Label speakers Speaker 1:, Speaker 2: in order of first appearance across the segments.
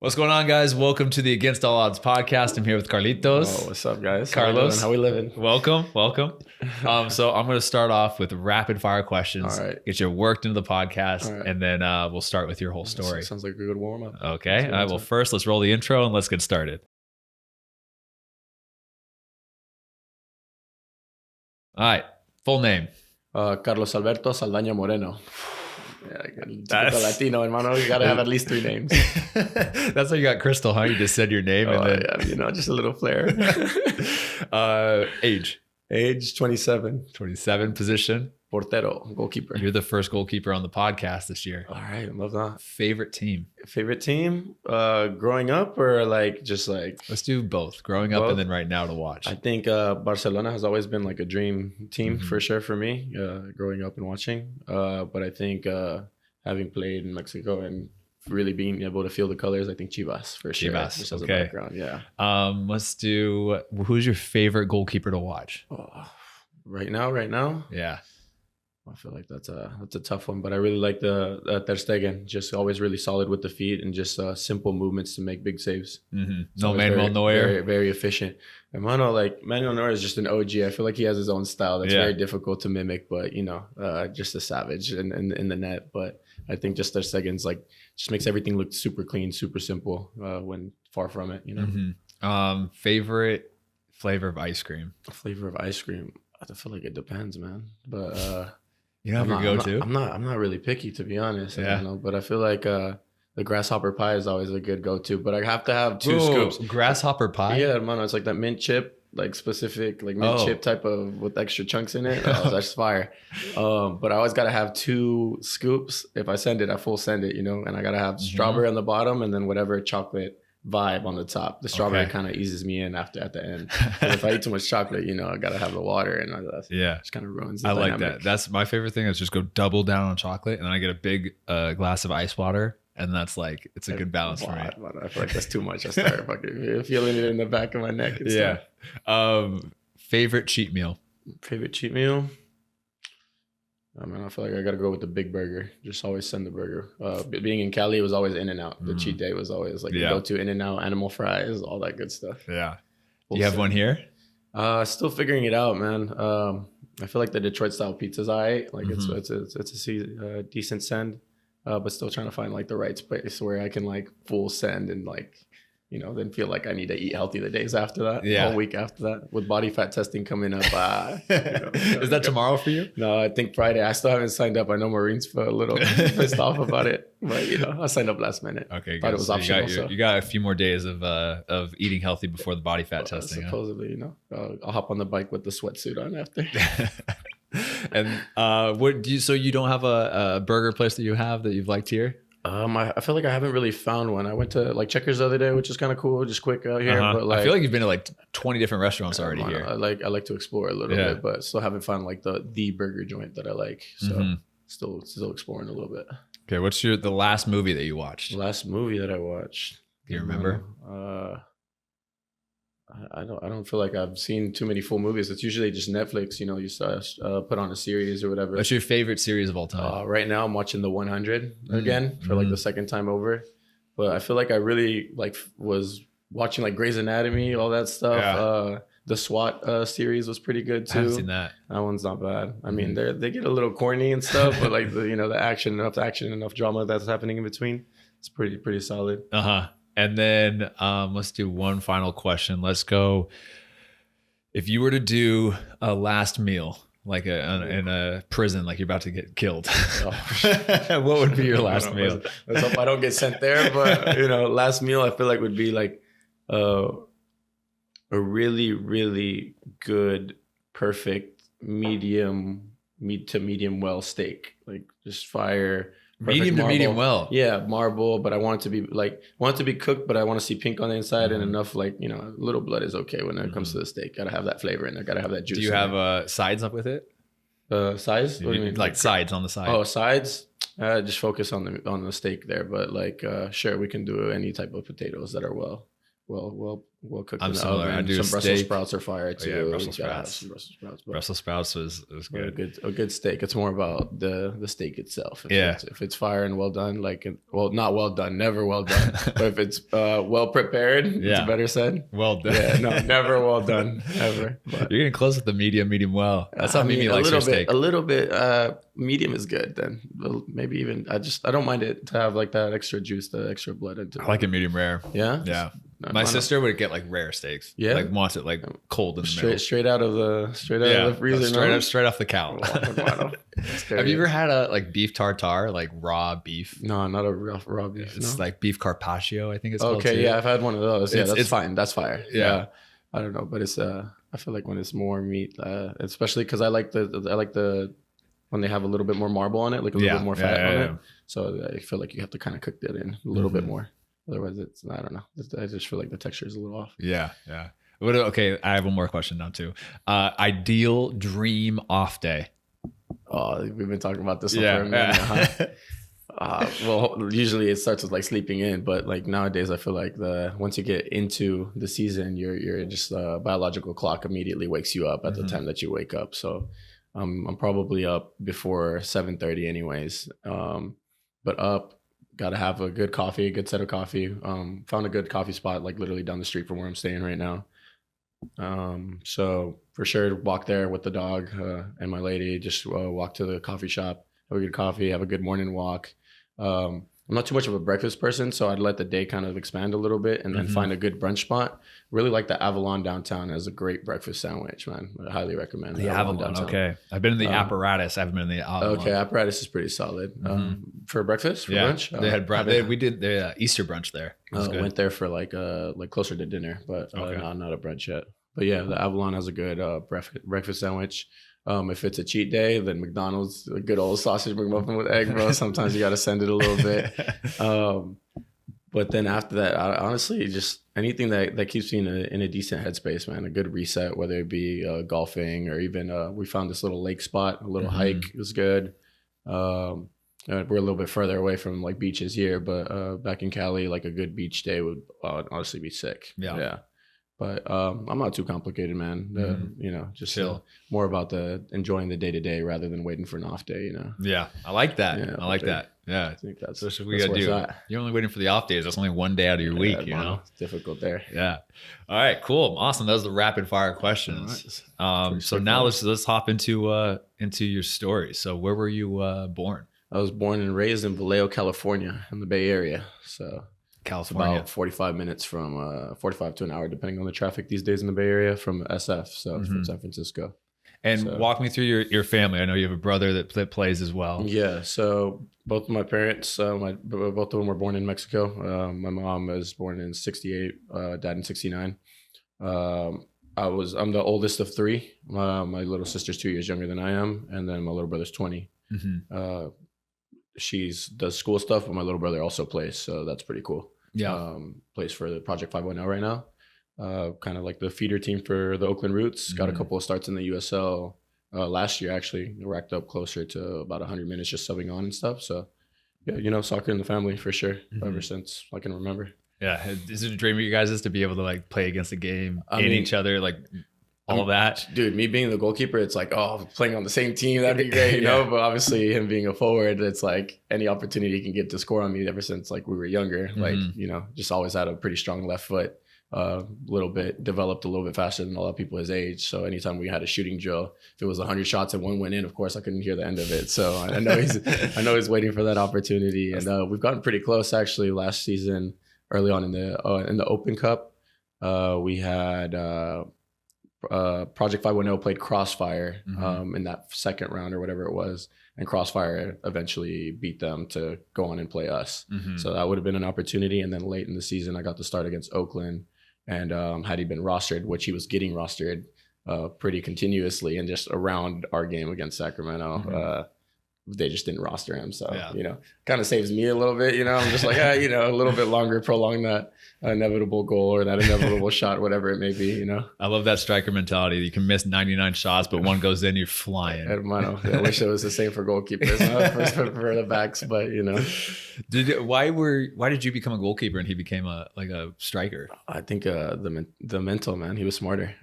Speaker 1: What's going on, guys? Welcome to the Against All Odds podcast. I'm here with Carlitos.
Speaker 2: Oh, what's up, guys?
Speaker 1: Carlos.
Speaker 2: How we living?
Speaker 1: Welcome. So I'm going to start off with rapid fire questions.
Speaker 2: All right.
Speaker 1: Get you worked into the podcast,
Speaker 2: All right.
Speaker 1: and then we'll start with your whole story.
Speaker 2: Sounds like a good warm up.
Speaker 1: Okay. All right. Well, first, let's roll the intro and let's get started. All right. Full name.
Speaker 2: Carlos Alberto Saldaña Moreno. Yeah,
Speaker 1: That's
Speaker 2: Latino, hermano. You gotta have at least 3 names.
Speaker 1: That's how you got Crystal, huh? You just said your name and then
Speaker 2: yeah, just a little flair.
Speaker 1: Age
Speaker 2: 27.
Speaker 1: 27. Position.
Speaker 2: Portero, goalkeeper.
Speaker 1: You're the first goalkeeper on the podcast this year.
Speaker 2: All right, I love that.
Speaker 1: Favorite team?
Speaker 2: Favorite team? Growing up or just
Speaker 1: Let's do both. Growing up
Speaker 2: Both?
Speaker 1: and then right now to watch.
Speaker 2: I think Barcelona has always been like a dream team for sure for me, growing up and watching. But I think having played in Mexico and really being able to feel the colors, I think Chivas for sure.
Speaker 1: Chivas,
Speaker 2: Just as a
Speaker 1: okay.
Speaker 2: background, yeah.
Speaker 1: Let's do. Who's your favorite goalkeeper to watch?
Speaker 2: Oh, right now,
Speaker 1: Yeah.
Speaker 2: I feel like that's a tough one. But I really like the Ter Stegen. Just always really solid with the feet and just simple movements to make big saves.
Speaker 1: Mm-hmm.
Speaker 2: It's
Speaker 1: No
Speaker 2: always
Speaker 1: Manuel Neuer.
Speaker 2: very, very efficient. Manuel Neuer is just an OG. I feel like he has his own style that's very difficult to mimic, but just a savage in the net. But I think just Ter Stegen's just makes everything look super clean, super simple when far from it.
Speaker 1: Favorite flavor of ice cream?
Speaker 2: Flavor of ice cream. I feel like it depends, man. But
Speaker 1: You have your go-to?
Speaker 2: I'm not really picky, to be honest.
Speaker 1: Yeah.
Speaker 2: But I feel like the grasshopper pie is always a good go-to. But I have to have 2 scoops.
Speaker 1: Grasshopper pie?
Speaker 2: Yeah, man, it's like that mint chip, specific mint chip type of with extra chunks in it. Oh, that's fire. But I always gotta have 2 scoops. If I send it, I full send it, and I gotta have strawberry on the bottom and then whatever chocolate vibe on the top. The strawberry kind of eases me in at the end. If I eat too much chocolate, I gotta have the water and just kind of ruins the dynamic.
Speaker 1: Like that. That's my favorite thing is just go double down on chocolate and then I get a big glass of ice water and that's it's a good balance for me.
Speaker 2: I feel like that's too much. I start fucking feeling it in the back of my neck.
Speaker 1: Favorite cheat meal?
Speaker 2: Favorite cheat meal? I feel like I gotta go with the big burger. Just always send the burger. Being in Cali, it was always In-N-Out. The cheat day was always the go-to In-N-Out, animal fries, all that good stuff.
Speaker 1: Yeah. Do you have one here?
Speaker 2: Still figuring it out, man. I feel like the Detroit style pizza's alright. It's a decent send, but still trying to find the right space where I can full send and then feel like I need to eat healthy the days after that. All week after that. With body fat testing coming up.
Speaker 1: Is that tomorrow for you?
Speaker 2: No, I think Friday. I still haven't signed up. I know Maureen's a little pissed off about it. But, I signed up last minute.
Speaker 1: Okay,
Speaker 2: Thought it was
Speaker 1: so
Speaker 2: optional.
Speaker 1: you got a few more days of eating healthy before the body fat testing.
Speaker 2: Supposedly, I'll hop on the bike with the sweatsuit on after.
Speaker 1: And so you don't have a burger place that you've liked here?
Speaker 2: I feel like I haven't really found one. I went to Checkers the other day, which is kind of cool, just quick out here. But
Speaker 1: I feel like you've been to 20 different restaurants already here.
Speaker 2: I like to explore a little bit, but still haven't found the burger joint that I like. So still exploring a little bit.
Speaker 1: Okay, what's the last movie that you watched?
Speaker 2: Last movie that I watched.
Speaker 1: Do you remember?
Speaker 2: I don't feel like I've seen too many full movies. It's usually just Netflix. You put on a series or whatever.
Speaker 1: What's your favorite series of all time?
Speaker 2: Right now, I'm watching The 100 again for the second time over. But I feel like I really was watching Grey's Anatomy, all that stuff.
Speaker 1: Yeah.
Speaker 2: The SWAT series was pretty good too.
Speaker 1: I haven't seen that.
Speaker 2: That one's not bad. I mean, they get a little corny and stuff, but the action, enough drama that's happening in between, it's pretty solid.
Speaker 1: And then let's do one final question. Let's go. If you were to do a last meal, in a prison, you're about to get killed, what would be your last meal?
Speaker 2: Let's hope I don't get sent there. But last meal I feel like would be a really, really good, perfect medium to medium well steak, just fire.
Speaker 1: Medium to medium well.
Speaker 2: Yeah, marble, but I want it to be cooked, but I want to see pink on the inside and enough a little blood is okay when it comes to the steak. Gotta have that flavor in there. Gotta have that juice.
Speaker 1: Do you have sides up with it?
Speaker 2: Sides? What do you mean?
Speaker 1: Sides on the side.
Speaker 2: Oh, sides? Just focus on the steak there, but sure, we can do any type of potatoes that are well well cooked
Speaker 1: I'm
Speaker 2: in the
Speaker 1: similar.
Speaker 2: oven.
Speaker 1: I do
Speaker 2: Some Brussels
Speaker 1: steak.
Speaker 2: sprouts are fire too.
Speaker 1: Yeah, Brussels
Speaker 2: You gotta have
Speaker 1: sprouts.
Speaker 2: some Brussels sprouts. But
Speaker 1: Brussels sprouts is good.
Speaker 2: a good steak. It's more about the steak itself.
Speaker 1: Yeah.
Speaker 2: If it's fire and well done, not well done, never well done. But if it's well prepared, it's better said.
Speaker 1: Well done.
Speaker 2: Yeah, no, never well done, ever. But,
Speaker 1: You're getting close with the medium well. That's how Mimi likes her steak.
Speaker 2: A little bit. Medium is good. Then maybe even I don't mind it to have like that extra juice, the extra blood into it.
Speaker 1: I like it medium rare.
Speaker 2: Yeah.
Speaker 1: Yeah. My sister would get like rare steaks.
Speaker 2: Yeah.
Speaker 1: Like wants it like cold in the middle.
Speaker 2: Straight out of the freezer.
Speaker 1: Straight off the cow. Have you ever had a like beef tartare, like raw beef?
Speaker 2: No, not a raw beef.
Speaker 1: It's like beef carpaccio, I think it's called.
Speaker 2: Okay, yeah, I've had one of those. Yeah, that's fine. That's fire.
Speaker 1: Yeah.
Speaker 2: I don't know, but it's I feel like when it's more meat, especially because I like the when they have a little bit more marble on it, like a little bit more fat on it. So I feel like you have to kind of cook that in a little bit more. Otherwise, I don't know. I just feel like the texture is a little off.
Speaker 1: Yeah. Okay, I have one more question now too. Ideal dream off day.
Speaker 2: Oh, we've been talking about this one for a minute. Huh? Well, usually it starts with like sleeping in, but like nowadays I feel like once you get into the season, you're just biological clock immediately wakes you up at the time that you wake up. So I'm probably up before 7:30 anyways. But up, gotta have a good coffee, a good set of coffee. Found a good coffee spot like literally down the street from where I'm staying right now. So for sure walk there with the dog and my lady, just walk to the coffee shop, have a good coffee, have a good morning walk. I'm not too much of a breakfast person, so I'd let the day kind of expand a little bit and then find a good brunch spot. Really like the Avalon downtown as a great breakfast sandwich, man. I highly recommend
Speaker 1: the Avalon downtown. Okay. I've been in the apparatus. I haven't been in the Avalon.
Speaker 2: Okay, apparatus is pretty solid. For breakfast, for brunch?
Speaker 1: They had we did the Easter brunch there.
Speaker 2: Went there for like closer to dinner, but not a brunch yet. But yeah, the Avalon has a good breakfast sandwich. If it's a cheat day, then McDonald's, a good old sausage McMuffin with egg, bro. Sometimes you got to send it a little bit. But then after that, honestly, just anything that keeps me in a decent headspace, man. A good reset, whether it be golfing or even we found this little lake spot, a little hike. It was good. We're a little bit further away from like beaches here, but back in Cali, like a good beach day would honestly be sick. Yeah. But I'm not too complicated, man. Just more about enjoying the day to day rather than waiting for an off day.
Speaker 1: Yeah, I like that. Yeah, I like that. Yeah,
Speaker 2: I think that's
Speaker 1: what we gotta do. You're only waiting for the off days. That's only one day out of your week. It's
Speaker 2: difficult there.
Speaker 1: Yeah. All right. Cool. Awesome. That was the rapid fire questions. Right. So now let's hop into your story. So where were you born?
Speaker 2: I was born and raised in Vallejo, California, in the Bay Area. So.
Speaker 1: California.
Speaker 2: It's about 45 minutes from 45 to an hour, depending on the traffic these days in the Bay Area from SF, from San Francisco.
Speaker 1: And walk me through your family. I know you have a brother that plays as well.
Speaker 2: Yeah. So both of my parents, both of them were born in Mexico. My mom was born in 68, dad in 69. I'm the oldest of three. My little sister's 2 years younger than I am, and then my little brother's 20. She does school stuff, but my little brother also plays, so that's pretty cool. Yeah, plays for the Project 510 right now. Kind of like the feeder team for the Oakland Roots. Got a couple of starts in the USL last year. Actually, racked up closer to about 100 minutes just subbing on and stuff. So yeah, soccer in the family for sure. Ever since I can remember.
Speaker 1: Yeah, is it a dream of you guys is to be able to like play against the game, each other, like? All that,
Speaker 2: dude. Me being the goalkeeper, it's like, playing on the same team, that'd be great, you know. But obviously, him being a forward, it's like any opportunity he can get to score on me. Ever since like we were younger, like just always had a pretty strong left foot. Developed a little bit faster than a lot of people his age. So anytime we had a shooting drill, if it was 100 shots and one went in, of course I couldn't hear the end of it. So I know he's waiting for that opportunity, and we've gotten pretty close actually. Last season, early on in the Open Cup, we had. Project 510 played Crossfire in that second round or whatever it was, and Crossfire eventually beat them to go on and play us. So that would have been an opportunity. And then late in the season, I got to start against Oakland, and had he been rostered, which he was getting rostered pretty continuously, and just around our game against Sacramento, they just didn't roster him. So, kind of saves me a little bit, I'm just like, a little bit longer, prolong that inevitable goal or that inevitable shot, whatever it may be,
Speaker 1: I love that striker mentality. You can miss 99 shots, but one goes in, you're flying.
Speaker 2: Hermano. I wish it was the same for goalkeepers, for the backs, but
Speaker 1: Why did you become a goalkeeper and he became a striker?
Speaker 2: I think the mental, man, he was smarter.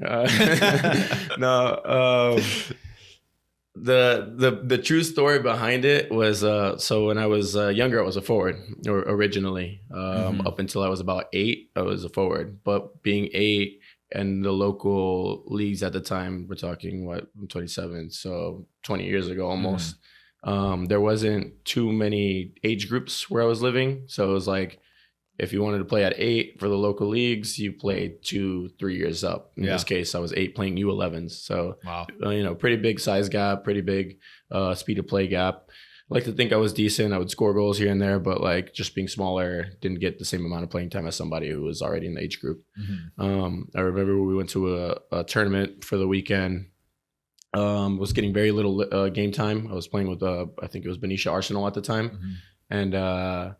Speaker 2: The true story behind it was so when I was younger, I was a forward originally. Up until I was about 8, I was a forward. But being 8 and the local leagues at the time, we're talking I'm 27, so 20 years ago almost. There wasn't too many age groups where I was living, so it was like, if you wanted to play at 8 for the local leagues, you played 2-3 years up. In this case, I was 8 playing U11s. So, wow. Pretty big size gap, pretty big speed of play gap. I like to think I was decent. I would score goals here and there, but like just being smaller, didn't get the same amount of playing time as somebody who was already in the age group. I remember we went to a tournament for the weekend. Was getting very little game time. I was playing with, I think it was Benicia Arsenal at the time. And,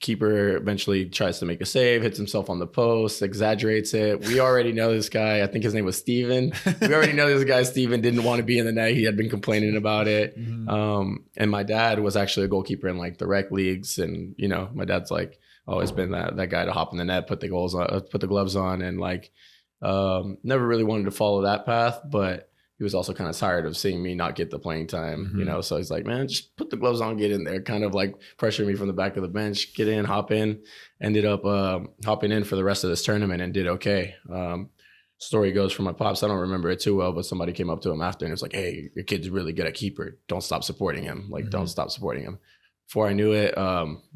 Speaker 2: keeper eventually tries to make a save, hits himself on the post, exaggerates it. We already know this guy. I think his name was Steven. We already know this guy, Steven, didn't want to be in the net. He had been complaining about it. And my dad was actually a goalkeeper in like the rec leagues. And, my dad's like always been that guy to hop in the net, put the gloves on, and like never really wanted to follow that path. But he was also kind of tired of seeing me not get the playing time, so he's like, man, just put the gloves on, get in there, kind of like pressuring me from the back of the bench, get in, hop in. Ended up hopping in for the rest of this tournament and did okay. Story goes from my pops, I don't remember it too well, but somebody came up to him after and was like, hey, your kid's really good at keeper. Don't stop supporting him. Don't stop supporting him. Before I knew it,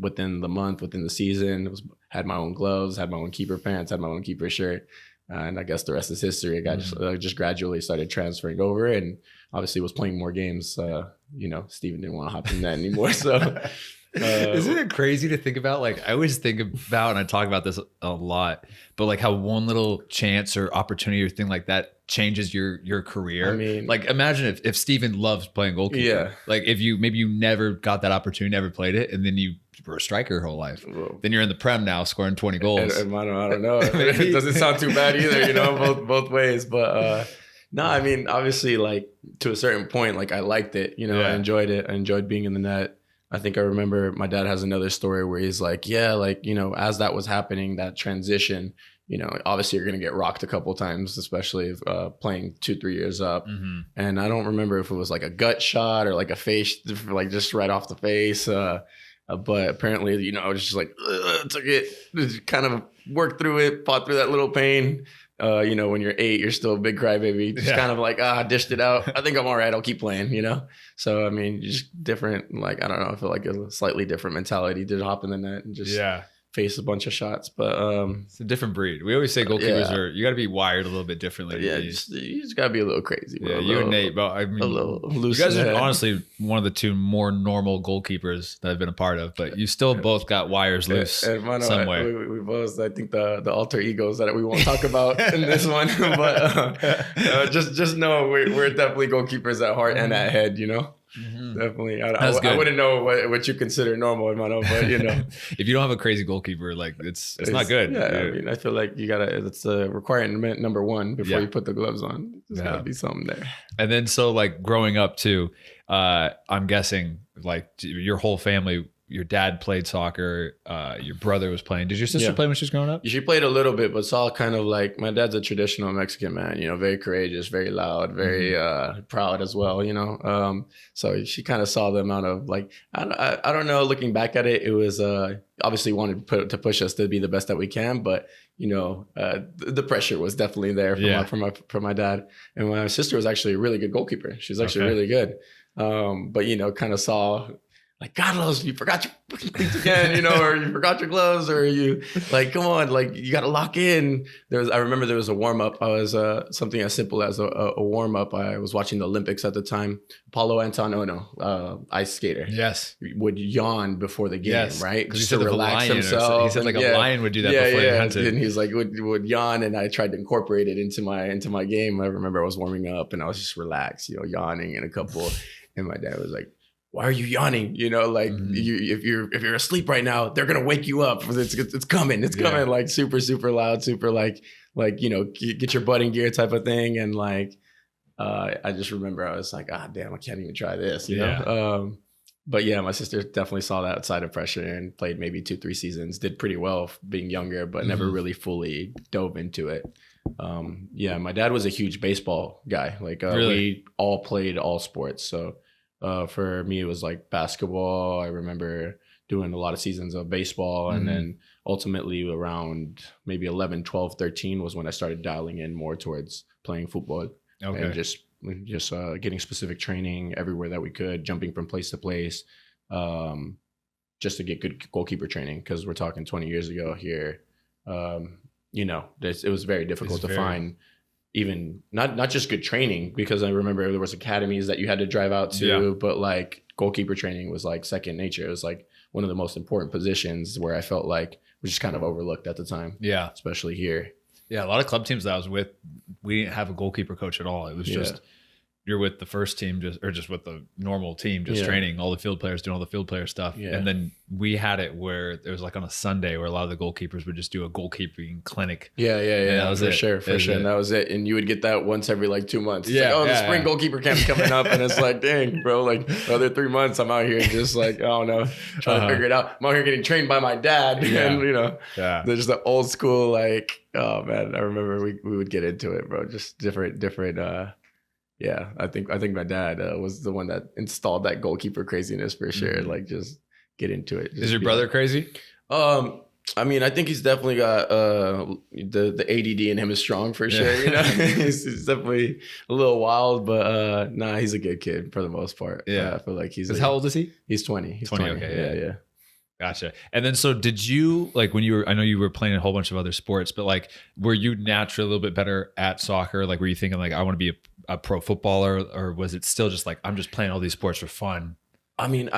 Speaker 2: within the month, within the season, had my own gloves, had my own keeper pants, had my own keeper shirt. And I guess the rest is history. I just gradually started transferring over, and obviously was playing more games. Steven didn't want to hop in that anymore. So,
Speaker 1: isn't it crazy to think about? Like, I always think about, and I talk about this a lot, but like how one little chance or opportunity or thing like that changes your career. I mean, like, imagine if Steven loves playing goalkeeper. Like, if maybe you never got that opportunity, never played it, and then you were a striker your whole life. Whoa. Then you're in the Prem now, scoring 20 goals.
Speaker 2: I don't know. It doesn't sound too bad either, both ways. But no, I mean, obviously, like to a certain point, like I liked it. I enjoyed it. I enjoyed being in the net. I think I remember my dad has another story where he's like, as that was happening, that transition, obviously you're going to get rocked a couple of times, especially if playing 2-3 years up. And I don't remember if it was like a gut shot or like a face, like just right off the face. But apparently, I was just like, took it, kind of worked through it, fought through that little pain. When you're 8, you're still a big crybaby. Just kind of like, dished it out. I think I'm all right. I'll keep playing, So, I mean, just different, like, I don't know. I feel like a slightly different mentality to hop in the net and just face a bunch of shots. But
Speaker 1: it's a different breed. We always say goalkeepers you got to be wired a little bit differently.
Speaker 2: Yeah, you just got to be a little crazy. Bro.
Speaker 1: Yeah, and Nate, but I mean,
Speaker 2: a little loose.
Speaker 1: You guys are honestly one of the 2 more normal goalkeepers that I've been a part of, but you still both got wires loose somewhere.
Speaker 2: We both, I think, the alter egos that we won't talk about in this one, but just know we're definitely goalkeepers at heart and at head, Definitely. I wouldn't know what you consider normal, hermano, but
Speaker 1: if you don't have a crazy goalkeeper, like it's not good.
Speaker 2: Yeah, I mean, I feel like it's a requirement number 1 before you put the gloves on. There's gotta be something there.
Speaker 1: And then so like growing up too, I'm guessing like your whole family, your dad played soccer, your brother was playing. Did your sister play when she was growing up?
Speaker 2: She played a little bit, but saw kind of like, my dad's a traditional Mexican man, very courageous, very loud, very proud as well, so she kind of saw the amount of like, I don't know, looking back at it, it was obviously wanted to push us to be the best that we can, but the pressure was definitely there from my dad. And my sister was actually a really good goalkeeper. She's actually really good. But kind of saw like, Carlos, you forgot your fucking cleats again, or you forgot your gloves, or you like, come on, like you got to lock in. I remember there was a warm up. I was something as simple as a warm up. I was watching the Olympics at the time. Paulo Antonono, ice skater, would yawn before the game, right?
Speaker 1: Because he said relax himself. He said like a lion would do that before he hunted.
Speaker 2: And he's like would yawn, and I tried to incorporate it into my game. I remember I was warming up, and I was just relaxed, yawning in a couple. And my dad was like, why are you yawning? You know, like if you're asleep right now, they're gonna wake you up. It's coming. It's coming. Like super, super loud, super like, you know, get your butt in gear type of thing. And like, I just remember I was like, damn, I can't even try this, you know? But yeah, my sister definitely saw that side of pressure and played maybe 2-3 seasons, did pretty well being younger, but never really fully dove into it. Yeah, my dad was a huge baseball guy. Like we all played all sports. So for me, it was like basketball. I remember doing a lot of seasons of baseball. And then ultimately around maybe 11, 12, 13 was when I started dialing in more towards playing football. Okay. And just getting specific training everywhere that we could, jumping from place to place, just to get good goalkeeper training. Because we're talking 20 years ago here. You know, it was very difficult to find even not just good training, because I remember there was academies that you had to drive out to, but like goalkeeper training was like second nature. It was like one of the most important positions where I felt like was just kind of overlooked at the time. Yeah, especially here.
Speaker 1: Yeah, a lot of club teams that I was with, we didn't have a goalkeeper coach at all. It was just you're with the first team just with the normal team, training, all the field players doing all the field player stuff. Yeah. And then we had it where it was like on a Sunday where a lot of the goalkeepers would just do a goalkeeping clinic.
Speaker 2: Yeah. That was for sure. And that was it. And you would get that once every like 2 months. It's like, the spring goalkeeper camp's coming up. And it's like, dang, bro, like the other 3 months I'm out here just like, I don't know, trying to figure it out. I'm out here getting trained by my dad. And you know, there's the old school, like, oh man, I remember we would get into it, bro. Just different yeah, I think my dad was the one that installed that goalkeeper craziness for sure. Like, just get into it.
Speaker 1: Is your brother crazy?
Speaker 2: I mean, I think he's definitely got the ADD in him is strong for sure. You know, he's definitely a little wild, but nah, he's a good kid for the most part. Yeah, I feel like he's.
Speaker 1: How old is he?
Speaker 2: He's 20. He's 20. Okay, yeah.
Speaker 1: Gotcha. And then, so did you, like, when you were, I know you were playing a whole bunch of other sports, but like, were you naturally a little bit better at soccer? Like, were you thinking like, I want to be a pro footballer, or was it still just like, I'm just playing all these sports for fun?
Speaker 2: I mean,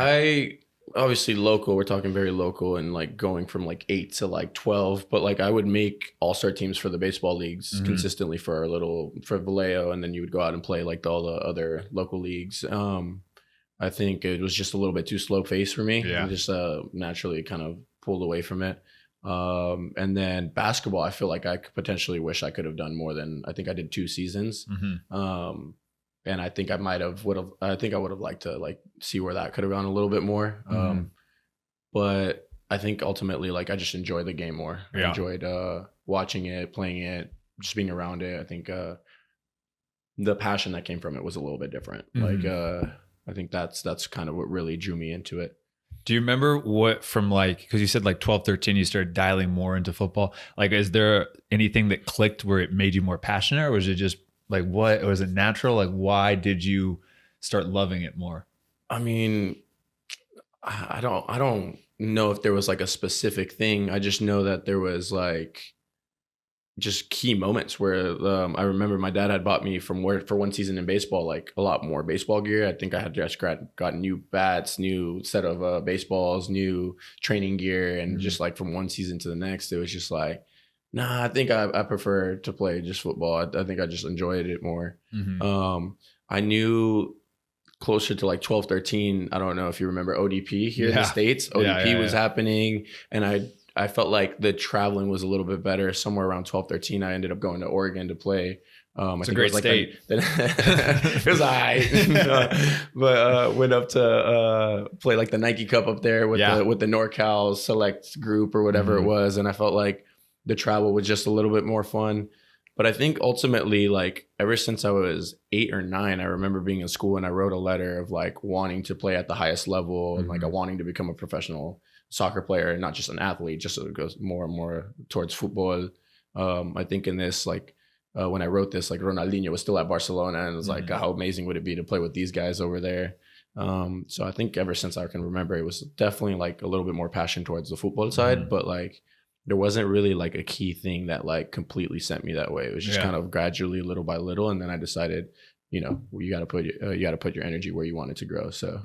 Speaker 2: obviously local, we're talking very local, and like going from like 8 to like 12, but like I would make all-star teams for the baseball leagues consistently for Vallejo, and then you would go out and play like all the other local leagues. I think it was just a little bit too slow paced for me. Yeah. I just naturally kind of pulled away from it. And then basketball, I feel like I could potentially wish I could have done more than, I think I did 2 seasons. And I think I would have liked to like see where that could have gone a little bit more. But I think ultimately, like, I just enjoy the game more. I enjoyed watching it, playing it, just being around it. I think the passion that came from it was a little bit different. Like, I think that's kind of what really drew me into it.
Speaker 1: Do you remember what from like, because you said like 12, 13, you started dialing more into football. Like, is there anything that clicked where it made you more passionate, or was it just like, what, was it natural? Like, why did you start loving it more?
Speaker 2: I mean, I don't know if there was like a specific thing. I just know that there was like just key moments where I remember my dad had bought me from work for one season in baseball, like a lot more baseball gear. I think I had just gotten new bats, new set of baseballs, new training gear. And just like from one season to the next, it was just like, nah, I think I prefer to play just football. I think I just enjoyed it more. I knew closer to like 12, 13, I don't know if you remember ODP here in the States. ODP was happening, and I felt like the traveling was a little bit better. Somewhere around 12, 13, I ended up going to Oregon to play.
Speaker 1: It's a great state.
Speaker 2: It was all right. But went up to play like the Nike Cup up there with the NorCal Select group or whatever it was. And I felt like the travel was just a little bit more fun. But I think ultimately, like, ever since I was 8 or 9, I remember being in school and I wrote a letter of like wanting to play at the highest level and like wanting to become a professional soccer player and not just an athlete, just so it goes more and more towards football. I think in this, like, when I wrote this, like, Ronaldinho was still at Barcelona, and it was like, how amazing would it be to play with these guys over there? So I think ever since I can remember, it was definitely like a little bit more passion towards the football side, but like there wasn't really like a key thing that like completely sent me that way. It was just kind of gradually, little by little, and then I decided, you know, you got to put your energy where you want it to grow. So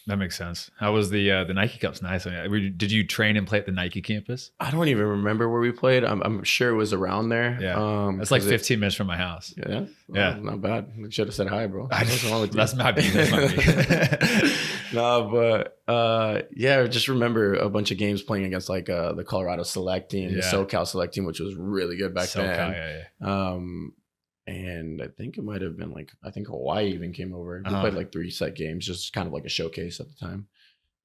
Speaker 1: That makes sense. How was the Nike Cup's nice? I mean, did you train and play at the Nike campus?
Speaker 2: I don't even remember where we played. I'm sure it was around there.
Speaker 1: Yeah. It's like 15 minutes from my house.
Speaker 2: Yeah.
Speaker 1: Yeah.
Speaker 2: Not bad. You should have said hi, bro.
Speaker 1: What's wrong with you? That's not me. That's not me.
Speaker 2: No, but yeah, I just remember a bunch of games playing against like the Colorado Select team, the SoCal Select team, which was really good back then. Yeah. And I think it might have been I think Hawaii even came over. We played like 3 set games, just kind of like a showcase at the time.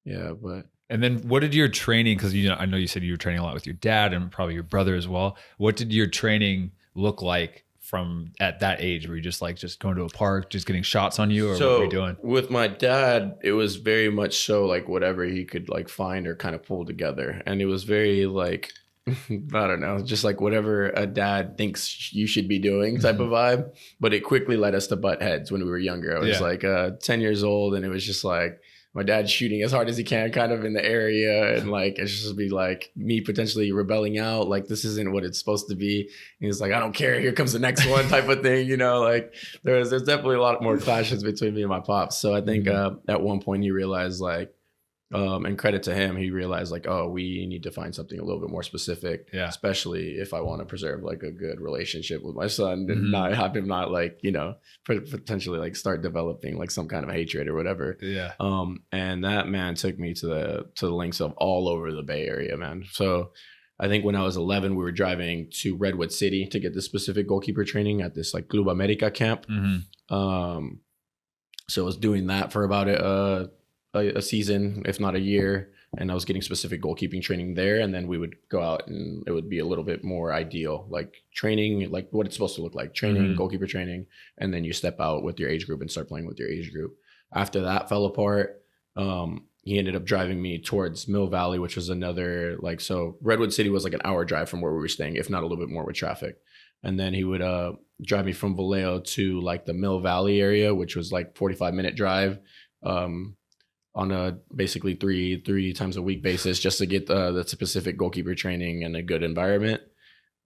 Speaker 2: Yeah, but.
Speaker 1: And then what did your training, because I know you said you were training a lot with your dad and probably your brother as well. What did your training look like from at that age? Were you just going to a park, just getting shots on you, or what were you doing?
Speaker 2: With my dad, it was very much so like whatever he could like find or kind of pull together. And it was very like, I don't know, just like whatever a dad thinks you should be doing type of vibe. But it quickly led us to butt heads when we were younger. I was like 10 years old, and it was just like my dad's shooting as hard as he can kind of in the area. And like, it's just be like me potentially rebelling out. Like, this isn't what it's supposed to be. And he's like, I don't care. Here comes the next one type of thing. Like there's definitely a lot more clashes between me and my pops. So I think at one point he realized like, and credit to him, he realized like, oh, we need to find something a little bit more specific, especially if I want to preserve like a good relationship with my son and not have him like, potentially like start developing like some kind of hatred or whatever.
Speaker 1: Yeah.
Speaker 2: And that man took me to the lengths of all over the Bay Area, man. So I think when I was 11, we were driving to Redwood City to get this specific goalkeeper training at this like Club America camp. So I was doing that for about a season, if not a year, and I was getting specific goalkeeping training there. And then we would go out and it would be a little bit more ideal, like training, like what it's supposed to look like, training, goalkeeper training. And then you step out with your age group and start playing with your age group. After that fell apart, he ended up driving me towards Mill Valley, which was another so Redwood City was like an hour drive from where we were staying, if not a little bit more with traffic. And then he would drive me from Vallejo to like the Mill Valley area, which was like 45-minute drive. On a basically three times a week basis, just to get the specific goalkeeper training and a good environment.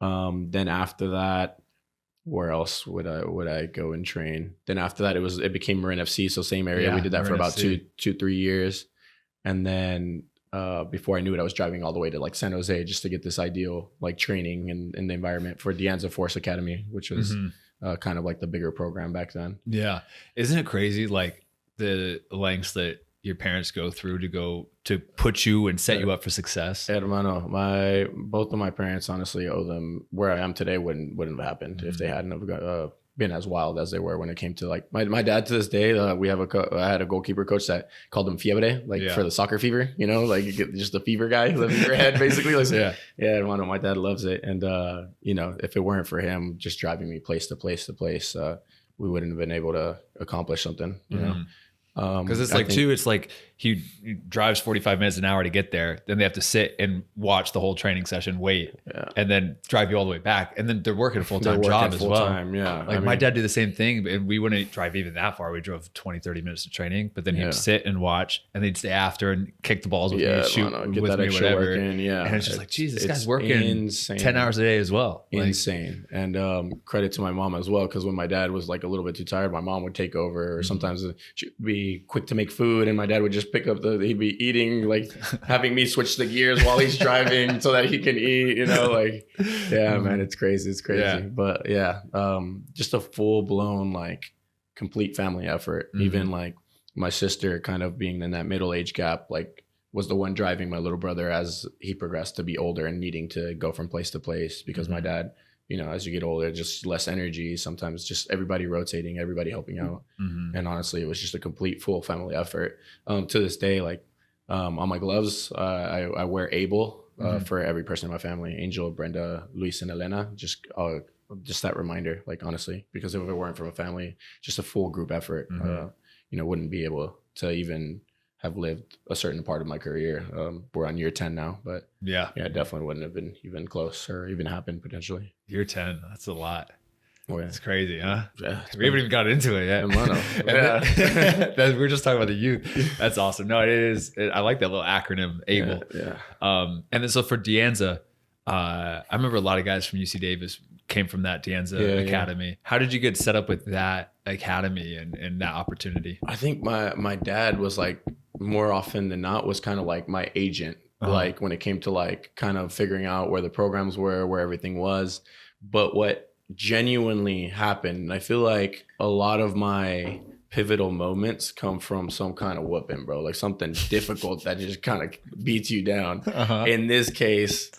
Speaker 2: Then after that, where else would I go and train? Then after that, it became Marin FC, so same area. Yeah, we did that for about 2-3 years, and then before I knew it, I was driving all the way to like San Jose just to get this ideal like training in the environment for De Anza Force Academy, which was kind of like the bigger program back then.
Speaker 1: Yeah, isn't it crazy like the lengths that your parents go through to put you and set you up for success?
Speaker 2: Hermano, both of my parents, honestly, owe them. Where I am today wouldn't have happened if they hadn't have been as wild as they were when it came to like my dad. To this day, I had a goalkeeper coach that called him Fiebre, for the soccer fever, like you get just the fever guy, the fever head, basically. Hermano, my dad loves it, and if it weren't for him just driving me place to place, we wouldn't have been able to accomplish something, you know.
Speaker 1: Because it's like he drives 45 minutes an hour to get there, then they have to sit and watch the whole training session, wait, and then drive you all the way back, and then they're working a full-time job as well. My dad did the same thing, and we wouldn't drive even that far. We drove 20-30 minutes to training, but then he'd sit and watch, and they'd stay after and kick the balls with me, shoot with me, whatever. And it's just like, geez, this guy's working 10 hours a day as well.
Speaker 2: Insane. And credit to my mom as well, because when my dad was like a little bit too tired, my mom would take over, or sometimes she'd be quick to make food, and my dad would just pick up he'd be eating, like having me switch the gears while he's driving so that he can eat, man, it's crazy. But just a full-blown like complete family effort. Even like my sister kind of being in that middle age gap, like was the one driving my little brother as he progressed to be older and needing to go from place to place, because my dad, as you get older, just less energy, sometimes just everybody rotating, everybody helping out. And honestly, it was just a complete full family effort. To this day, like on my gloves, I wear Able for every person in my family: Angel, Brenda, Luis, and Elena. Just that reminder, like honestly, because if it weren't from a family, just a full group effort, wouldn't be able to even have lived a certain part of my career. We're on year 10 now, but it definitely wouldn't have been even close or even happened potentially.
Speaker 1: Year 10, that's a lot.
Speaker 2: Oh, yeah.
Speaker 1: It's crazy, huh?
Speaker 2: Yeah,
Speaker 1: we haven't even got into it yet. We're just talking about the youth. That's awesome. No, it is. I like that little acronym, ABLE. And then so for De Anza, I remember a lot of guys from UC Davis came from that De Anza Academy. Yeah. How did you get set up with that academy and that opportunity?
Speaker 2: I think my dad was like more often than not was kind of like my agent, like when it came to like kind of figuring out where the programs were, where everything was. But what genuinely happened, I feel like a lot of my pivotal moments come from some kind of whooping, bro, like something difficult that just kind of beats you down. In this case,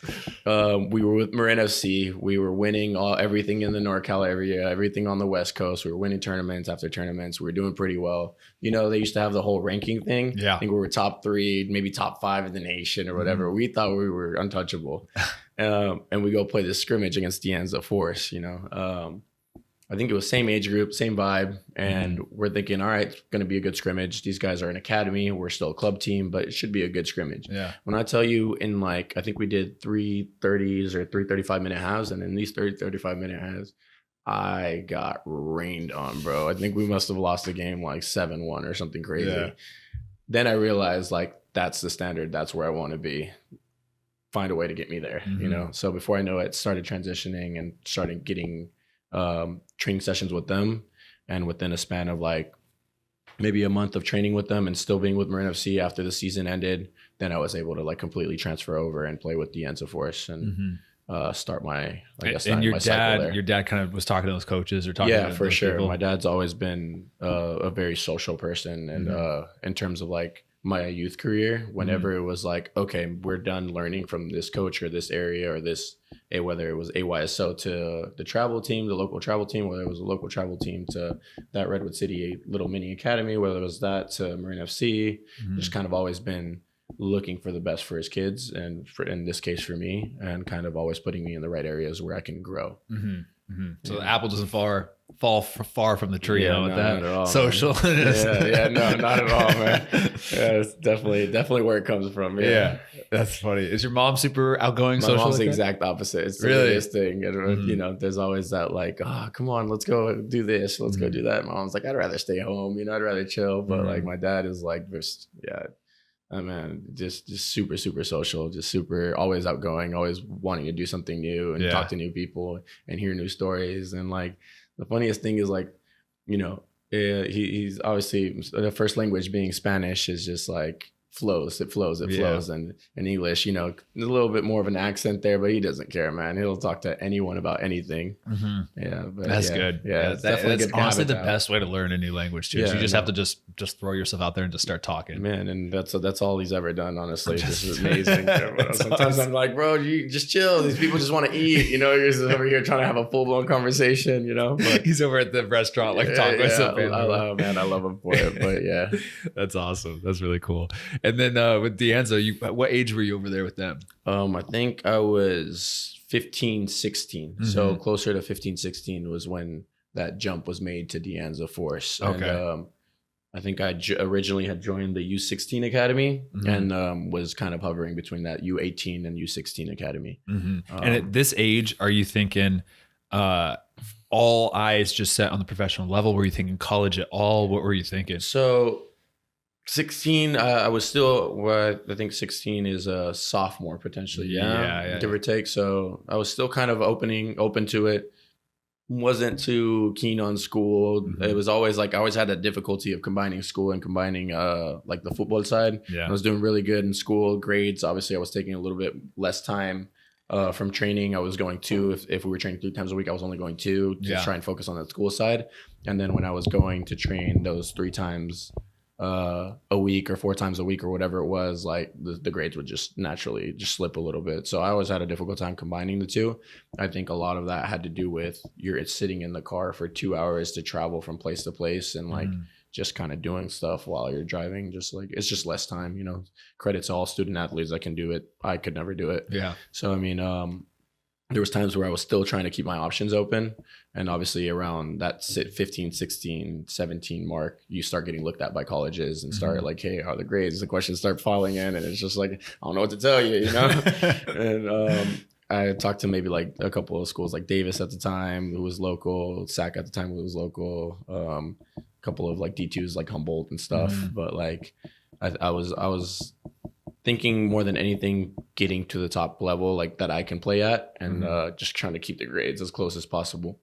Speaker 2: we were with Marin FC. We were winning everything in the NorCal area, everything on the West Coast. We were winning tournaments after tournaments. We were doing pretty well. You know, they used to have the whole ranking thing. I think we were top 3, maybe top 5 in the nation or whatever. We thought we were untouchable. And we go play this scrimmage against Dianza Force, you know. I think it was same age group, same vibe. And we're thinking, all right, it's going to be a good scrimmage. These guys are an academy. We're still a club team, but it should be a good scrimmage. When I tell you in like, I think we did 3:30s or 3:35-minute halves. And in these 35-minute halves, I got rained on, bro. I think we must have lost the game like 7-1 or something crazy. Then I realized like, that's the standard. That's where I want to be. Find a way to get me there, you know? So before I know it, started transitioning and started getting training sessions with them, and within a span of like maybe a month of training with them and still being with Marin FC after the season ended, then I was able to like completely transfer over and play with Dianza Force and start my, I guess,
Speaker 1: and
Speaker 2: your
Speaker 1: dad kind of was talking to those coaches or talking to
Speaker 2: for
Speaker 1: those
Speaker 2: sure.
Speaker 1: people.
Speaker 2: My dad's always been a very social person, and in terms of like my youth career, whenever it was like, okay, we're done learning from this coach or this area or this, whether it was AYSO to the travel team, the local travel team, whether it was a local travel team to that Redwood City little mini academy, whether it was that to Marin FC, just kind of always been looking for the best for his kids, and in this case for me, and kind of always putting me in the right areas where I can grow.
Speaker 1: So the apple doesn't fall far from the tree,
Speaker 2: no,
Speaker 1: with that
Speaker 2: not at all,
Speaker 1: social.
Speaker 2: No, not at all, man. It's definitely where it comes from.
Speaker 1: That's funny. Is your mom super outgoing?
Speaker 2: My
Speaker 1: social
Speaker 2: mom's
Speaker 1: like
Speaker 2: the exact opposite. It's the biggest thing. And, you know, there's always that like, come on, let's go do this. Let's go do that. My mom's like, I'd rather stay home. You know, I'd rather chill. But like my dad is like, man, just super, super social, just super always outgoing, always wanting to do something new and talk to new people and hear new stories. And like the funniest thing is like, you know, he's obviously the first language being Spanish is just like flows and in English, you know, a little bit more of an accent there, but he doesn't care, man. He'll talk to anyone about anything. But
Speaker 1: that's good.
Speaker 2: It's
Speaker 1: definitely
Speaker 2: that's
Speaker 1: good honestly the best way to learn a new language too. So you just have to just throw yourself out there and just start talking,
Speaker 2: man. And that's all he's ever done, honestly. This is amazing. Sometimes I'm like, bro, you just chill, these people just want to eat, you know, you're just over here trying to have a full-blown conversation, you know. But
Speaker 1: he's over at the restaurant like talking with something.
Speaker 2: I love him for it. But
Speaker 1: that's awesome. That's really cool. And then with Dianza, what age were you over there with them?
Speaker 2: I think I was 15, 16. So closer to 15, 16 was when that jump was made to Dianza Force.
Speaker 1: Okay.
Speaker 2: And I think I originally had joined the U16 Academy and was kind of hovering between that U18 and U16 Academy.
Speaker 1: And at this age, are you thinking all eyes just set on the professional level? Were you thinking college at all? What were you thinking?
Speaker 2: So 16, I was still, I think 16 is a sophomore potentially. Give or take. So I was still kind of open to it. Wasn't too keen on school. It was always like, I always had that difficulty of combining school and combining like the football side. I was doing really good in school grades. Obviously I was taking a little bit less time from training. I was going 2, if we were training 3 times a week, I was only going 2 to try and focus on the school side. And then when I was going to train those 3 times a week or 4 times a week or whatever it was, like the grades would just naturally just slip a little bit. So I always had a difficult time combining the 2. I think a lot of that had to do with it's sitting in the car for 2 hours to travel from place to place and like just kind of doing stuff while you're driving. Just like, it's just less time, you know. Credit to all student athletes that can do it. I could never do it. So I mean, there was times where I was still trying to keep my options open. And obviously around that 15, 16, 17 mark, you start getting looked at by colleges and start like, hey, how are the grades? The questions start falling in and it's just like, I don't know what to tell you, you know? And I talked to maybe like a couple of schools like Davis at the time, who was local, SAC at the time, who was local, a couple of like D2s like Humboldt and stuff. But like I was thinking more than anything, getting to the top level like that I can play at, and just trying to keep the grades as close as possible.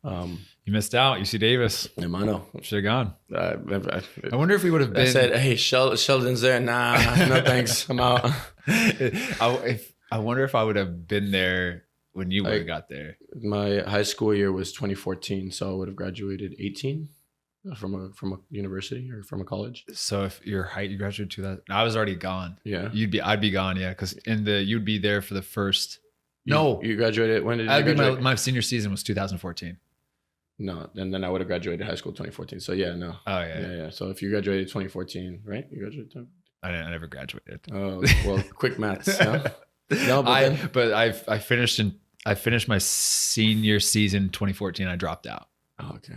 Speaker 1: You missed out. UC Davis.
Speaker 2: Hermano.
Speaker 1: Should have gone.
Speaker 2: I
Speaker 1: wonder if we would have been.
Speaker 2: I said, hey, Sheldon's there. Nah, no thanks. I'm out.
Speaker 1: I wonder if I would have been there when you would have got there.
Speaker 2: My high school year was 2014, so I would have graduated 18 from a university or from a college.
Speaker 1: So if you graduated 2000, I was already gone.
Speaker 2: Yeah,
Speaker 1: I'd be gone. Yeah, because you'd be there for the first.
Speaker 2: You graduated. When did you graduate?
Speaker 1: My senior season was 2014.
Speaker 2: No, and then I would have graduated high school 2014. So yeah, no.
Speaker 1: Oh yeah.
Speaker 2: Yeah. So if you graduated 2014, right? You graduated.
Speaker 1: I never graduated.
Speaker 2: Oh well, quick maths. Huh? No,
Speaker 1: I finished my senior season 2014. I dropped out.
Speaker 2: Oh, okay.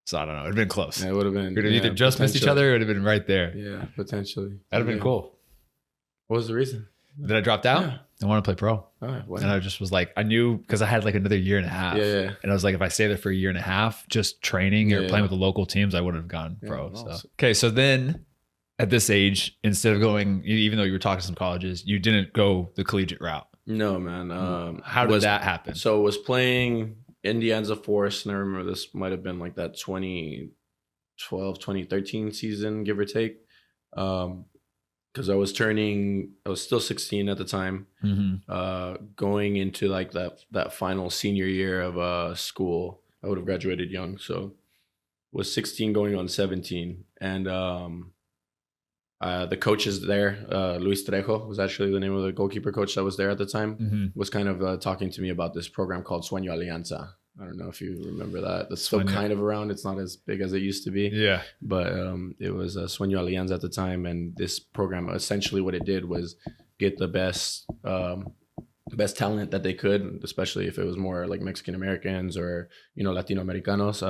Speaker 1: So I don't know. It'd been close.
Speaker 2: Yeah, it would have been.
Speaker 1: We'd have either just missed each other, or it would have been right there.
Speaker 2: Yeah, potentially.
Speaker 1: That'd have been cool.
Speaker 2: What was the reason?
Speaker 1: That I dropped out?
Speaker 2: Yeah.
Speaker 1: I want to play pro.
Speaker 2: Wow.
Speaker 1: And I just was like, I knew because I had like another year and a half.
Speaker 2: Yeah.
Speaker 1: And I was like, if I stay there for a year and a half, just training or playing with the local teams, I wouldn't have gone pro.
Speaker 2: Awesome.
Speaker 1: So okay, so then at this age, instead of going, even though you were talking to some colleges, you didn't go the collegiate route.
Speaker 2: No, man.
Speaker 1: How did that happen?
Speaker 2: So I was playing Indiana Force, and I remember this might have been like that 2012, 2013 season, give or take. Because I was still 16 at the time, going into like that final senior year of school. I would have graduated young, so was 16 going on 17, and the coaches there, Luis Trejo was actually the name of the goalkeeper coach that was there at the time, was kind of talking to me about this program called Sueño Alianza. I don't know if you remember that. That's still kind of around. It's not as big as it used to be.
Speaker 1: Yeah.
Speaker 2: But it was Sueño Alianza at the time. And this program, essentially what it did was get the best talent that they could, especially if it was more like Mexican Americans or, Latino Americanos,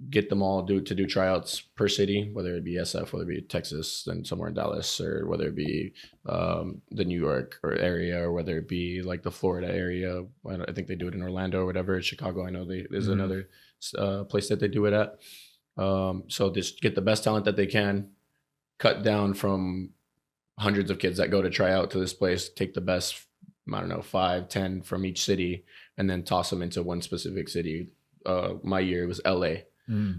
Speaker 2: get them all to do tryouts per city, whether it be SF, whether it be Texas and somewhere in Dallas, or whether it be the New York or area, or whether it be like the Florida area. I think they do it in Orlando or whatever. Chicago, I know there's another place that they do it at. So just get the best talent that they can, cut down from hundreds of kids that go to try out to this place, take the best, 5, 10 from each city, and then toss them into one specific city. My year was LA.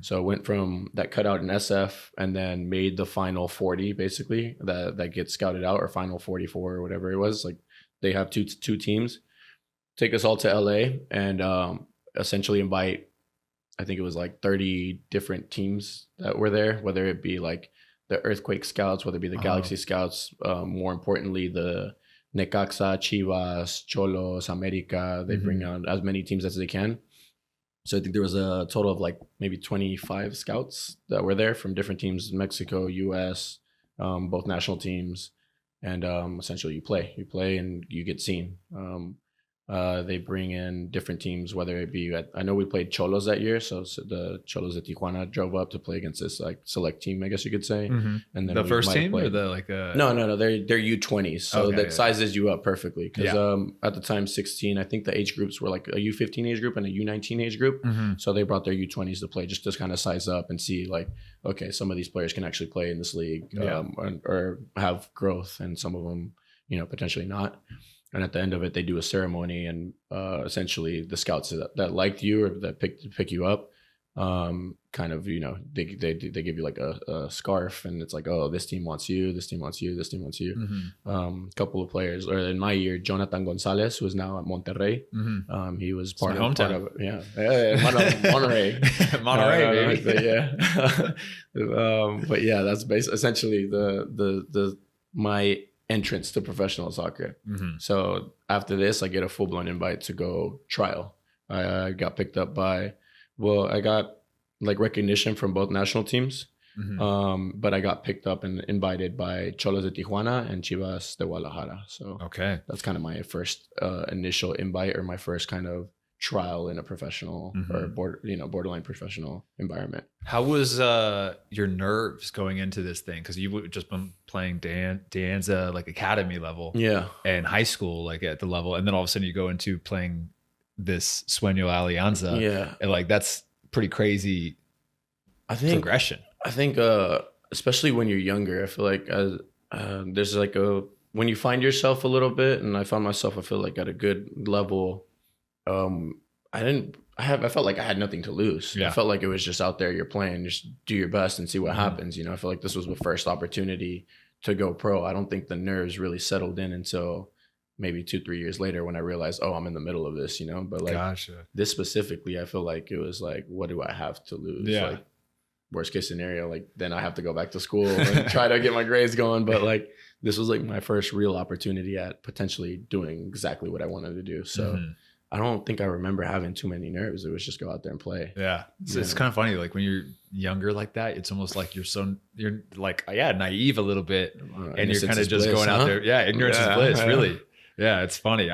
Speaker 2: So I went from that cutout in SF and then made the final 40, basically, that gets scouted out, or final 44 or whatever it was. Like they have two teams, take us all to LA and essentially invite, I think it was like 30 different teams that were there, whether it be like the Earthquake Scouts, whether it be the Galaxy Scouts, more importantly, the Necaxa, Chivas, Xolos, America. They bring out as many teams as they can. So I think there was a total of like maybe 25 scouts that were there from different teams, Mexico, US, both national teams. And essentially you play and you get seen. They bring in different teams, whether it be I know we played Xolos that year, so the Xolos de Tijuana drove up to play against this like select team, I guess you could say. And then
Speaker 1: the first team or the like
Speaker 2: no, they're U20s, so that sizes you up perfectly. Because at the time 16, I think the age groups were like a U15 age group and a U19 age group. So they brought their U20s to play just to kind of size up and see like, okay, some of these players can actually play in this league or have growth, and some of them, potentially not. And at the end of it, they do a ceremony, and essentially the scouts that liked you or that pick you up, kind of, they give you like a scarf, and it's like, oh, this team wants you, this team wants you, this team wants you. Couple of players, or in my year, Jonathan Gonzalez, who is now at Monterrey. He was part of Monterrey, baby. But yeah, that's essentially the my entrance to professional soccer. So after this, I get a full-blown invite to go trial. I got picked up I got like recognition from both national teams, but I got picked up and invited by Xolos de Tijuana and Chivas de Guadalajara. So that's kind of my first initial invite, or my first kind of trial in a professional or borderline professional environment.
Speaker 1: How was your nerves going into this thing? Because you would just been playing Danza like academy level, and high school like at the level, and then all of a sudden you go into playing this Sueño Alianza, and like that's pretty crazy. Progression. I think
Speaker 2: especially when you're younger, I feel like there's like when you find yourself a little bit, and I found myself, I feel like at a good level. I I felt like I had nothing to lose.
Speaker 1: Yeah.
Speaker 2: I felt like it was just out there, you're playing, just do your best and see what happens. You know, I feel like this was the first opportunity to go pro. I don't think the nerves really settled in until maybe 2-3 years later when I realized, oh, I'm in the middle of this, you know. But like this specifically, I feel like it was like, what do I have to lose?
Speaker 1: Yeah.
Speaker 2: Like worst case scenario, like then I have to go back to school and try to get my grades going. But like this was like my first real opportunity at potentially doing exactly what I wanted to do. So I don't think I remember having too many nerves. It was just go out there and play.
Speaker 1: Yeah. It's kind of funny. Like when you're younger like that, it's almost like you're like, naive a little bit. And you're kind of just going out there. Yeah. Ignorance is bliss, really. Yeah. It's funny.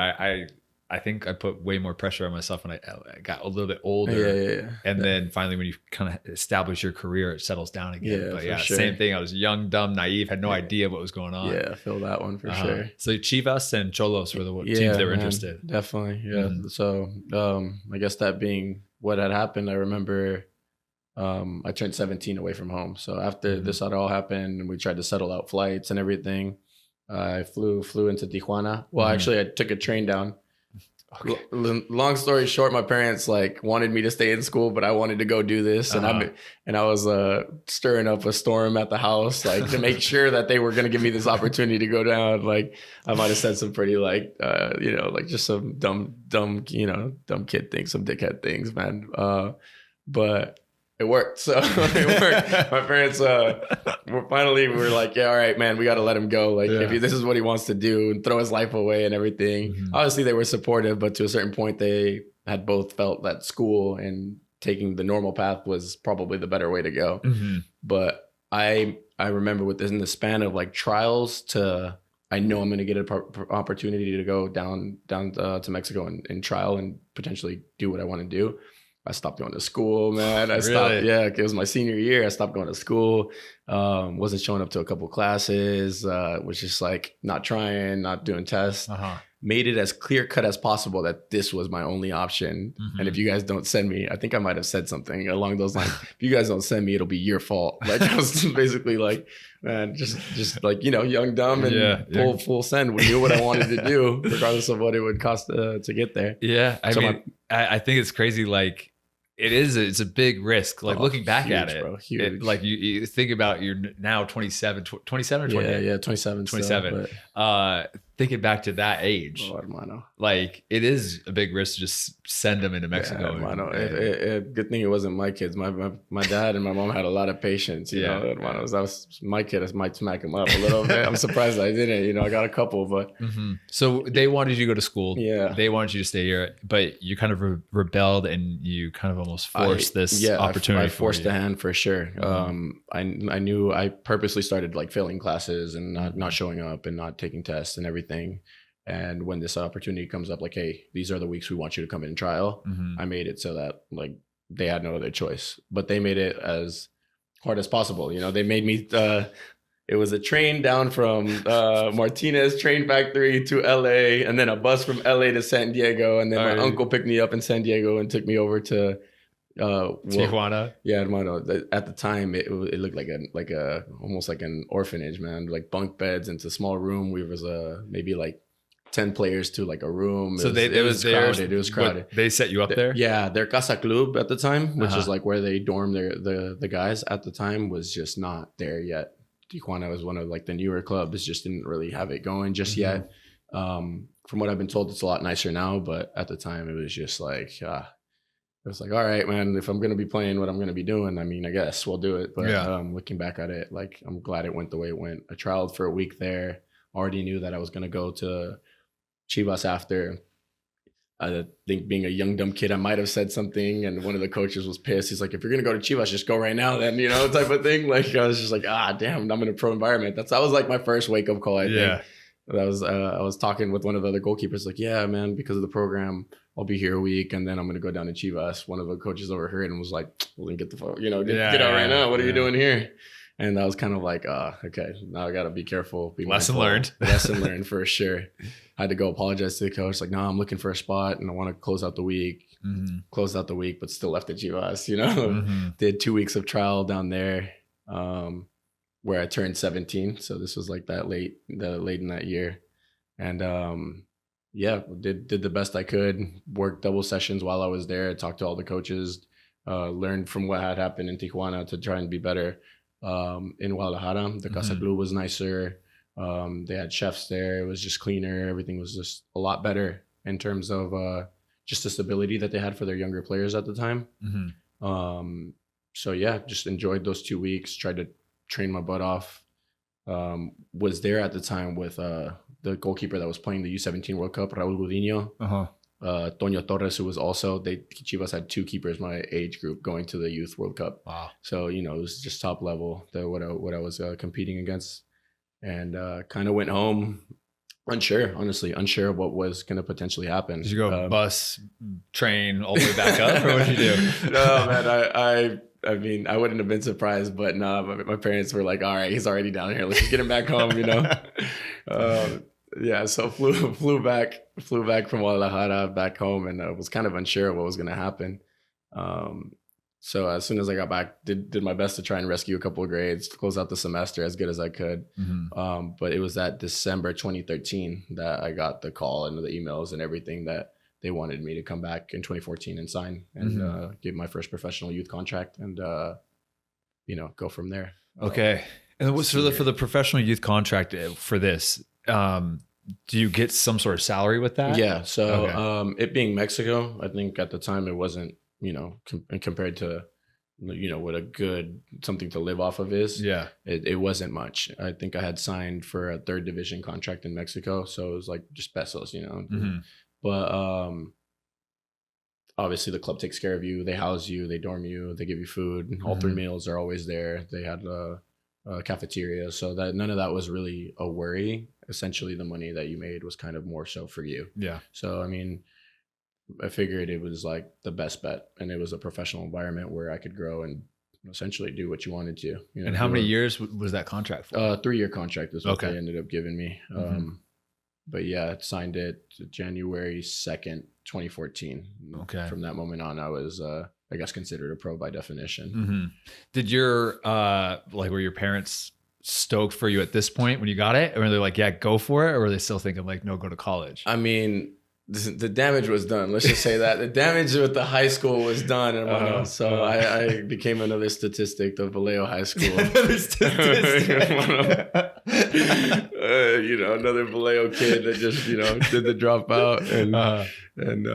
Speaker 1: I think I put way more pressure on myself when I got a little bit older. And then finally, when you kind of establish your career, it settles down again. But same thing. I was young, dumb, naive, had no idea what was going on.
Speaker 2: Yeah, I feel that one for sure.
Speaker 1: So Chivas and Xolos were the teams that were interested.
Speaker 2: Definitely. Yeah. So I guess that being what had happened, I remember I turned 17 away from home. So after this had all happened and we tried to settle out flights and everything, I flew into Tijuana. Well, actually, I took a train down. Okay. Long story short, my parents like wanted me to stay in school, but I wanted to go do this, and I was stirring up a storm at the house, like to make sure that they were going to give me this opportunity to go down. Like I might have said some pretty like like just some dumb kid things, some dickhead things, man. But it worked. So it worked. My parents were like, yeah, all right, man, we got to let him go. Like if this is what he wants to do and throw his life away and everything. Obviously they were supportive, but to a certain point they had both felt that school and taking the normal path was probably the better way to go. But I remember within the span of like trials to, I know I'm going to get an opportunity to go down to Mexico and trial and potentially do what I want to do. I stopped going to school, man. I stopped. Yeah, it was my senior year. I stopped going to school. Wasn't showing up to a couple classes. Was just like not trying, not doing tests. Made it as clear cut as possible that this was my only option. And if you guys don't send me, I think I might have said something along those lines. If you guys don't send me, it'll be your fault. Like I was basically like, man, just like, young, dumb, and full send. We knew what I wanted to do, regardless of what it would cost to get there.
Speaker 1: Yeah, I think it's crazy. Like it's a big risk. Like looking back at it, bro, huge. Like you think about you're now 27 or 28?
Speaker 2: Yeah, 27.
Speaker 1: 27. Still, thinking back to that age, like it is a big risk to just send them into Mexico.
Speaker 2: Good thing it wasn't my kids. My dad and my mom had a lot of patience. You know, that was my kid. I might smack him up a little bit. I'm surprised I didn't. I got a couple, but
Speaker 1: so they wanted you to go to school.
Speaker 2: Yeah,
Speaker 1: they wanted you to stay here, but you kind of rebelled and you kind of almost forced this opportunity.
Speaker 2: I forced the hand for sure. I knew I purposely started like failing classes and not showing up and not taking tests and everything. And when this opportunity comes up, like, hey, these are the weeks we want you to come in and trial. I made it so that like they had no other choice, but they made it as hard as possible. They made me. It was a train down from Martinez Train Factory to LA, and then a bus from LA to San Diego, and then my uncle picked me up in San Diego and took me over to
Speaker 1: Tijuana.
Speaker 2: Yeah, hermano. At the time, it looked like a almost like an orphanage, man. Like bunk beds into a small room. We was maybe like 10 players to like a room.
Speaker 1: So it was crowded.
Speaker 2: It was crowded.
Speaker 1: They set you up there?
Speaker 2: Yeah, their Casa Club at the time, which is like where they dorm the guys at the time, was just not there yet. Tijuana was one of like the newer clubs, just didn't really have it going just yet. From what I've been told, it's a lot nicer now, but at the time it was just like, it was like, all right, man, if I'm going to be playing what I'm going to be doing, I mean, I guess we'll do it. But looking back at it, like, I'm glad it went the way it went. I trialed for a week there. Already knew that I was going to go to Chivas after. I think being a young, dumb kid, I might have said something. And one of the coaches was pissed. He's like, if you're going to go to Chivas, just go right now then, type of thing. Like, I was just like, damn, I'm in a pro environment. That was like my first wake-up call, I think. That was I was talking with one of the other goalkeepers, like, yeah, man, because of the program, I'll be here a week, and then I'm going to go down to Chivas. One of the coaches overheard and was like, well, then get the fuck, get out right now. What are you doing here? And I was kind of like, okay, now I got to be careful.
Speaker 1: Lesson learned.
Speaker 2: Lesson learned for sure. I had to go apologize to the coach. Like, no, I'm looking for a spot and I want to close out the week. Closed out the week, but still left at Chivas, Did 2 weeks of trial down there where I turned 17. So this was like that late in that year. And yeah, did the best I could, worked double sessions while I was there, talked to all the coaches, learned from what had happened in Tijuana to try and be better in Guadalajara. The Casa Blue was nicer. They had chefs there. It was just cleaner. Everything was just a lot better in terms of just the stability that they had for their younger players at the time. So yeah, just enjoyed those 2 weeks, tried to train my butt off. Was there at the time with the goalkeeper that was playing the U17 World Cup, Raul Gudinho, Toño Torres, who was also, Chivas had 2 keepers my age group going to the Youth World Cup.
Speaker 1: Wow.
Speaker 2: So, you know, it was just top level, what I was competing against. And kind of went home honestly unsure of what was going to potentially happen.
Speaker 1: Did you go bus, train all the way back up, or what did you do?
Speaker 2: No, man, I mean, I wouldn't have been surprised, but no, my parents were like, all right, he's already down here. Let's just get him back home, you know? Yeah, so flew back from Guadalajara back home, and I was kind of unsure of what was going to happen. So as soon as I got back, did my best to try and rescue a couple of grades, to close out the semester as good as I could. But it was that December 2013 that I got the call and the emails and everything that they wanted me to come back in 2014 and sign and give my first professional youth contract and, you know, go from there.
Speaker 1: Okay. And it was for the professional youth contract for this, do you get some sort of salary with that?
Speaker 2: Yeah. So it being Mexico, I think at the time it wasn't, you know, compared to, you know, what a good something to live off of is. Yeah. It wasn't much. I think I had signed for a 3rd division contract in Mexico. So it was like just pesos, you know. But obviously the club takes care of you. They house you, they dorm you, they give you food. All 3 meals are always there. They had a cafeteria. So that none of that was really a worry. Essentially the money that you made was kind of more so for you. Yeah. So, I mean, I figured it was like the best bet, and it was a professional environment where I could grow and essentially do what you wanted to. You know,
Speaker 1: and how many years was that contract for?
Speaker 2: 3-year contract is what they ended up giving me. But yeah, I signed it January 2nd, 2014. Okay. From that moment on, I was, I guess, considered a pro by definition.
Speaker 1: Did your, were your parents stoked for you at this point when you got it? Or were they like, yeah, go for it? Or were they still thinking like, no, go to college?
Speaker 2: I mean, the damage was done. Let's just say that the damage with the high school was done. So I became another statistic of Vallejo High School. Another statistic. You know, another Vallejo kid that just, you know, did the dropout and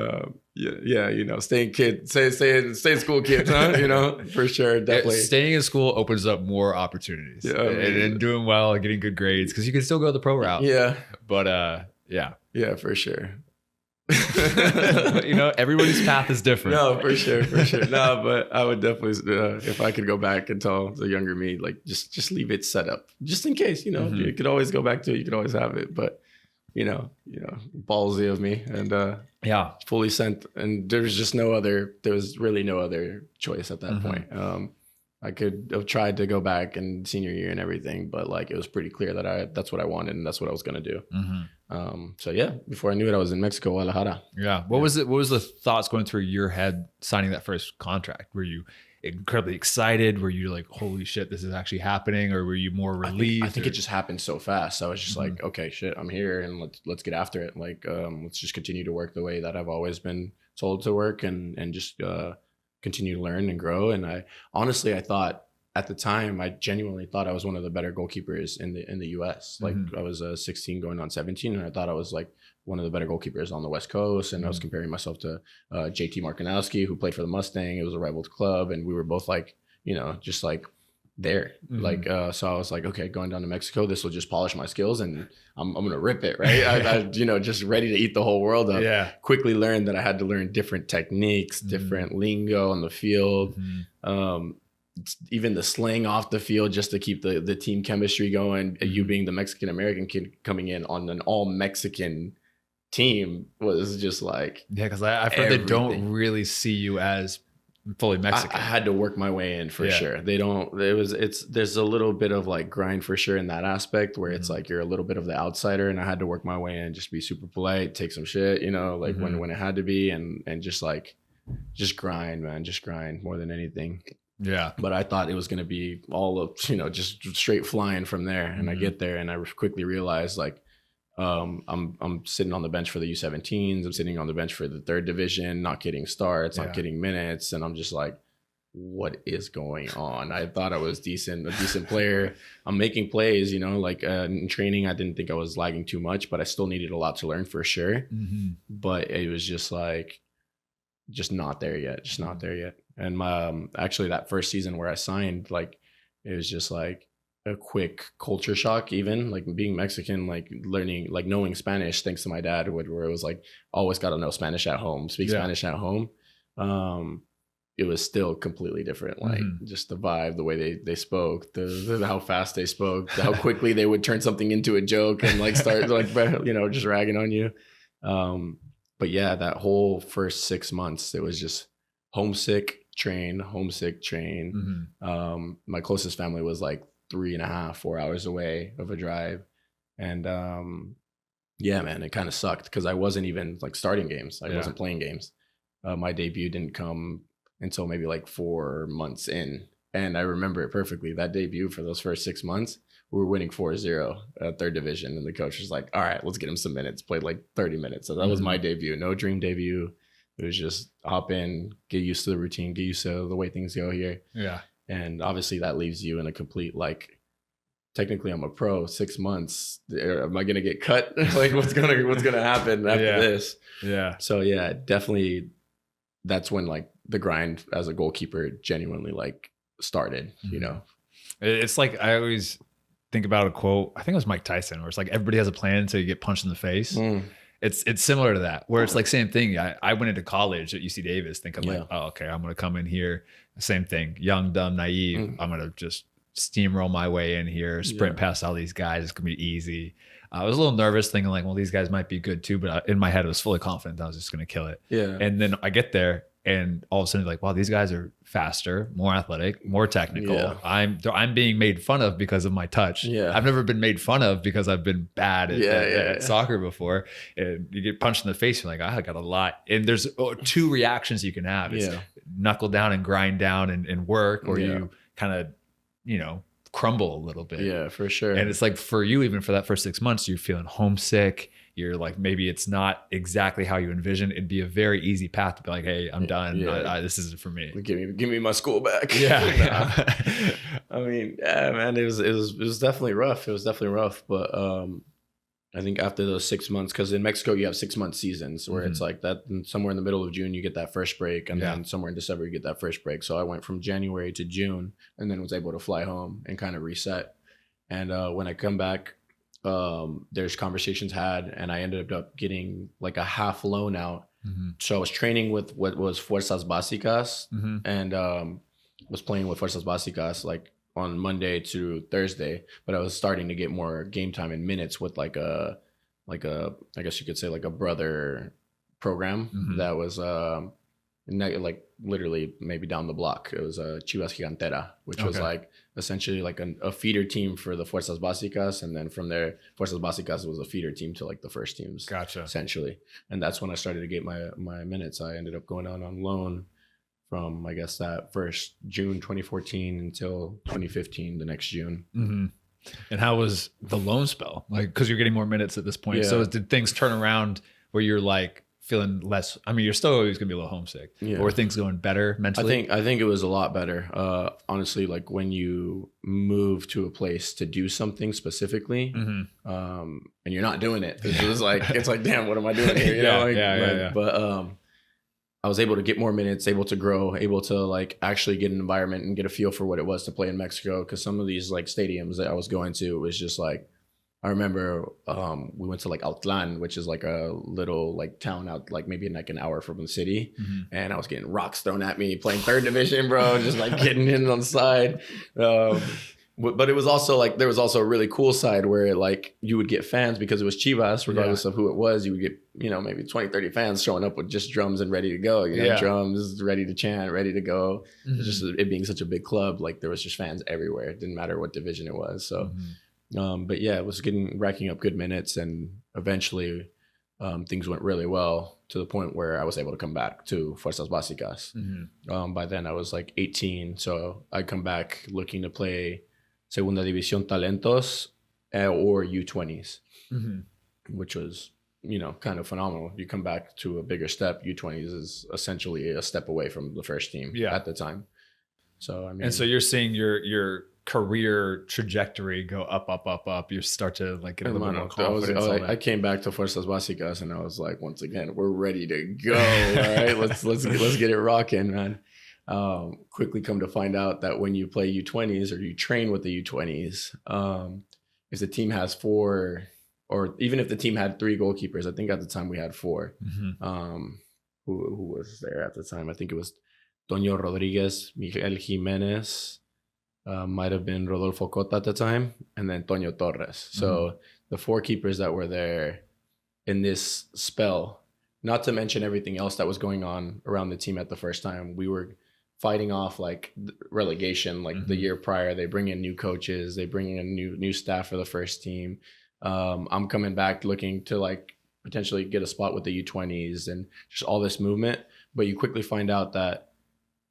Speaker 2: yeah, you know, stay in school kids, huh? You know, for sure, definitely.
Speaker 1: Staying in school opens up more opportunities. Yeah, and doing well and getting good grades because you can still go the pro route. Yeah, but
Speaker 2: yeah, for sure.
Speaker 1: You know, everybody's path is different.
Speaker 2: No, for sure. No, but I would definitely, if I could go back and tell the younger me, like, just leave it set up, just in case. You know, you could always go back to it. You could always have it, but you know, ballsy of me, and fully sent. And there was really no other choice at that point. I could have tried to go back in senior year and everything, but like it was pretty clear that that's what I wanted and that's what I was going to do. So yeah, before I knew it, I was in Mexico, Guadalajara.
Speaker 1: Yeah. What was it? What was the thoughts going through your head signing that first contract? Were you incredibly excited? Were you like, holy shit, this is actually happening? Or were you more relieved?
Speaker 2: I think it just happened so fast. I was just like, okay, shit, I'm here and let's get after it. Like, let's just continue to work the way that I've always been told to work and just, continue to learn and grow. And I thought at the time, I genuinely thought I was one of the better goalkeepers in the US. Like I was 16 going on 17, and I thought I was like one of the better goalkeepers on the West Coast. And I was comparing myself to JT Markanowski, who played for the Mustang. It was a rival club, and we were both like, you know, just like there. Like so I was like, okay, going down to Mexico, this will just polish my skills and I'm gonna rip it, right? I you know, just ready to eat the whole world up. Yeah. Quickly learned that I had to learn different techniques, different lingo on the field, even the slang off the field, just to keep the team chemistry going. You being the Mexican American kid coming in on an all Mexican team was just like,
Speaker 1: yeah, because I've heard they don't really see you as fully Mexican.
Speaker 2: I had to work my way in for sure. They don't, there's a little bit of like grind for sure in that aspect where it's like you're a little bit of the outsider, and I had to work my way in, just be super polite, take some shit, you know, like when it had to be, and just grind, man, just grind more than anything. Yeah. But I thought it was going to be all of, you know, just straight flying from there. And I get there and I quickly realized like, I'm sitting on the bench for the U17s. I'm sitting on the bench for the third division, not getting starts, not getting minutes, and I'm just like, what is going on? I thought I was a decent player. I'm making plays, you know, like in training, I didn't think I was lagging too much, but I still needed a lot to learn for sure. But it was just like, just not there yet, And actually that first season where I signed, like, it was just like a quick culture shock, even like being Mexican, like learning, like knowing Spanish, thanks to my dad, where it was like, always got to know Spanish at home, speak Spanish at home. It was still completely different. Like just the vibe, the way they spoke, the how fast they spoke, how quickly they would turn something into a joke and like start like, you know, just ragging on you. But yeah, that whole first 6 months, it was just homesick, train. My closest family was like 3.5, 4 hours away of a drive. And yeah, man, it kind of sucked because I wasn't even like starting games. I wasn't playing games. My debut didn't come until maybe like 4 months in. And I remember it perfectly. That debut for those first 6 months, we were winning 4-0 at third division. And the coach was like, all right, let's get him some minutes. Played like 30 minutes. So that was my debut. No dream debut. It was just hop in, get used to the routine, get used to the way things go here.
Speaker 1: Yeah.
Speaker 2: And obviously that leaves you in a complete, like, technically I'm a pro, 6 months. Am I going to get cut? Like what's going to happen after this? Yeah. So yeah, definitely that's when like the grind as a goalkeeper genuinely like started, you know?
Speaker 1: It's like, I always think about a quote, I think it was Mike Tyson, where it's like, everybody has a plan until you get punched in the face. It's similar to that, where it's like same thing. I went into college at UC Davis thinking like, oh, okay, I'm going to come in here. Same thing. Young, dumb, naive. I'm going to just steamroll my way in here, sprint past all these guys. It's going to be easy. I was a little nervous thinking like, well, these guys might be good too. But in my head, I was fully confident I was just going to kill it. Yeah. And then I get there and all of a sudden like, wow, these guys are faster, more athletic, more technical. Yeah. I'm being made fun of because of my touch. Yeah. I've never been made fun of because I've been bad at soccer before. And you get punched in the face, you're like, I got a lot. And there's 2 reactions you can have. It's knuckle down and grind down and work, or you kind of, you know, crumble a little bit. Yeah, for sure. And it's like for you, even for that first 6 months, you're feeling homesick. You're like, maybe it's not exactly how you envision. It'd be a very easy path to be like, hey, I'm done. This isn't for me.
Speaker 2: Give me my school back. Yeah. I mean, yeah, man, it was definitely rough. It was definitely rough. But I think after those 6 months, because in Mexico you have 6-month seasons where it's like that, and somewhere in the middle of June you get that first break, and then somewhere in December you get that first break. So I went from January to June, and then was able to fly home and kind of reset. And when I come back, there's conversations had, and I ended up getting like a half loan out. So I was training with what was Fuerzas Básicas, and was playing with Fuerzas Básicas like on Monday to Thursday, but I was starting to get more game time and minutes with like a I guess you could say like a brother program that was like literally maybe down the block. It was a Chivas Gigantera, which was like essentially like a feeder team for the Fuerzas Básicas, and then from there Fuerzas Básicas was a feeder team to like the first teams. Gotcha. Essentially, and that's when I started to get my minutes. I ended up going on loan from, I guess, that first June 2014 until 2015, the next June.
Speaker 1: And how was the loan spell? Like, because you're getting more minutes at this point. So did things turn around where you're like feeling less? I mean, you're still always gonna be a little homesick. Or were things going better mentally?
Speaker 2: I think it was a lot better. Honestly, like when you move to a place to do something specifically, and you're not doing it, it's like, damn, what am I doing here? You know, But I was able to get more minutes, able to grow, able to like actually get an environment and get a feel for what it was to play in Mexico. Because some of these like stadiums that I was going to was just like, I remember we went to like Altlan, which is like a little like town out like maybe like an hour from the city, and I was getting rocks thrown at me playing third division, bro, just like getting in on the side. But it was also like, there was also a really cool side where like you would get fans because it was Chivas, regardless of who it was. You would get, you know, maybe 20, 30 fans showing up with just drums and ready to go. You know, drums, ready to chant, ready to go. Just it being such a big club, like there was just fans everywhere. It didn't matter what division it was. So, but yeah, it was racking up good minutes, and eventually things went really well to the point where I was able to come back to Fuerzas Básicas. By then I was like 18. So I come back looking to play Segunda División Talentos or U20s. which was, kind of phenomenal. You come back to a bigger step. U20s is essentially a step away from the first team at the time. So,
Speaker 1: and so you're seeing your career trajectory go up. You start to like get a little more confidence.
Speaker 2: I came back to Fuerzas Básicas and I was like, once again, we're ready to go. All right, let's get it rocking, man. Quickly come to find out that when you play U20s or you train with the U20s, if the team has 4, or even if the team had 3 goalkeepers, I think at the time we had 4. Who was there at the time? I think it was Toño Rodriguez, Miguel Jimenez, might have been Rodolfo Cota at the time, and then Toño Torres. So the 4 keepers that were there in this spell, not to mention everything else that was going on around the team at the first time. We were fighting off like relegation, like the year prior. They bring in new coaches, they bring in new staff for the first team. I'm coming back looking to like potentially get a spot with the U20s and just all this movement. But you quickly find out that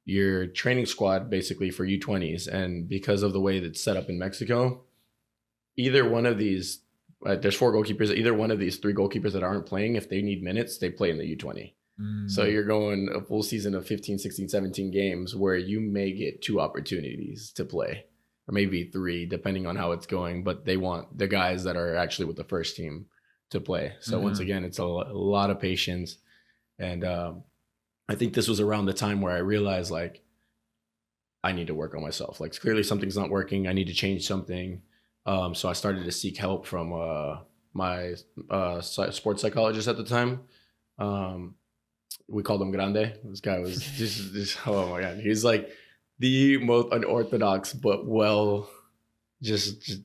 Speaker 2: your training squad basically for U20s, and because of the way that's set up in Mexico, either one of these, there's 4 goalkeepers, either one of these 3 goalkeepers that aren't playing, if they need minutes, they play in the U20. So you're going a full season of 15, 16, 17 games where you may get 2 opportunities to play, or maybe 3, depending on how it's going. But they want the guys that are actually with the first team to play. So once again, it's a lot of patience. And I think this was around the time where I realized, like, I need to work on myself. Like, clearly something's not working. I need to change something. So I started to seek help from my sports psychologist at the time. We called him Grande. This guy was just oh my God. He's like the most unorthodox, but just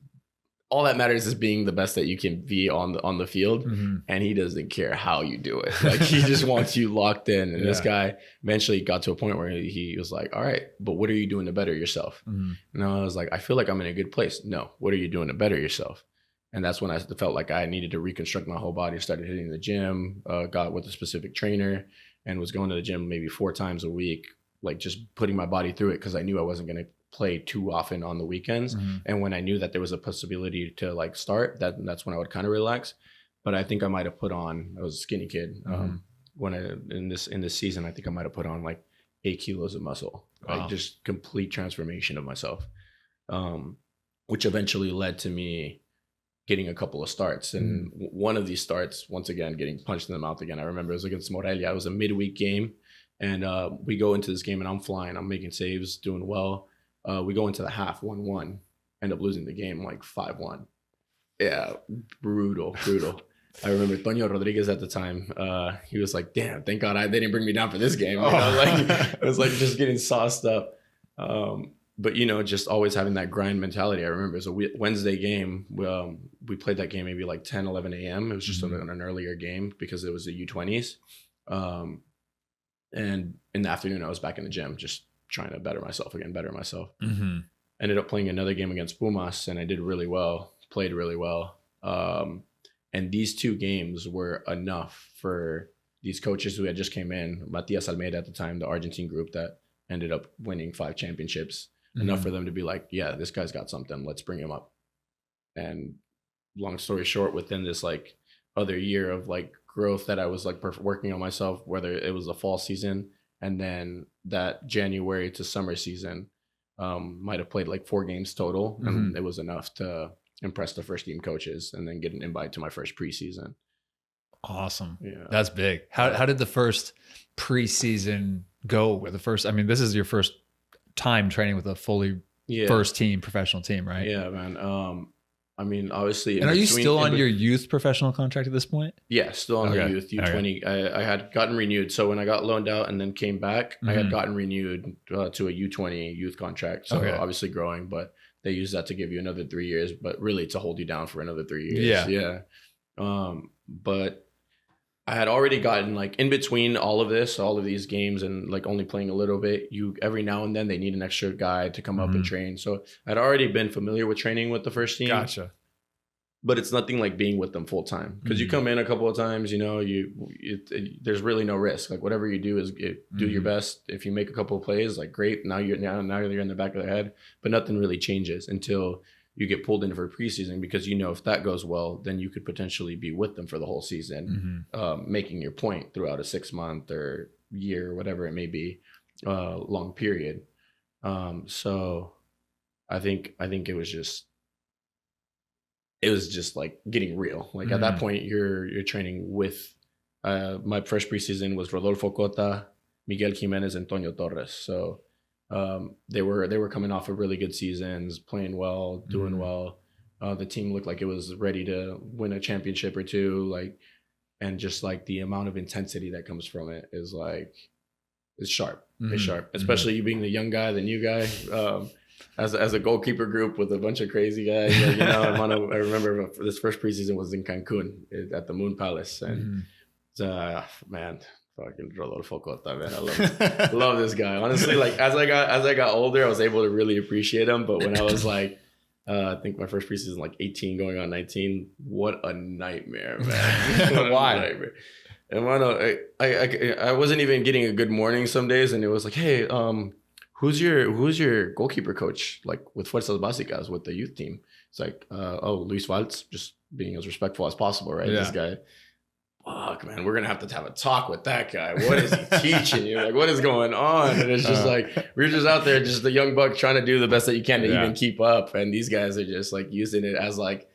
Speaker 2: all that matters is being the best that you can be on the field. And he doesn't care how you do it. Like, he just wants you locked in. And this guy eventually got to a point where he was like, all right, but what are you doing to better yourself? And I was like, I feel like I'm in a good place. No, what are you doing to better yourself? And that's when I felt like I needed to reconstruct my whole body. Started hitting the gym, got with a specific trainer, and was going to the gym maybe 4 times a week, like just putting my body through it, because I knew I wasn't going to play too often on the weekends. And when I knew that there was a possibility to like start, that's when I would kind of relax. But I think I might have put on, I was a skinny kid. In this season, I think I might have put on like 8 kilos of muscle. Wow. Like, just complete transformation of myself, which eventually led to me getting a couple of starts. And one of these starts, once again, getting punched in the mouth again. I remember it was against Morelia. It was a midweek game. And we go into this game and I'm flying. I'm making saves, doing well. We go into the half 1-1, end up losing the game like 5-1. Yeah, brutal. I remember Toño Rodriguez at the time. He was like, damn, thank God they didn't bring me down for this game. Like, it was like just getting sauced up. But, just always having that grind mentality. I remember it was a Wednesday game. We played that game maybe like 10, 11 a.m. It was just an earlier game because it was the U20s. And in the afternoon, I was back in the gym, just trying to better myself. Ended up playing another game against Pumas, and I did really well, played really well. And these 2 games were enough for these coaches who had just came in, Matias Almeida at the time, the Argentine group that ended up winning 5 championships, enough for them to be like, yeah, this guy's got something, let's bring him up. And long story short, within this like other year of like growth that I was like working on myself, whether it was the fall season and then that January to summer season, might have played like 4 games total. And it was enough to impress the first team coaches and then get an invite to my first preseason.
Speaker 1: Awesome. Yeah. That's big. How did the first preseason go with the first, I mean, this is your first time training with a fully first team professional team, right?
Speaker 2: Yeah, man. I mean, obviously.
Speaker 1: And are you still on your youth professional contract at this point?
Speaker 2: Yeah, still on the youth U20. Okay. I had gotten renewed. So when I got loaned out and then came back, I had gotten renewed to a U20 youth contract. So obviously growing, but they use that to give you another 3 years, but really to hold you down for another 3 years. Yeah. But I had already gotten like in between all of these games and like only playing a little bit, every now and then they need an extra guy to come up and train. So I'd already been familiar with training with the first team.
Speaker 1: Gotcha.
Speaker 2: But it's nothing like being with them full time, because you come in a couple of times, there's really no risk. Like, whatever you do is do your best. If you make a couple of plays, like, great. Now you're in the back of their head, but nothing really changes until you get pulled in for preseason because if that goes well, then you could potentially be with them for the whole season, making your point throughout a 6-month or year, or whatever it may be, long period. So I think it was just like getting real. Like at that point, you're training with. My first preseason was Rodolfo Cota, Miguel Jimenez, and Antonio Torres. So they were coming off of really good seasons, playing well, doing well. The team looked like it was ready to win a championship or two. Like, and just like the amount of intensity that comes from it is like, it's sharp. It's sharp, especially you being the young guy, the new guy. As a goalkeeper group with a bunch of crazy guys, like, I remember this first preseason was in Cancun at the Moon Palace, and man, fucking Rodolfo Cota, man, I love this guy. Honestly, like as I got older, I was able to really appreciate him. But when I was like, I think my first preseason like 18, going on 19, what a nightmare, man!
Speaker 1: Why?
Speaker 2: Nightmare. And I wasn't even getting a good morning some days, and it was like, hey, who's your goalkeeper coach, like with Fuerzas Básicas, with the youth team? It's like, Luis Valls, just being as respectful as possible, right? This guy, fuck, man, we're gonna have to have a talk with that guy. What is he teaching you? Like, what is going on? And it's just like, we're just out there, just the young buck trying to do the best that you can to even keep up. And these guys are just like using it as like,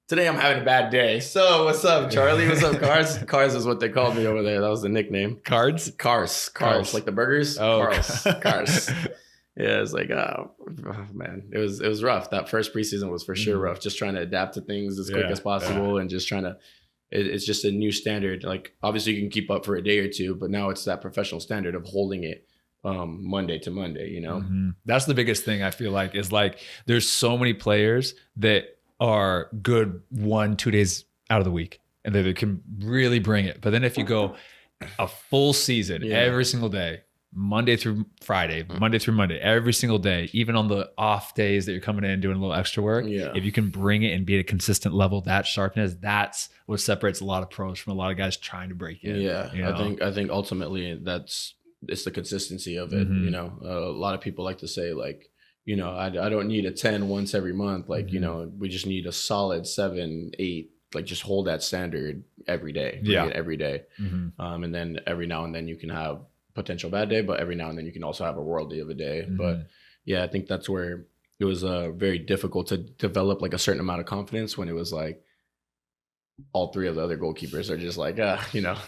Speaker 2: today I'm having a bad day. So what's up, Charlie? What's up, Cars? Cars is what they called me over there. That was the nickname.
Speaker 1: Cards?
Speaker 2: Cars. Like the burgers.
Speaker 1: Oh,
Speaker 2: Cars. Yeah, it's like, oh man, it was rough. That first preseason was for sure rough. Just trying to adapt to things as quick as possible, and just trying to. It's just a new standard. Like, obviously you can keep up for a day or two, but now it's that professional standard of holding it Monday to Monday.
Speaker 1: That's the biggest thing I feel like, is like there's so many players that are good 1-2 days out of the week, and they can really bring it. But then if you go a full season every single day, Monday through Friday, Monday through Monday, every single day, even on the off days that you're coming in doing a little extra work, if you can bring it and be at a consistent level, that sharpness, that's what separates a lot of pros from a lot of guys trying to break in.
Speaker 2: I think ultimately it's the consistency of it. A lot of people like to say like, I don't need a 10 once every month. Like, we just need a solid 7, 8, like just hold that standard every day. Every day. And then every now and then you can have potential bad day, but every now and then you can also have a worldly of a day. But I think that's where it was very difficult to develop like a certain amount of confidence, when it was like all 3 of the other goalkeepers are just like,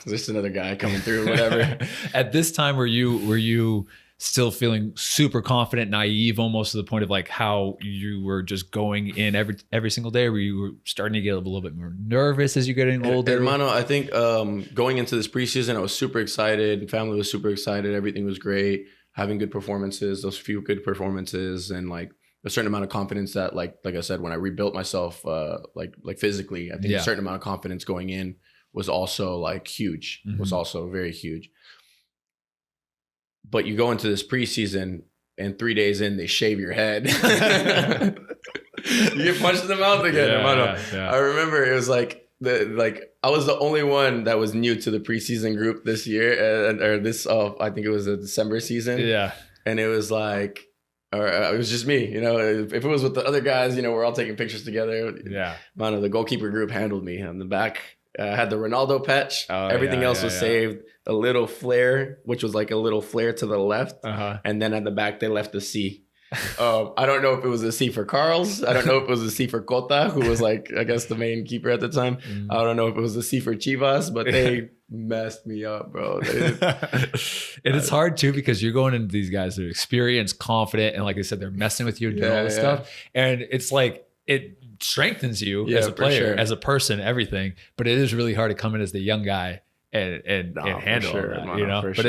Speaker 2: just another guy coming through, whatever.
Speaker 1: At this time, were you still feeling super confident, naive, almost to the point of like how you were just going in every single day, where you were starting to get a little bit more nervous as you're getting older?
Speaker 2: Hermano, I think going into this preseason, I was super excited. Family was super excited. Everything was great. Having good performances, those few good performances, and like a certain amount of confidence that like I said, when I rebuilt myself, like physically, I think a certain amount of confidence going in was also like huge, was also very huge. But you go into this preseason, and 3 days in, they shave your head. You get punched in the mouth again. I remember it was like I was the only one that was new to the preseason group this year, or this I think it was a December season. And it was like, or it was just me. If it was with the other guys, we're all taking pictures together. The goalkeeper group handled me on the back. I had the Ronaldo patch. Everything else was saved. A little flare, which was like a little flare to the left. And then at the back, they left the C. I don't know if it was a C for Carls. I don't know if it was a C for Cota, who was like, I guess, the main keeper at the time. I don't know if it was a C for Chivas, but they messed me up, bro.
Speaker 1: And it's hard too, because you're going into these guys that are experienced, confident, and like I said, they're messing with you and doing all this stuff. And it's like, it strengthens you as a player, as a person, everything. But it is really hard to come in as the young guy and handle that, but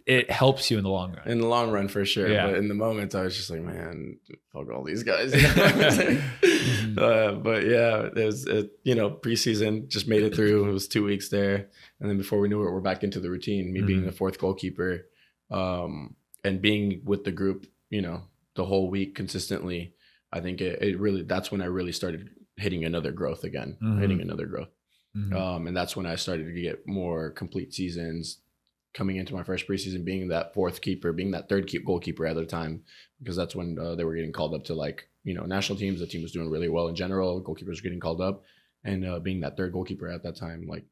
Speaker 1: it helps you in the long run.
Speaker 2: In the long run, for sure. But in the moment, I was just like, man, fuck all these guys. But yeah, preseason, just made it through. It was 2 weeks there, and then before we knew it, we're back into the routine. Me being the 4th goalkeeper, and being with the group, the whole week consistently. I think it really, that's when I really started hitting another growth again, and that's when I started to get more complete seasons, coming into my first preseason, being that 4th keeper, being that 3rd goalkeeper at the time, because that's when they were getting called up to like national teams. The team was doing really well in general. Goalkeepers were getting called up, and being that third goalkeeper at that time, like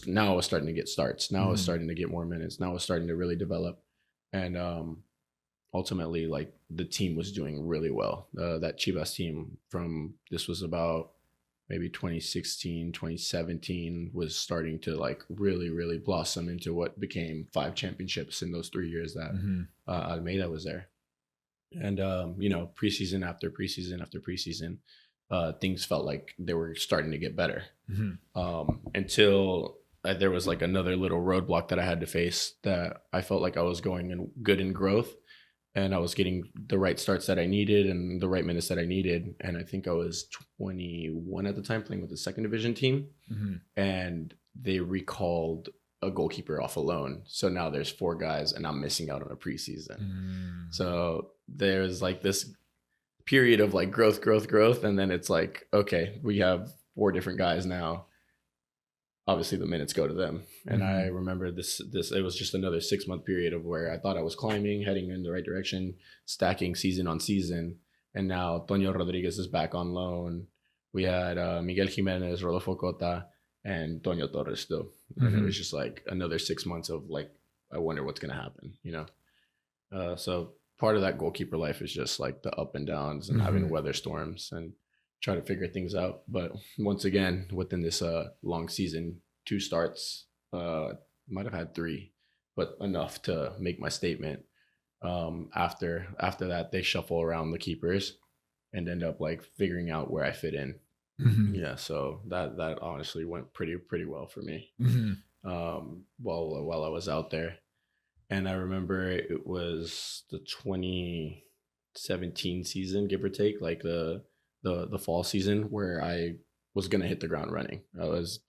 Speaker 2: now I was starting to get starts. Now I was starting to get more minutes. Now I was starting to really develop, and ultimately, like, the team was doing really well. That Chivas team this was about maybe 2016, 2017 was starting to like really, really blossom into what became 5 championships in those 3 years that Almeida was there. And, preseason after preseason after preseason, things felt like they were starting to get better until there was like another little roadblock that I had to face, that I felt like I was going good in growth. And I was getting the right starts that I needed and the right minutes that I needed. And I think I was 21 at the time, playing with the second division team. And they recalled a goalkeeper off a loan. So now there's 4 guys and I'm missing out on a preseason. So there's like this period of like growth. And then it's like, okay, we have 4 different guys now. Obviously the minutes go to them. And I remember this, it was just another 6-month period of where I thought I was climbing, heading in the right direction, stacking season on season. And now Toño Rodriguez is back on loan. We had Miguel Jimenez, Rodolfo Cota, and Toño Torres still. And it was just like another 6 months of like, I wonder what's going to happen, So part of that goalkeeper life is just like the up and downs and having weather storms and try to figure things out. But once again, within this long season, 2 starts, might have had 3, but enough to make my statement. After that, they shuffle around the keepers and end up like figuring out where I fit in. Yeah, so that honestly went pretty well for me while I was out there. And I remember it was the 2017 season, give or take, like the fall season, where I was going to hit the ground running. It was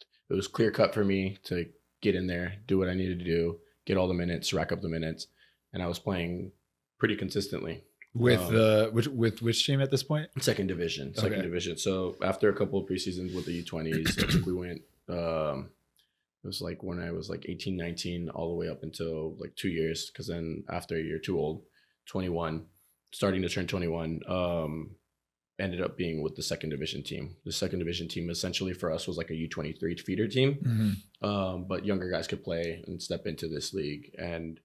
Speaker 2: clear cut for me to get in there, do what I needed to do, get all the minutes, rack up the minutes. And I was playing pretty consistently.
Speaker 1: With which team at this point?
Speaker 2: Second division. So after a couple of preseasons with the U20s, I think we went, it was like when I was like 18, 19, all the way up until like 2 years. Cause then after you're too old, 21, starting to turn 21, ended up being with the second division team. The second division team essentially for us was like a U23 feeder team, but younger guys could play and step into this league. And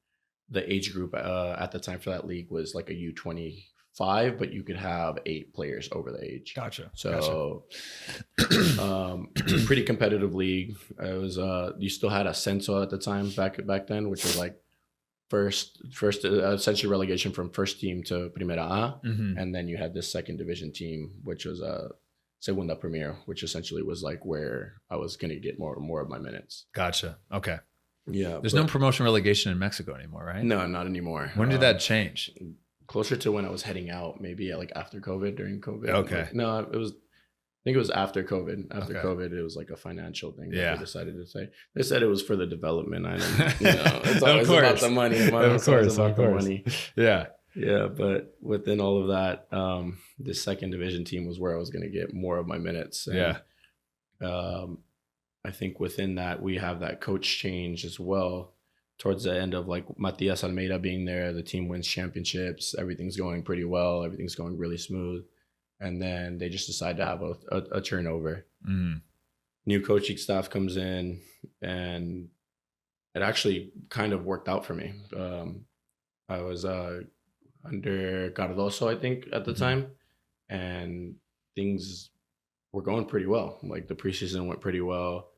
Speaker 2: the age group at the time for that league was like a U25, but you could have 8 players over the age.
Speaker 1: Gotcha.
Speaker 2: So pretty competitive league. It was you still had Ascenso at the time back then, which was like first essentially relegation from first team to Primera A, and then you had this second division team, which was Segunda Premier, which essentially was like where I was going to get more of my minutes.
Speaker 1: Gotcha. Okay.
Speaker 2: Yeah.
Speaker 1: There's no promotion relegation in Mexico anymore, right?
Speaker 2: No, not anymore.
Speaker 1: When did that change?
Speaker 2: Closer to when I was heading out, maybe like after COVID, during COVID.
Speaker 1: Okay.
Speaker 2: Like, no, I think it was after COVID. After COVID, it was like a financial thing that they decided to say. They said it was for the development. I don't, it's always about the money. Of course. The money.
Speaker 1: Yeah.
Speaker 2: Yeah, but within all of that, this second division team was where I was going to get more of my minutes. And, I think within that, we have that coach change as well. Towards the end of like Matias Almeida being there, the team wins championships. Everything's going pretty well. Everything's going really smooth. And then they just decide to have a turnover. New coaching staff comes in, and it actually kind of worked out for me. I was under Cardoso, I think, at the time, and things were going pretty well. Like the preseason went pretty well.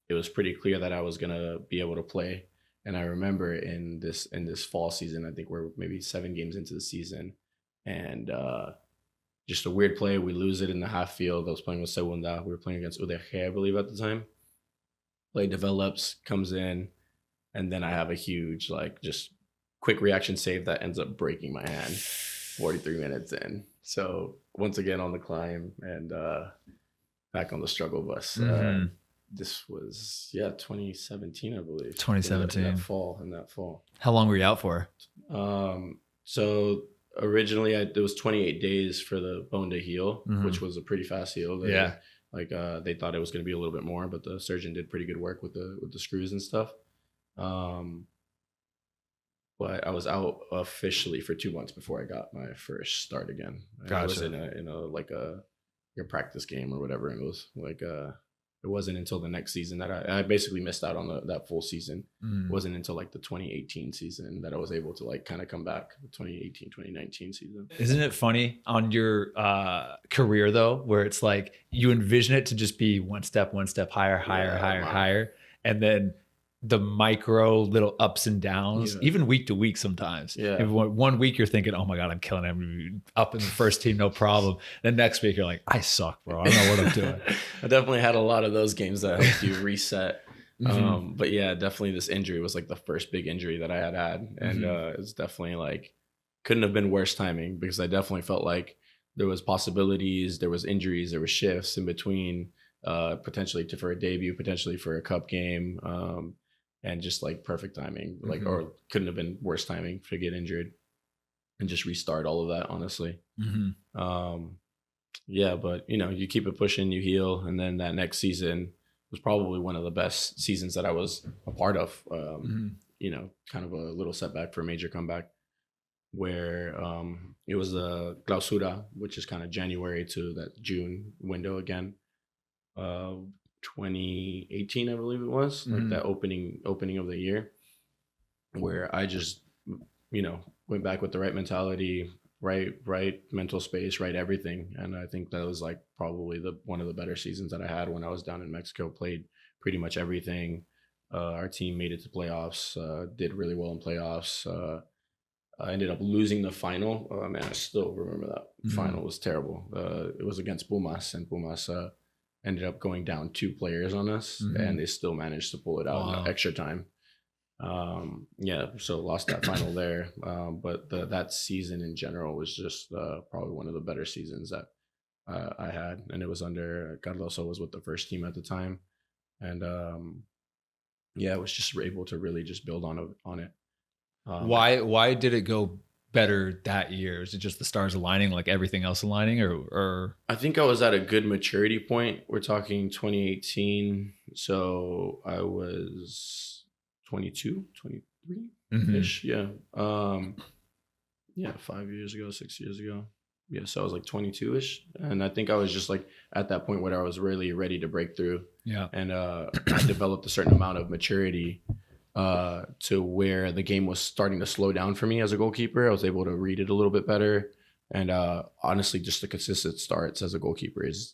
Speaker 2: It was pretty clear that I was gonna be able to play. And I remember in this fall season, I think we're maybe 7 games into the season, and just a weird play. We lose it in the half field. I was playing with Segunda. We were playing against UDG, I believe, at the time. Play develops, comes in, and then I have a huge, like, just quick reaction save that ends up breaking my hand 43 minutes in. So once again on the climb and back on the struggle bus. This was 2017, I believe.
Speaker 1: 2017.
Speaker 2: In that fall.
Speaker 1: How long were you out for?
Speaker 2: So originally it was 28 days for the bone to heal, which was a pretty fast heal. They thought it was going to be a little bit more, but the surgeon did pretty good work with the screws and stuff. but I was out officially for 2 months before I got my first start again.
Speaker 1: Gotcha.
Speaker 2: I was in your practice game or whatever. It was like it wasn't until the next season that I basically missed out on that full season. It wasn't until like the 2018 season that I was able to like kind of come back. The 2018, 2019 season.
Speaker 1: Isn't it funny on your career though, where it's like you envision it to just be one step higher, and then the micro little ups and downs, even week to week sometimes.
Speaker 2: Yeah.
Speaker 1: If 1 week you're thinking, oh my God, I'm killing it. I'm up in the first team, no problem. Then next week you're like, I suck, bro. I don't know what I'm doing.
Speaker 2: I definitely had a lot of those games that helped you reset. But yeah, definitely this injury was like the first big injury that I had. And it's definitely like, couldn't have been worse timing, because I definitely felt like there was possibilities, there was injuries, there were shifts in between, potentially for a debut, potentially for a cup game. And just like perfect timing, like, or couldn't have been worse timing to get injured and just restart all of that, honestly. Yeah, but you keep it pushing, you heal. And then that next season was probably one of the best seasons that I was a part of. Kind of a little setback for a major comeback, where it was the clausura, which is kind of January to that June window again. 2018, I believe it was, like that opening of the year, where I just went back with the right mentality, right mental space, right everything. And I think that was like probably one of the better seasons that I had when I was down in Mexico. Played pretty much everything. Our team made it to playoffs, did really well in playoffs. I ended up losing the final. Oh man, I still remember that final was terrible. It was against Pumas, and Pumas ended up going down 2 players on us, and they still managed to pull it out in extra time. So lost that final there. But that season in general was just probably one of the better seasons that I had. And it was under Carlos was with the first team at the time. And I was just able to really just build on it.
Speaker 1: Why did it go better that year? Is it just the stars aligning, like everything else aligning, or
Speaker 2: I think I was at a good maturity point. We're talking 2018, so I was 22, 23 ish. Yeah. 5 years ago, 6 years ago. Yeah, so I was like 22 ish, and I think I was just like at that point where I was really ready to break through. Yeah. And I developed a certain amount of maturity to where the game was starting to slow down for me as a goalkeeper. I was able to read it a little bit better. And honestly, just the consistent starts as a goalkeeper is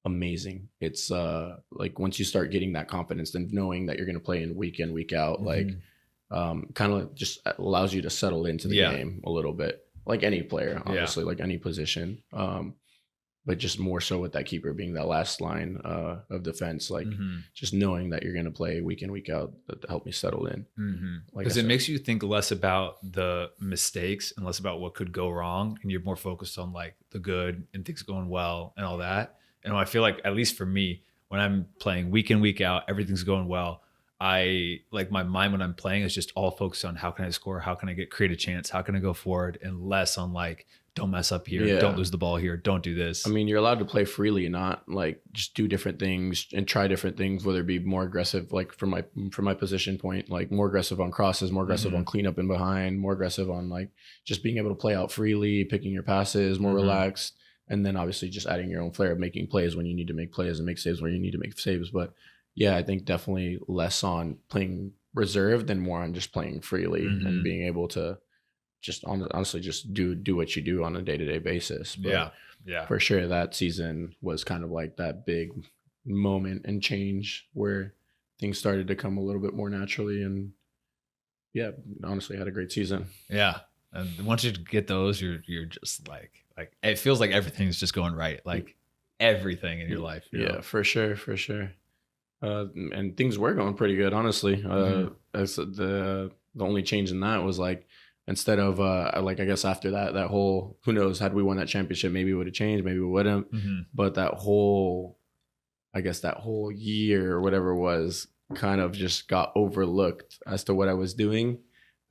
Speaker 2: amazing. It's like once you start getting that confidence and knowing that you're going to play in, week out, like kind of just allows you to settle into the game a little bit, like any player, honestly, like any position. But just more so with that keeper being that last line of defense, like just knowing that you're going to play week in, week out, to help me settle in.
Speaker 1: Because it makes you think less about the mistakes and less about what could go wrong. And you're more focused on like the good and things going well and all that. And I feel like, at least for me, when I'm playing week in, week out, everything's going well. I like my mind when I'm playing is just all focused on how can I score? How can I create a chance? How can I go forward? And less on like, don't mess up here. Don't lose the ball here. Don't do this.
Speaker 2: I mean, you're allowed to play freely, not like just do different things and try different things, whether it be more aggressive, like from my position point, like more aggressive on crosses, more aggressive on cleanup and behind, more aggressive on like just being able to play out freely, picking your passes, more relaxed. And then obviously just adding your own flair of making plays when you need to make plays and make saves when you need to make saves. But yeah, I think definitely less on playing reserved and more on just playing freely and being able to just honestly just do what you do on a day-to-day basis. But yeah, for sure that season was kind of like that big moment and change where things started to come a little bit more naturally. And yeah, honestly had a great season.
Speaker 1: Yeah. And once you get those, you're just like it feels like everything's just going right, like everything in your life.
Speaker 2: Yeah, for sure. And things were going pretty good, honestly. As the only change in that was like, instead of like, I guess after that whole, who knows, had we won that championship, maybe it would have changed, maybe we wouldn't. But that whole year or whatever it was kind of just got overlooked as to what I was doing.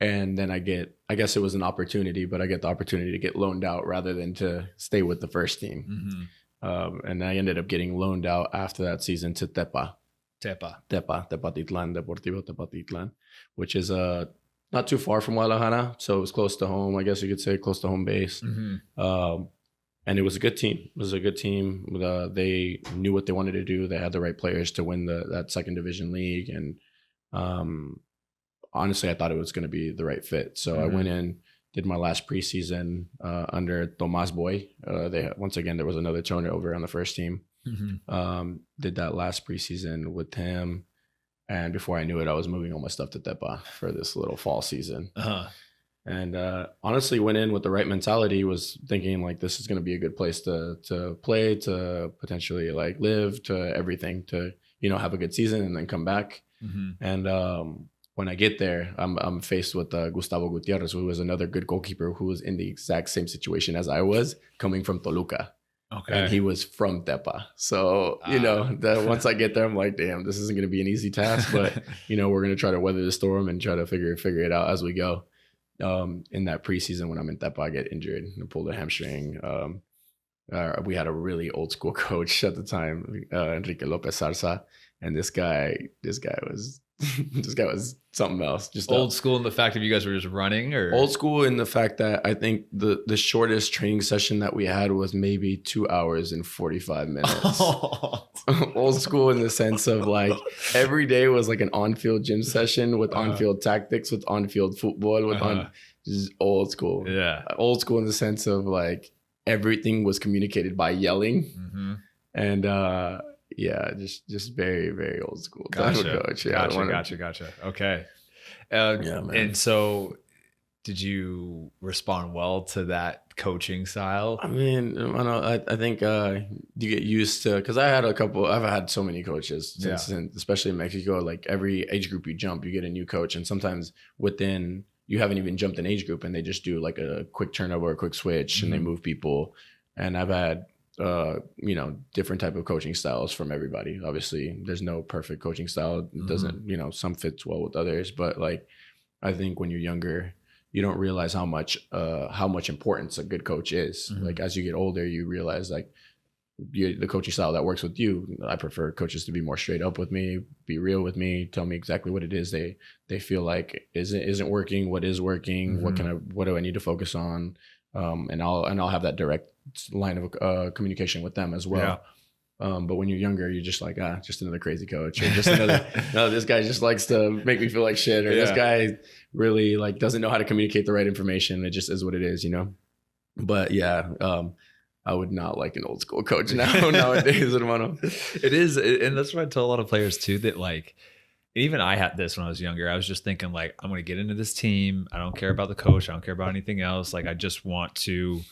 Speaker 2: And then I guess it was an opportunity, but I get the opportunity to get loaned out rather than to stay with the first team. And I ended up getting loaned out after that season to Tepa. Tepatitlan, Deportivo Tepatitlan, which is a not too far from Guadalajara, so it was close to home. I guess you could say close to home base. And it was a good team. It was a good team. They knew what they wanted to do. They had the right players to win that second division league. And honestly, I thought it was going to be the right fit. So I went in, did my last preseason under Tomas Boy. Once again, there was another turnover on the first team. Did that last preseason with him. And before I knew it, I was moving all my stuff to Tepa for this little fall season. And honestly, went in with the right mentality, was thinking like this is going to be a good place to play, to potentially like live, to everything, to, you know, have a good season and then come back. And when I get there, I'm faced with Gustavo Gutierrez, who was another good goalkeeper who was in the exact same situation as I was, coming from Toluca. Okay. And he was from Tepa. So, you know, once I get there, I'm like, damn, this isn't going to be an easy task. But, you know, we're going to try to weather the storm and try to figure it out as we go. In that preseason when I'm in Tepa, I get injured and pulled a hamstring. We had a really old school coach at the time, Enrique Lopez Sarza, and this guy was something else. Just
Speaker 1: old school in the fact that you guys were just running, or
Speaker 2: old school in the fact that I think the shortest training session that we had was maybe 2 hours and 45 minutes. Old school in the sense of like every day was like an on-field gym session with on-field tactics, with on-field football, with just old school. Yeah, old school in the sense of like everything was communicated by yelling, and yeah, just very, very old school.
Speaker 1: Gotcha.
Speaker 2: Coach. Yeah,
Speaker 1: Gotcha. Okay. Yeah, man. And so did you respond well to that coaching style?
Speaker 2: I mean, I think you get used to, because I've had so many coaches since, especially in Mexico. Like every age group you jump, you get a new coach. And sometimes within, you haven't even jumped an age group and they just do like a quick turnover, a quick switch, and they move people. And I've had you know, different type of coaching styles from everybody. Obviously, there's no perfect coaching style. It doesn't, you know, some fits well with others. But like, I think when you're younger, you don't realize how much importance a good coach is. Like as you get older, you realize like the coaching style that works with you. I prefer coaches to be more straight up with me, be real with me, tell me exactly what it is they feel like isn't working, what is working, what do I need to focus on. And I'll have that direct line of communication with them as well. But when you're younger, you're just like, just another crazy coach, or just another, no, this guy just likes to make me feel like shit, or this guy really like doesn't know how to communicate the right information. It just is what it is, you know? But yeah, I would not like an old school coach nowadays, hermano.
Speaker 1: It is. And that's what I tell a lot of players too, that like, even I had this when I was younger. I was just thinking like, I'm going to get into this team. I don't care about the coach. I don't care about anything else. Like, I just want to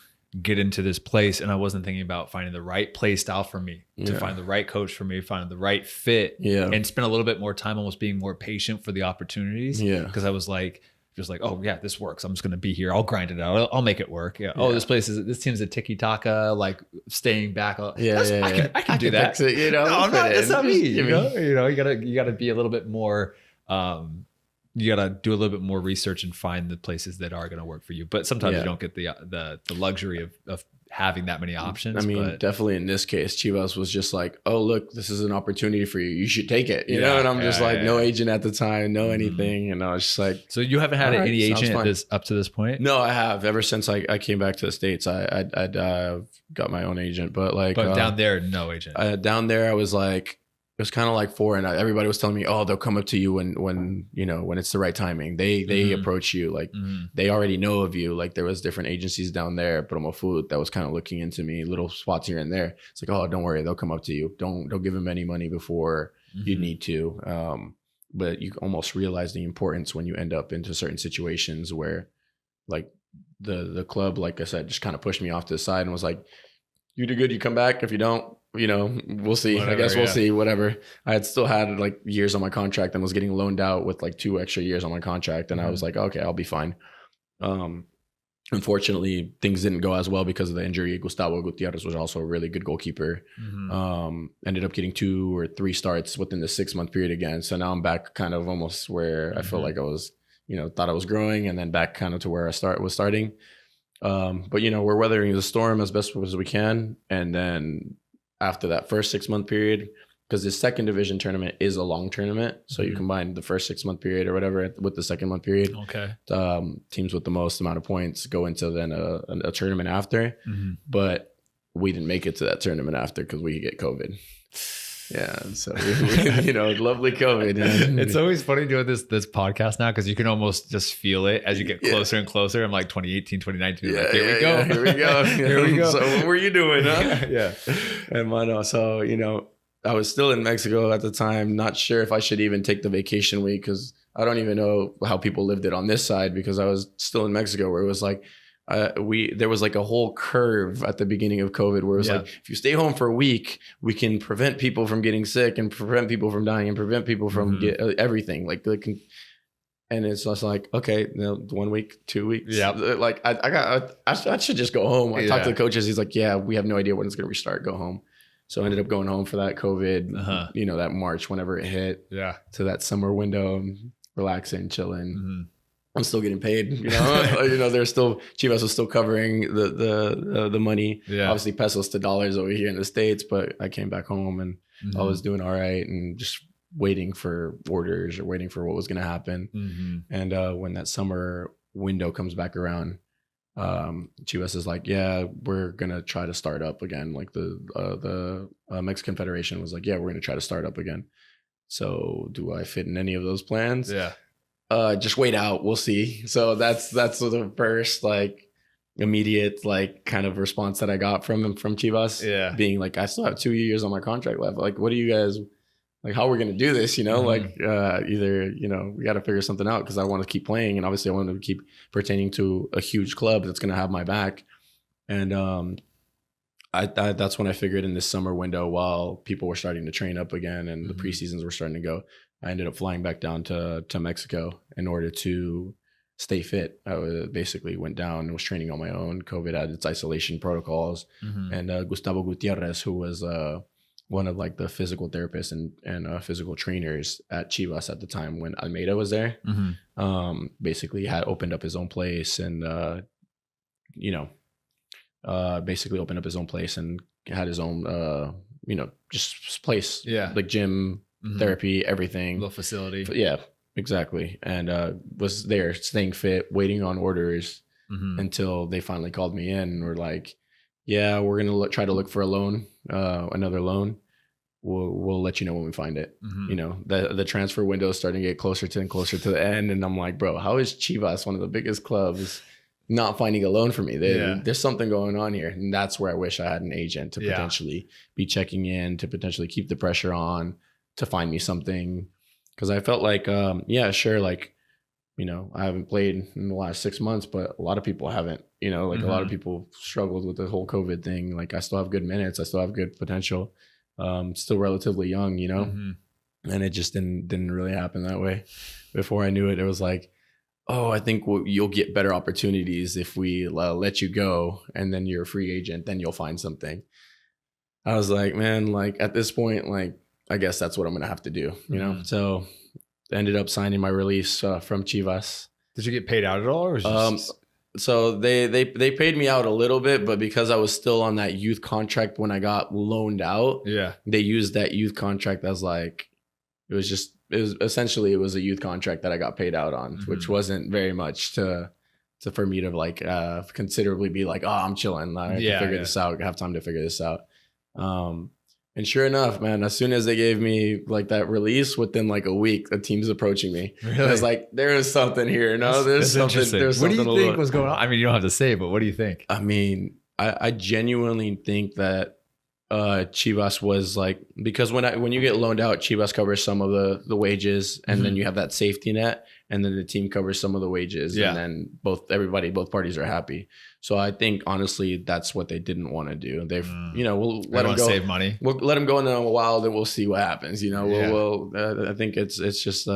Speaker 1: get into this place. And I wasn't thinking about finding the right play style for me, to find the right coach for me, find the right fit, and spend a little bit more time almost being more patient for the opportunities. Because I was like, just like, oh yeah, this works. I'm just going to be here. I'll grind it out. I'll make it work. Oh, this team's a tiki taka, like staying back. I can do that.
Speaker 2: It, you know,
Speaker 1: no, that's not me. You know, you gotta be a little bit more, you got to do a little bit more research and find the places that are going to work for you. But sometimes you don't get the luxury of having that many options.
Speaker 2: I mean, definitely in this case, Chivas was just like, oh, look, this is an opportunity for you. You should take it. You know? And I'm just like, no agent at the time, no anything. And I was just like,
Speaker 1: so you haven't had any agent up to this point?
Speaker 2: No, I have. Ever since I came back to the States, I'd got my own agent. But
Speaker 1: down there, no agent.
Speaker 2: Down there, I was like, it was kind of like foreign. Everybody was telling me, oh, they'll come up to you when it's the right timing. They approach you, like they already know of you. Like there was different agencies down there, Promo Food, that was kind of looking into me, little spots here and there. It's like, oh, don't worry, they'll come up to you. Don't give them any money before you need to. But you almost realize the importance when you end up into certain situations where, like the club, like I said, just kind of pushed me off to the side and was like, you do good, you come back. If you don't, we'll see. Whatever, I guess we'll see, whatever. I had still had like years on my contract and was getting loaned out with like 2 extra years on my contract. And I was like, okay, I'll be fine. Unfortunately, things didn't go as well because of the injury. Gustavo Gutierrez was also a really good goalkeeper. Ended up getting 2 or 3 starts within the 6-month period again. So now I'm back kind of almost where I feel like I was, thought I was growing, and then back kind of to where I was starting. But we're weathering the storm as best as we can. And then after that first 6-month period, because the second division tournament is a long tournament. So you combine the first 6-month period or whatever with the second month period.
Speaker 1: Okay.
Speaker 2: Teams with the most amount of points go into then a tournament after. But we didn't make it to that tournament after because we get COVID. Yeah, so we lovely COVID.
Speaker 1: It's always funny doing this podcast now because you can almost just feel it as you get closer and closer. I'm like 2018, 2019.
Speaker 2: Yeah,
Speaker 1: like, here we go.
Speaker 2: Here we go.
Speaker 1: Here we go.
Speaker 2: So what were you doing, huh?
Speaker 1: Yeah.
Speaker 2: And so I was still in Mexico at the time, not sure if I should even take the vacation week because I don't even know how people lived it on this side because I was still in Mexico where it was like there was like a whole curve at the beginning of COVID where it was like, if you stay home for a week, we can prevent people from getting sick and prevent people from dying and prevent people from everything. And it's just like, okay, 1 week, 2 weeks.
Speaker 1: Yeah.
Speaker 2: Like I should just go home. I talked to the coaches. He's like, yeah, we have no idea when it's going to restart. Go home. So I ended up going home for that COVID, that March, whenever it hit, to that summer window, relaxing, chilling. I'm still getting paid, there's still, Chivas was still covering the money, obviously pesos to dollars over here in the States, but I came back home and I was doing all right and just waiting for orders or waiting for what was going to happen. And when that summer window comes back around, Chivas is like, yeah, we're gonna try to start up again. Like the Mexican Federation was like, yeah, we're gonna try to start up again. So do I fit in any of those plans?
Speaker 1: Yeah.
Speaker 2: Just wait out. We'll see. So that's the first like immediate like kind of response that I got from Chivas. Yeah. Being like, I still have 2 years on my contract left. Like, what do you guys? Like, how are we going to do this? Like, either, we got to figure something out because I want to keep playing. And obviously I want to keep pertaining to a huge club that's going to have my back. And that's when I figured in this summer window, while people were starting to train up again and the preseasons were starting to go, I ended up flying back down to Mexico in order to stay fit. I basically went down and was training on my own. COVID had its isolation protocols. And Gustavo Gutierrez, who was one of like the physical therapists and physical trainers at Chivas at the time when Almeida was there, basically had opened up his own place and, basically opened up his own place and had his own, just place, like gym, therapy, everything.
Speaker 1: Little facility.
Speaker 2: Yeah, exactly. And was there staying fit, waiting on orders until they finally called me in and were like, yeah, we're going to try to look for a loan, another loan. We'll let you know when we find it. The transfer window is starting to get closer to the end. And I'm like, bro, how is Chivas, one of the biggest clubs, not finding a loan for me? There's something going on here. And that's where I wish I had an agent to potentially be checking in, to potentially keep the pressure on, to find me something. Because I felt like, sure, like, I haven't played in the last 6 months, but a lot of people haven't, a lot of people struggled with the whole COVID thing. Like, I still have good minutes. I still have good potential. Still relatively young, and it just didn't really happen that way. Before I knew it, it was like, oh, I think you'll get better opportunities if we let you go and then you're a free agent, then you'll find something. I was like, man, like at this point, like, I guess that's what I'm going to have to do, So I ended up signing my release from Chivas.
Speaker 1: Did you get paid out at all? Or
Speaker 2: so they paid me out a little bit, but because I was still on that youth contract when I got loaned out, they used that youth contract as like, it was a youth contract that I got paid out on, which wasn't very much to for me to like considerably be like, oh, I'm chilling. I have to figure this out. I have time to figure this out. And sure enough, man, as soon as they gave me like that release, within like a week, the team's approaching me. Really? I was like, there is something here. No, there's something.
Speaker 1: What do you think was going on? I mean, you don't have to say, but what do you think?
Speaker 2: I mean, I genuinely think that Chivas was like, because when you get loaned out, Chivas covers some of the wages, and then you have that safety net, and then the team covers some of the wages, and then both parties are happy. So I think honestly, that's what they didn't want to do. They've, we'll let them go,
Speaker 1: save money.
Speaker 2: We'll let them go in a while, then we'll see what happens. I think it's just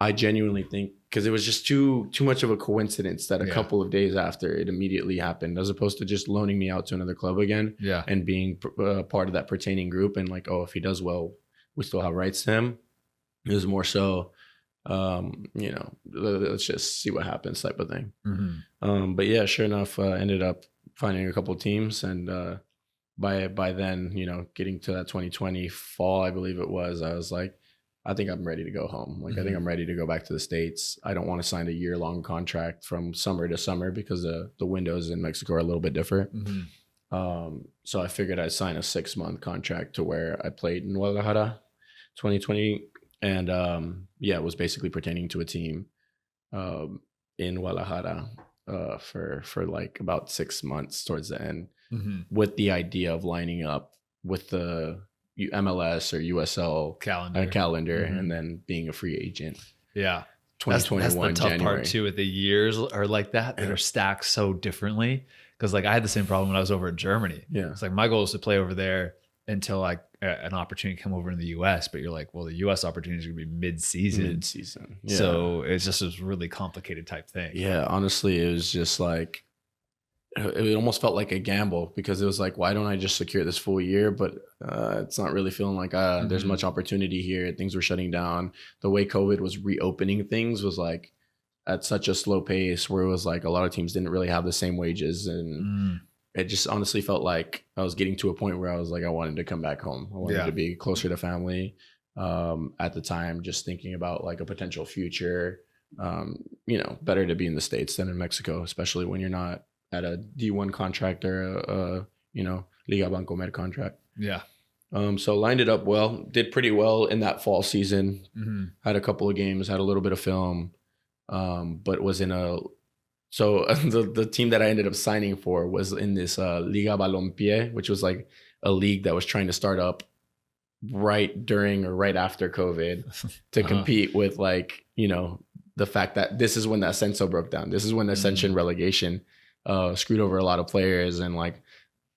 Speaker 2: I genuinely think, because it was just too much of a coincidence that a couple of days after it immediately happened, as opposed to just loaning me out to another club again, and being part of that pertaining group, and like, oh, if he does well, we still have rights to him. It was more so, let's just see what happens type of thing. But yeah, sure enough, ended up finding a couple of teams, and by then, getting to that 2020 fall, I believe it was, I was like, I think I'm ready to go home. Like, I think I'm ready to go back to the States. I don't want to sign a year-long contract from summer to summer because the windows in Mexico are a little bit different. So I figured I'd sign a 6-month contract to where I played in Guadalajara 2020. And it was basically pertaining to a team in Guadalajara for like about 6 months towards the end, with the idea of lining up with the MLS or USL calendar and then being a free agent.
Speaker 1: Yeah.
Speaker 2: 2021
Speaker 1: that's the tough
Speaker 2: January.
Speaker 1: part too, with the years are like that are stacked so differently. Because like I had the same problem when I was over in Germany. Yeah. It's like my goal is to play over there until like an opportunity come over in the US, but you're like, well, the US opportunity is gonna be mid-season. Yeah. So it's just a really complicated type thing.
Speaker 2: Yeah, honestly, it was just like, it almost felt like a gamble because it was like, why don't I just secure this full year? But it's not really feeling like there's much opportunity here. Things were shutting down. The way COVID was reopening things was like at such a slow pace where it was like a lot of teams didn't really have the same wages. And it just honestly felt like I was getting to a point where I was like, I wanted to come back home. I wanted to be closer to family. At the time, just thinking about like a potential future, better to be in the States than in Mexico, especially when you're not at a D1 contract or Liga Bancomer contract. Yeah. So lined it up well, did pretty well in that fall season. Had a couple of games, had a little bit of film, but was in the team that I ended up signing for was in this Liga Balompié, which was like a league that was trying to start up right during or right after COVID to compete with like, the fact that this is when the Ascenso broke down. This is when the Ascension relegation screwed over a lot of players, and like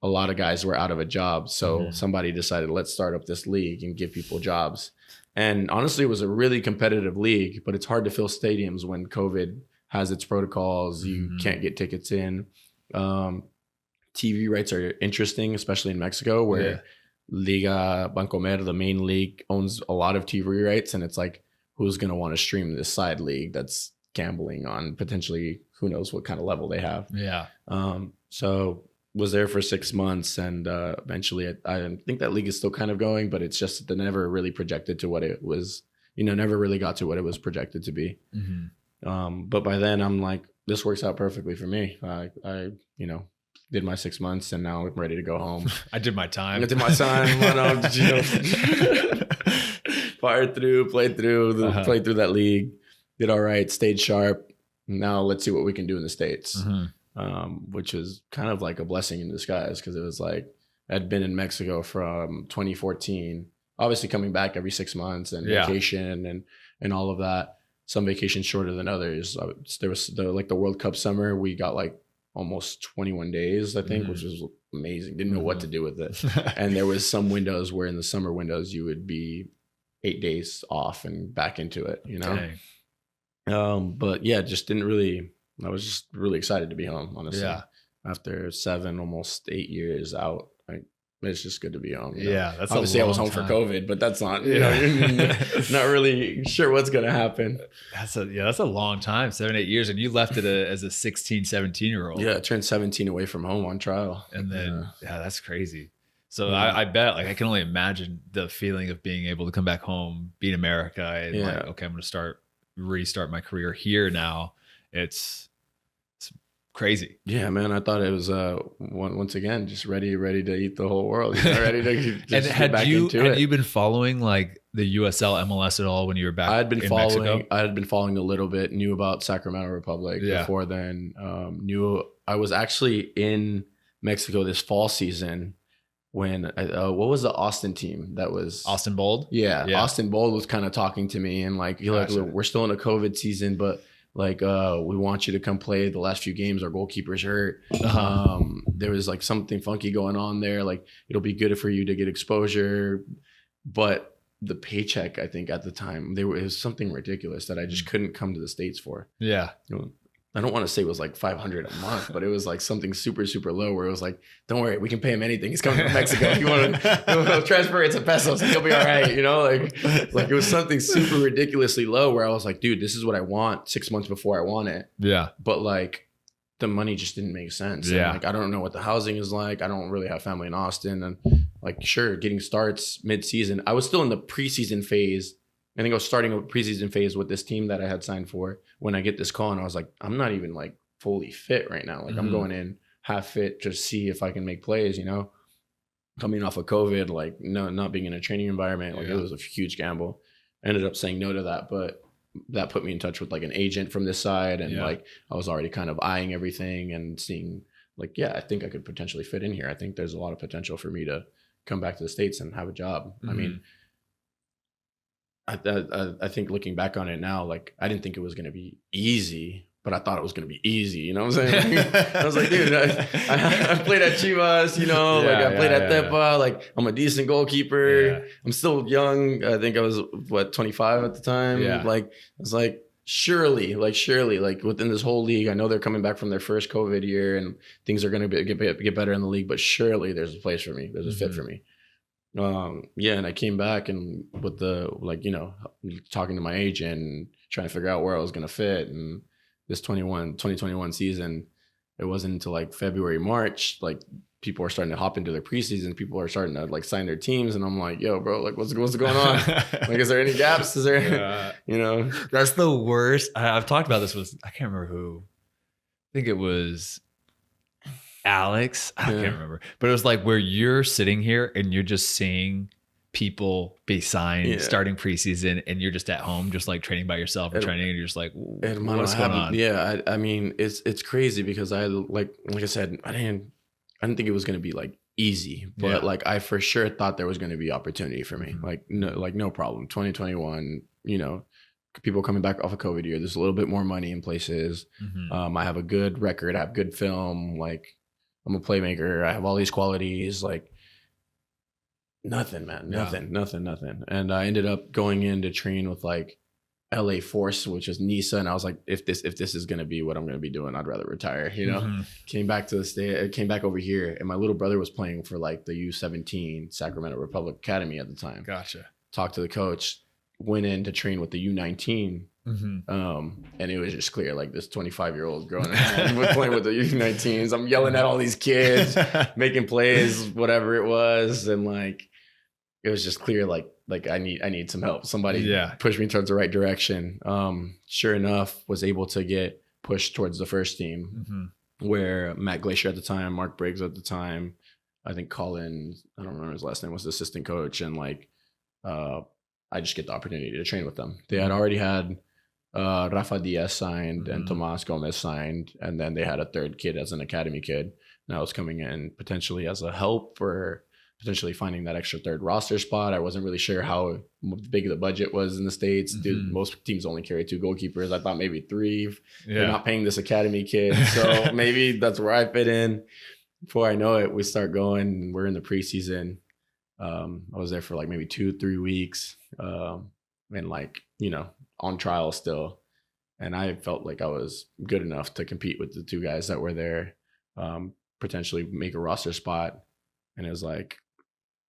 Speaker 2: a lot of guys were out of a job. So somebody decided, let's start up this league and give people jobs. And honestly, it was a really competitive league, but it's hard to fill stadiums when COVID has its protocols. You can't get tickets in. TV rights are interesting, especially in Mexico, where Liga Bancomer, the main league, owns a lot of TV rights. And it's like, who's going to want to stream this side league that's gambling on potentially who knows what kind of level they have. Yeah. So was there for 6 months, and eventually I think that league is still kind of going, but it's just they never really projected to what it was, never really got to what it was projected to be. But by then I'm like, this works out perfectly for me. I did my 6 months and now I'm ready to go home.
Speaker 1: I did my time.
Speaker 2: Fired through, played through that league, did all right, stayed sharp. Now let's see what we can do in the States, which is kind of like a blessing in disguise, because it was like I'd been in Mexico from 2014, obviously coming back every 6 months and vacation and all of that. Some vacations shorter than others. There was the World Cup summer. We got like almost 21 days, I think, which was amazing. Didn't know what to do with it. And there was some windows where in the summer windows you would be 8 days off and back into it, But yeah, just didn't really. I was just really excited to be home, honestly. Yeah. After 7, almost 8 years out, it's just good to be home.
Speaker 1: Yeah, that's
Speaker 2: obviously I was home for COVID, but that's not. You're not really sure what's gonna happen.
Speaker 1: That's a long time, 7, 8 years, and you left it as a 16, 17-year-old.
Speaker 2: Yeah, I turned 17 away from home on trial,
Speaker 1: and then that's crazy. So I bet, like, I can only imagine the feeling of being able to come back home, be in America, and like, okay, I'm gonna restart my career here now. It's crazy.
Speaker 2: Yeah, man. I thought it was once again just ready to eat the whole world. Ready to just
Speaker 1: and had you been following like the USL MLS at all when you were back?
Speaker 2: I had been following a little bit. Knew about Sacramento Republic before then. Knew I was actually in Mexico this fall season when what was the Austin team that was
Speaker 1: Austin Bold?
Speaker 2: Yeah. Austin Bold was kind of talking to me and like, like, we're still in a COVID season, but like, we want you to come play the last few games. Our goalkeeper's hurt. There was like something funky going on there. Like, it'll be good for you to get exposure. But the paycheck, I think at the time, it was something ridiculous that I just couldn't come to the States for. Yeah. I don't want to say it was like $500 a month, but it was like something super, super low where it was like, don't worry, we can pay him anything. He's coming from Mexico. If you want to transfer it to pesos, he'll be all right. Like it was something super ridiculously low where I was like, dude, this is what I want 6 months before I want it. Yeah. But like, the money just didn't make sense.
Speaker 1: Yeah.
Speaker 2: And like, I don't know what the housing is like. I don't really have family in Austin. And like, sure, getting starts mid-season. I was still in the preseason phase. I think I was starting a preseason phase with this team that I had signed for when I get this call. And I was like, I'm not even like fully fit right now. Like I'm going in half fit, just see if I can make plays, you know, coming off of COVID, like not being in a training environment. Like it was a huge gamble. I ended up saying no to that, but that put me in touch with like an agent from this side. And like, I was already kind of eyeing everything and seeing like, yeah, I think I could potentially fit in here. I think there's a lot of potential for me to come back to the States and have a job. I mean, I think looking back on it now, like I didn't think it was going to be easy, but I thought it was going to be easy. You know what I'm saying? I was like, dude, I played at Chivas, you know, like I played at Tepa, like I'm a decent goalkeeper. I'm still young. I think I was 25 at the time. Like I was like, surely, like within this whole league, I know they're coming back from their first COVID year and things are going to get better in the league, but surely there's a place for me. There's a fit for me. And I came back and with the, like, you know, talking to my agent and trying to figure out where I was going to fit. And this 2021 season, it wasn't until like February, March, like people are starting to hop into their preseason. People are starting to like sign their teams. And I'm like, yo, bro, like what's going on? Like, is there any gaps? Is there, you know?
Speaker 1: That's the worst. I've talked about this with, I can't remember who. I think it was Alex. I can't remember. But it was like where you're sitting here and you're just seeing people be signed starting preseason and you're just at home just like training by yourself and training and you're just like, what's going on?
Speaker 2: Yeah, I mean it's crazy because I like I said, I didn't think it was going to be like easy, but like I for sure thought there was going to be opportunity for me. Like no problem. 2021, you know, people coming back off a COVID year, there's a little bit more money in places. I have a good record, I have good film, like I'm a playmaker. I have all these qualities, like nothing, man, nothing. And I ended up going in to train with like LA Force, which is NISA. And I was like, if this is going to be what I'm going to be doing, I'd rather retire, you know. Came back to the state, came back over here. And my little brother was playing for like the U17 Sacramento Republic Academy at the time.
Speaker 1: Gotcha.
Speaker 2: Talked to the coach, went in to train with the U19. And it was just clear, like this 25-year-old growing up playing with the U19s. I'm yelling at all these kids, making plays, whatever it was. And like, it was just clear, like I need some help. Somebody push me towards the right direction. Sure enough, was able to get pushed towards the first team where Matt Glacier at the time, Mark Briggs at the time, I think Colin, I don't remember his last name, was the assistant coach. And like, I just get the opportunity to train with them. They had already had Rafa Diaz signed and Tomas Gomez signed. And then they had a third kid as an academy kid. And I was coming in potentially as a help or potentially finding that extra third roster spot. I wasn't really sure how big the budget was in the States. Dude, most teams only carry 2 goalkeepers. I thought maybe 3. They're not paying this academy kid. So maybe that's where I fit in. Before I know it, we start going. We're in the preseason. I was there for like maybe 2-3 weeks. And like, you know, on trial still. And I felt like I was good enough to compete with the 2 guys that were there, potentially make a roster spot. And it was like,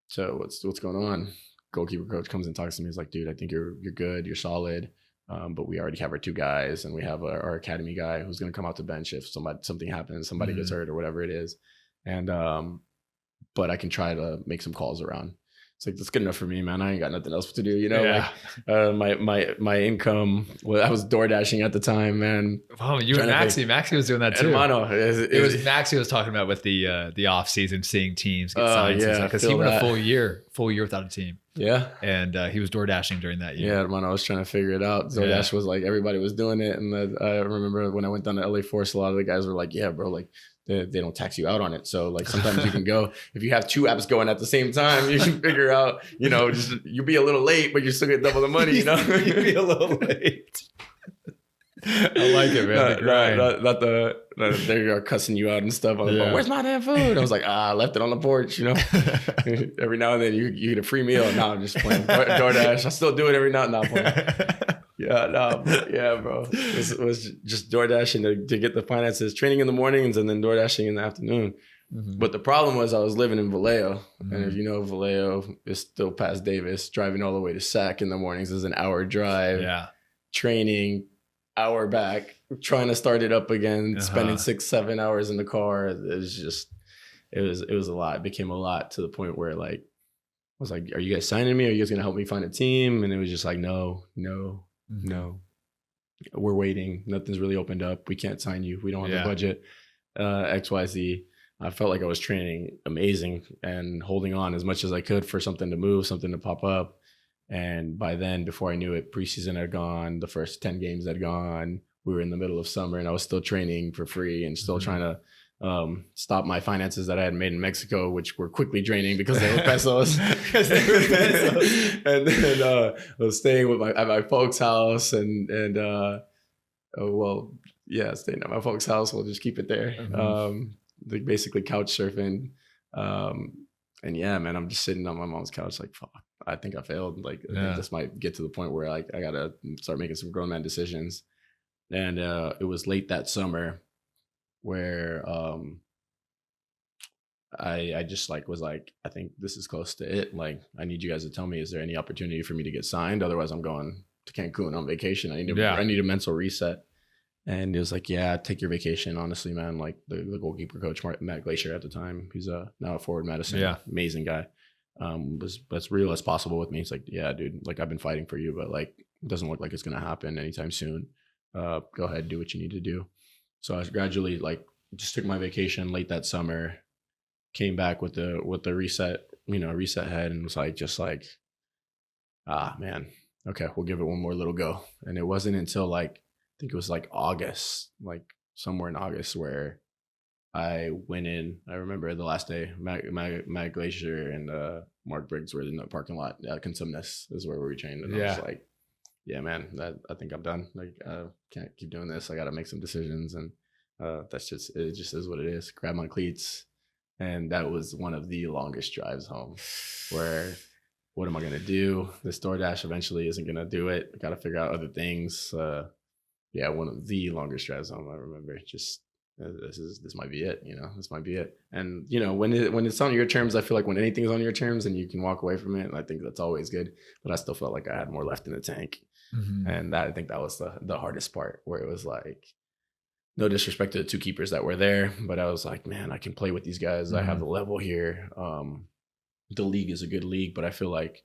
Speaker 2: so what's going on? Goalkeeper coach comes and talks to me. He's like, dude, I think you're good. You're solid. But we already have our 2 guys and we have our academy guy who's going to come out to bench if something happens, somebody gets hurt or whatever it is. And, but I can try to make some calls around. It's like, that's good enough for me, man. I ain't got nothing else to do, you know. Like, my income. Well, I was door dashing at the time, man.
Speaker 1: Oh, you and Maxi was doing that too.
Speaker 2: Hermano,
Speaker 1: it was Maxi was talking about with the off season, seeing teams get signed, because he went a full year without a team. Yeah, and he was door dashing during that year.
Speaker 2: Yeah, hermano, I was trying to figure it out. DoorDash was like everybody was doing it, and I remember when I went down to LA Force, a lot of the guys were like, "Yeah, bro, like." They don't tax you out on it. So like sometimes you can go, if you have 2 apps going at the same time, you can figure out, you know, just you'll be a little late, but you still get double the money, you know? You'll be a little late. I like it, man. Not they are cussing you out and stuff. I was like, where's my damn food? I was like, I left it on the porch, you know? Every now and then you get a free meal. No, I'm just playing. DoorDash. I still do it every now and then. I'm playing. Bro. It was just door dashing to get the finances, training in the mornings and then door dashing in the afternoon. But the problem was I was living in Vallejo. And if you know, Vallejo is still past Davis. Driving all the way to Sac in the mornings is an hour drive. Yeah. Training, hour back, trying to start it up again, spending 6-7 hours in the car. It was a lot. It became a lot to the point where like, I was like, are you guys signing me? Are you guys going to help me find a team? And it was just like, no. We're waiting. Nothing's really opened up. We can't sign you. We don't have the budget. XYZ. I felt like I was training amazing and holding on as much as I could for something to move, something to pop up. And by then, before I knew it, preseason had gone. The first 10 games had gone. We were in the middle of summer and I was still training for free and still trying to stop my finances that I had made in Mexico, which were quickly draining because they were pesos. And then I was staying with at my folks' house and staying at my folks' house. We'll just keep it there. Like basically couch surfing. And yeah, man, I'm just sitting on my mom's couch like, fuck, I think I failed. Like, I think this might get to the point where like I gotta start making some grown man decisions. And it was late that summer where I just like was like, I think this is close to it. Like, I need you guys to tell me, is there any opportunity for me to get signed? Otherwise, I'm going to Cancun on vacation. I need a mental reset. And it was like, yeah, take your vacation. Honestly, man, like the goalkeeper coach, Matt Glacier at the time, he's now at Forward Medicine. Yeah. Amazing guy. Was as real as possible with me. It's like, yeah, dude, like I've been fighting for you, but like, it doesn't look like it's going to happen anytime soon. Go ahead, do what you need to do. So I gradually like just took my vacation late that summer, came back with the reset head and was like, just like, man, okay, we'll give it one more little go. And it wasn't until like, I think it was like August, like somewhere in August where I went in. I remember the last day, Matt Glacier and Mark Briggs were in the parking lot. Consumnes is where we trained. And I was like, yeah, man, I think I'm done. Like, I can't keep doing this. I got to make some decisions. And it just is what it is. Grab my cleats. And that was one of the longest drives home where, what am I going to do? This DoorDash eventually isn't going to do it. I got to figure out other things. Yeah, one of the longest drives home. I remember just this might be it. This might be it. And when it's on your terms, I feel like when anything's on your terms and you can walk away from it, I think that's always good. But I still felt like I had more left in the tank, and I think that was the hardest part, where it was like, no disrespect to the two keepers that were there, but I was like, man, I can play with these guys. I have the level here. The league is a good league, but I feel like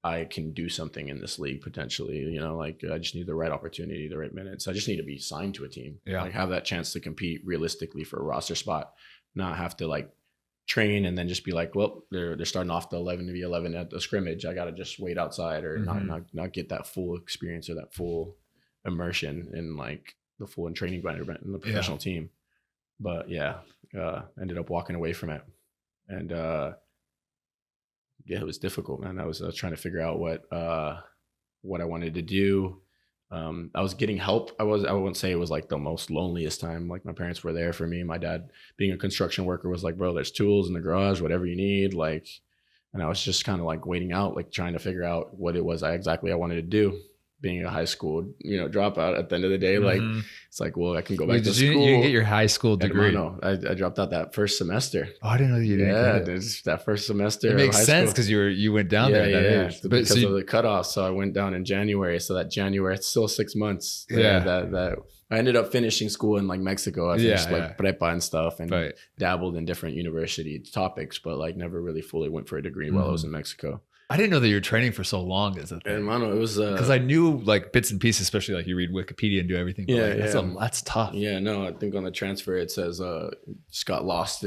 Speaker 2: I can do something in this league potentially, like I just need the right opportunity, the right minutes. I just need to be signed to a team, like have that chance to compete realistically for a roster spot, not have to like train and then just be like, well, they're starting off the 11v11 at the scrimmage. I got to just wait outside or not get that full experience or that full immersion in like the full training environment in the professional team. But ended up walking away from it. And, it was difficult, man. I was trying to figure out what I wanted to do. I was getting help. I wouldn't say it was like the most loneliest time. Like my parents were there for me. My dad, being a construction worker, was like, bro, there's tools in the garage, whatever you need. Like, and I was just kind of like waiting out, like trying to figure out what it was I wanted to do. Being a high school, dropout at the end of the day, like it's like, well, I can go back to school. You
Speaker 1: didn't get your high school degree?
Speaker 2: No, I dropped out that first semester.
Speaker 1: Oh, I didn't know you didn't.
Speaker 2: Yeah, that first semester.
Speaker 1: It makes sense because you went down there at that age.
Speaker 2: Because of the cutoff. So I went down in January. So that January, it's still 6 months. That I ended up finishing school in like Mexico. I finished prepa and stuff and dabbled in different university topics, but like never really fully went for a degree while I was in Mexico.
Speaker 1: I didn't know that you were training for so long as a thing.
Speaker 2: Hermano, it was
Speaker 1: because I knew like bits and pieces, especially like you read Wikipedia and do everything. That's tough.
Speaker 2: Yeah, no, I think on the transfer it says just got lost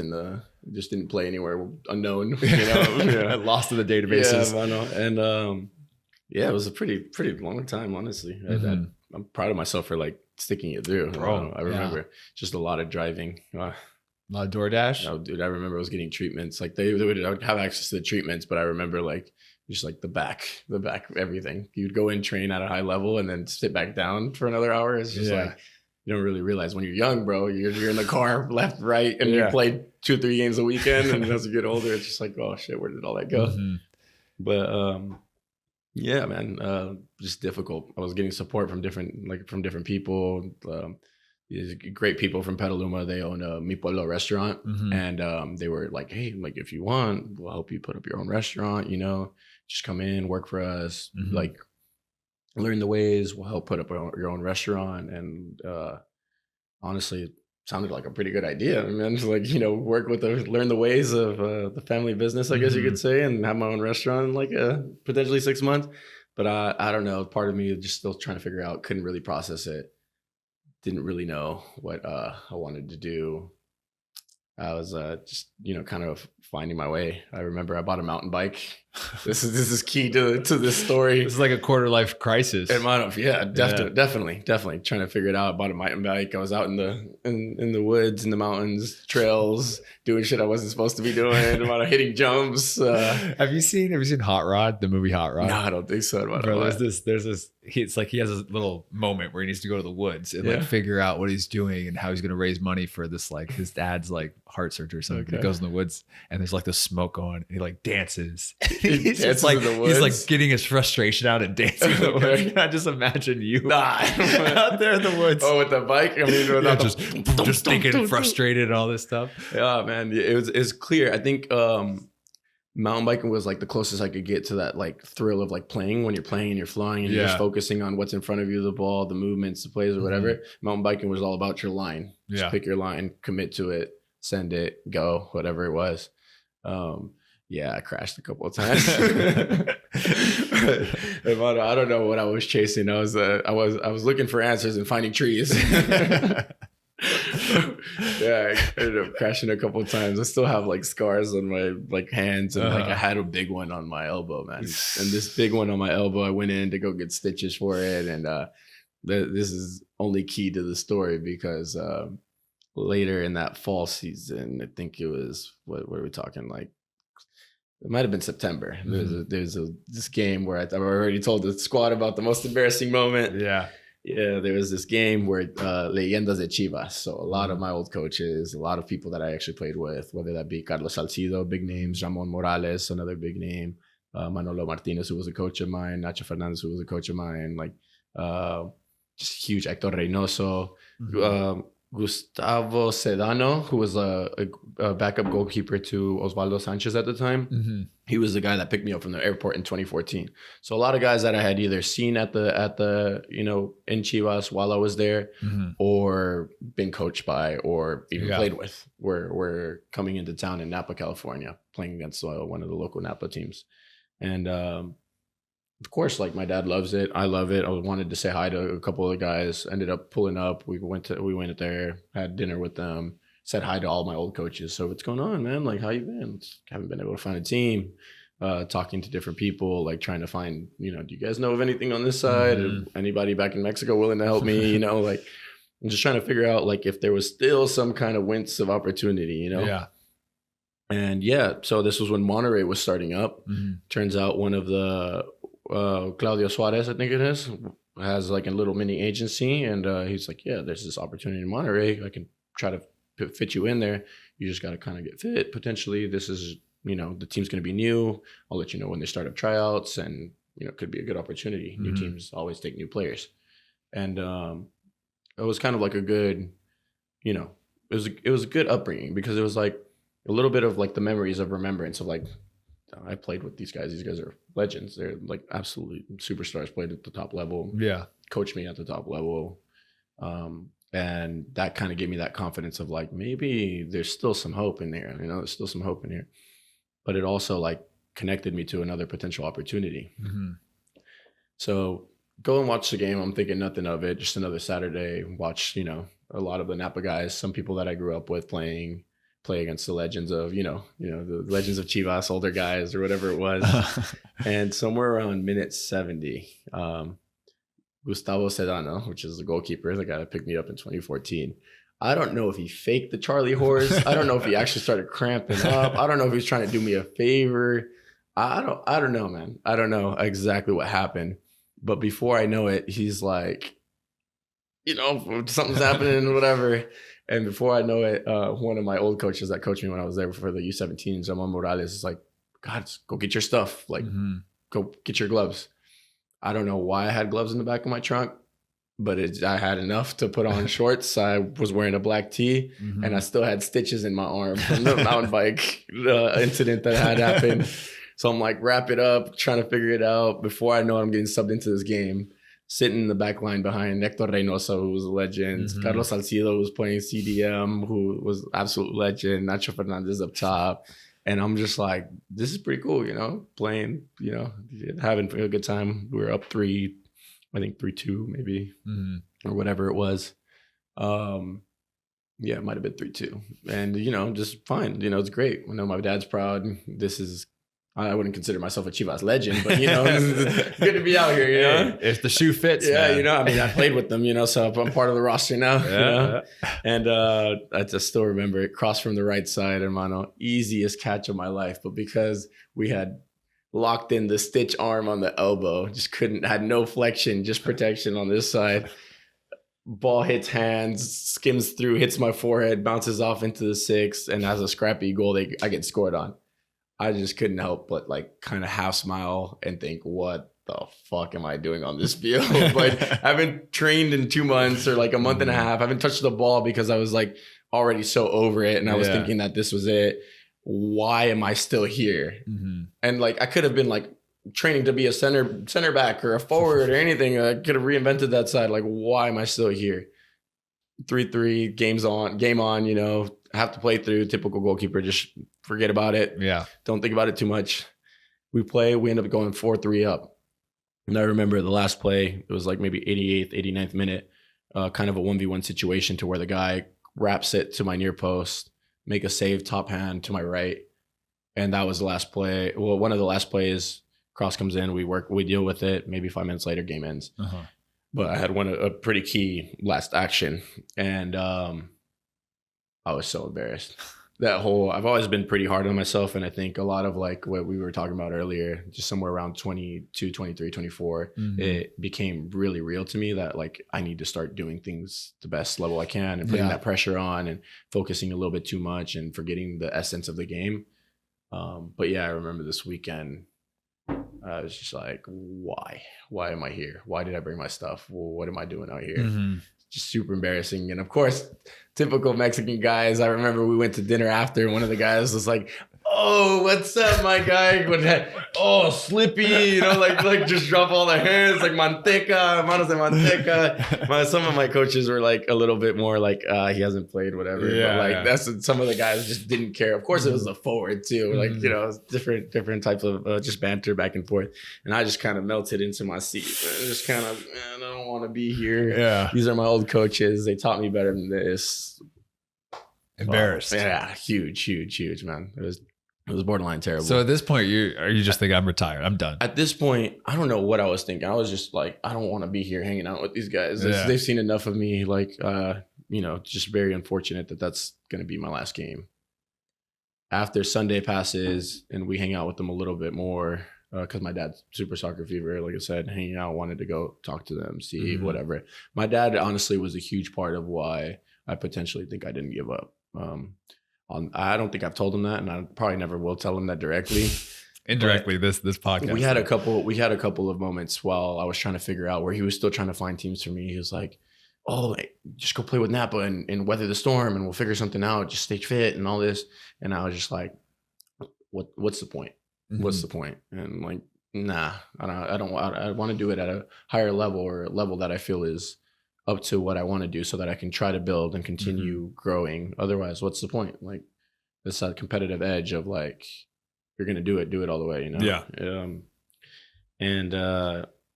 Speaker 2: just didn't play anywhere unknown.
Speaker 1: Lost in the databases.
Speaker 2: Yeah, I know. And it was a pretty long time, honestly. I'm proud of myself for like sticking it through. Bro, I remember just a lot of driving.
Speaker 1: A lot of DoorDash.
Speaker 2: Oh, dude, I remember I was getting treatments. Like I would have access to the treatments, but I remember like just like the back of everything. You'd go in, train at a high level, and then sit back down for another hour. It's just like you don't really realize when you're young, bro. You're in the car, left, right, and you played 2 or 3 games a weekend. And as you get older, it's just like, oh shit, where did all that go? But man, just difficult. I was getting support from different people. These great people from Petaluma. They own a Mi Pueblo restaurant, and they were like, hey, like if you want, we'll help you put up your own restaurant. Just come in, work for us. Like learn the ways, will help put up your own restaurant. And honestly, it sounded like a pretty good idea. I mean, just like, work with learn the ways of the family business, I guess you could say, and have my own restaurant in like potentially 6 months. But I don't know. Part of me is just still trying to figure out, couldn't really process it. Didn't really know what I wanted to do. I was just, kind of finding my way. I remember I bought a mountain bike. This is key to this story.
Speaker 1: It's like a quarter life crisis.
Speaker 2: Definitely trying to figure it out. I bought a mountain bike. I was out in the woods, in the mountains, trails, doing shit I wasn't supposed to be doing. About hitting jumps.
Speaker 1: Have you seen Hot Rod, the movie Hot Rod?
Speaker 2: No, I don't think so.
Speaker 1: Bro, there's this. It's like he has a little moment where he needs to go to the woods and like figure out what he's doing and how he's gonna raise money for this, like his dad's like heart surgery or something. Okay. He goes in the woods and there's like the smoke on and he like dances. It's like he's like getting his frustration out and dancing in the woods. I just imagine you out there in the woods.
Speaker 2: Oh, with the bike? I mean,
Speaker 1: just thinking frustrated and all this stuff.
Speaker 2: Yeah, man. It's clear. I think mountain biking was like the closest I could get to that like thrill of like playing when you're playing and you're flying and you're just focusing on what's in front of you, the ball, the movements, the plays or whatever. Mountain biking was all about your line. Just pick your line, commit to it, send it, go, whatever it was. I crashed a couple of times. I don't know what I was chasing. I was looking for answers and finding trees. I ended up crashing a couple of times. I still have like scars on my like hands and like I had a big one on my elbow, man. And this big one on my elbow, I went in to go get stitches for it. And this is only key to the story because later in that fall season, I think it was what are we talking like? It might have been September. There's this game where I've already told the squad about the most embarrassing moment. Yeah, there was this game where Leyendas de Chivas. So a lot of my old coaches, a lot of people that I actually played with, whether that be Carlos Salcido, big names, Ramon Morales, another big name, Manolo Martinez, who was a coach of mine, Nacho Fernandez, who was a coach of mine, like just huge, Hector Reynoso, Gustavo Sedano, who was a backup goalkeeper to Osvaldo Sanchez at the time. He was the guy that picked me up from the airport in 2014. So a lot of guys that I had either seen at the in Chivas while I was there, or been coached by, or even played with, were coming into town in Napa, California, playing against one of the local Napa teams. And of course, like my dad loves it. I love it. I wanted to say hi to a couple of the guys. Ended up pulling up. We went there, had dinner with them, said hi to all my old coaches. So what's going on, man? Like, how you been? Haven't been able to find a team. Talking to different people, like trying to find, do you guys know of anything on this side? Anybody back in Mexico willing to help me? Like I'm just trying to figure out like if there was still some kind of wince of opportunity, Yeah. And so this was when Monterrey was starting up. Turns out one of the Claudio Suarez, I think it is, has like a little mini agency, and he's like, there's this opportunity in Monterrey. I can try to fit you in there. You just got to kind of get fit. Potentially, this is, the team's going to be new. I'll let you know when they start up tryouts, and it could be a good opportunity. New teams always take new players, and it was kind of like a good, it was a good upbringing because it was like a little bit of like the memories of remembrance of like, I played with these guys. These guys are legends. They're like absolute superstars, played at the top level. Yeah. Coached me at the top level. And that kind of gave me that confidence of like, maybe there's still some hope in there. There's still some hope in here. But it also like connected me to another potential opportunity. So go and watch the game. I'm thinking nothing of it. Just another Saturday. Watch, a lot of the Napa guys, some people that I grew up with play against the legends of, the legends of Chivas, older guys or whatever it was. And somewhere around minute 70, Gustavo Sedano, which is the goalkeeper, the guy that picked me up in 2014. I don't know if he faked the Charlie horse. I don't know if he actually started cramping up. I don't know if he was trying to do me a favor. I don't know, man. I don't know exactly what happened. But before I know it, he's like, something's happening or whatever. And before I know it, one of my old coaches that coached me when I was there for the U17, Ramon Morales, is like, God, go get your stuff. Like, go get your gloves. I don't know why I had gloves in the back of my trunk, but I had enough to put on shorts. I was wearing a black tee, and I still had stitches in my arm from the mountain bike incident that had happened. So I'm like, wrap it up, trying to figure it out. Before I know it, I'm getting subbed into this game. sitting in the back line behind Hector Reynoso, who was a legend, Carlos Salcido was playing CDM, who was absolute legend, Nacho Fernandez up top. And I'm just like, this is pretty cool, playing, having a good time. We were up 3-2 maybe, or whatever it was. Yeah, it might have been 3-2. And, just fine. It's great. I know my dad's proud. I wouldn't consider myself a Chivas legend, but, it's good to be out here,
Speaker 1: If the shoe fits,
Speaker 2: yeah,
Speaker 1: man.
Speaker 2: I played with them, so I'm part of the roster now,
Speaker 1: Yeah.
Speaker 2: And I just still remember it, crossed from the right side, hermano, easiest catch of my life. But because we had locked in the stitch arm on the elbow, had no flexion, just protection on this side. Ball hits hands, skims through, hits my forehead, bounces off into the 6, and as a scrappy goal, I get scored on. I just couldn't help but kind of half smile and think, what the fuck am I doing on this field? I haven't trained in 2 months or a month and a half. I haven't touched the ball because I was already so over it. And I was thinking that this was it. Why am I still here? And I could have been training to be a center back or a forward or anything. I could have reinvented that side. Why am I still here? 3-3, game on, have to play through. Typical goalkeeper, just forget about it.
Speaker 1: Yeah.
Speaker 2: Don't think about it too much. We end up going 4-3 up. And I remember the last play, it was maybe 88th, 89th minute, kind of a 1v1 situation to where the guy wraps it to my near post, make a save top hand to my right. And that was the last play. Well, one of the last plays, cross comes in, we deal with it. Maybe 5 minutes later, game ends. But I had a pretty key last action. And I was so embarrassed. I've always been pretty hard on myself. And I think a lot of what we were talking about earlier, just somewhere around 22, 23, 24, it became really real to me that I need to start doing things the best level I can and putting that pressure on and focusing a little bit too much and forgetting the essence of the game. But yeah, I remember this weekend, I was just why am I here? Why did I bring my stuff? Well, what am I doing out here? Just super embarrassing. And of course, typical Mexican guys. I remember we went to dinner after, and one of the guys was like, "Oh, what's up, my guy?" Oh, Slippy, just drop all the hands, manteca, manos de manteca. Some of my coaches were a little bit more he hasn't played, whatever.
Speaker 1: Yeah,
Speaker 2: but that's what some of the guys just didn't care. Of course, it was a forward too. Different types of just banter back and forth. And I just kind of melted into my seat. Just kind of, man, I don't want to be here.
Speaker 1: Yeah.
Speaker 2: These are my old coaches. They taught me better than this.
Speaker 1: Embarrassed.
Speaker 2: Yeah, huge, man. It was borderline terrible.
Speaker 1: So at this point, you just think I'm retired? I'm done.
Speaker 2: At this point, I don't know what I was thinking. I was just I don't want to be here hanging out with these guys. They've seen enough of me. Just very unfortunate that that's going to be my last game. After Sunday passes and we hang out with them a little bit more, because my dad's super soccer fever. Like I said, hanging out, wanted to go talk to them, see whatever. My dad honestly was a huge part of why I potentially think I didn't give up. I don't think I've told him that, and I probably never will tell him that directly.
Speaker 1: Indirectly, this podcast.
Speaker 2: We had a couple of moments while I was trying to figure out where he was still trying to find teams for me. He was like, "Oh, just go play with Napa and weather the storm, and we'll figure something out. Just stay fit and all this." And I was just like, "What's the point? What's the point?" And nah, I want to do it at a higher level, or a level that I feel is up to what I want to do, so that I can try to build and continue growing. Otherwise, what's the point? It's that competitive edge of you're going to do it all the way,
Speaker 1: Yeah.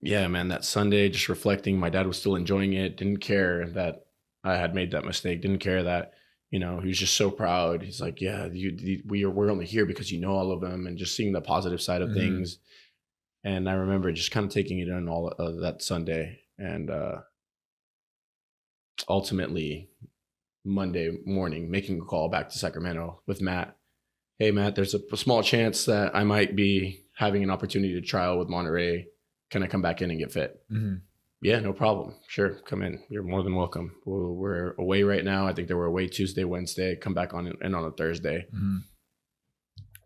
Speaker 2: Yeah, man, that Sunday, just reflecting, my dad was still enjoying it. Didn't care that I had made that mistake. Didn't care that, he was just so proud. He's like, "Yeah, we're only here because you know all of them," and just seeing the positive side of things. And I remember just kind of taking it in all of that Sunday. And, ultimately Monday morning, making a call back to Sacramento with Matt. "Hey, Matt, there's a small chance that I might be having an opportunity to trial with Monterrey. Can I come back in and get fit?" "Yeah, no problem. Sure, come in. You're more than welcome. We're away right now. I think they were away Tuesday, Wednesday. Come back on a Thursday."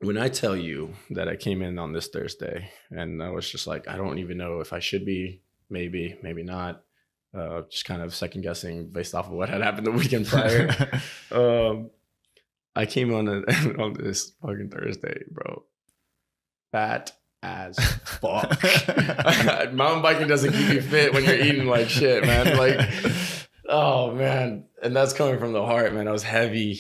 Speaker 2: When I tell you that I came in on this Thursday, and I was just I don't even know if I should be, maybe not. Just kind of second guessing based off of what had happened the weekend prior. I came on this fucking Thursday, bro. Fat as fuck. Mountain biking doesn't keep you fit when you're eating like shit, man. Like, oh man. And that's coming from the heart, man. I was heavy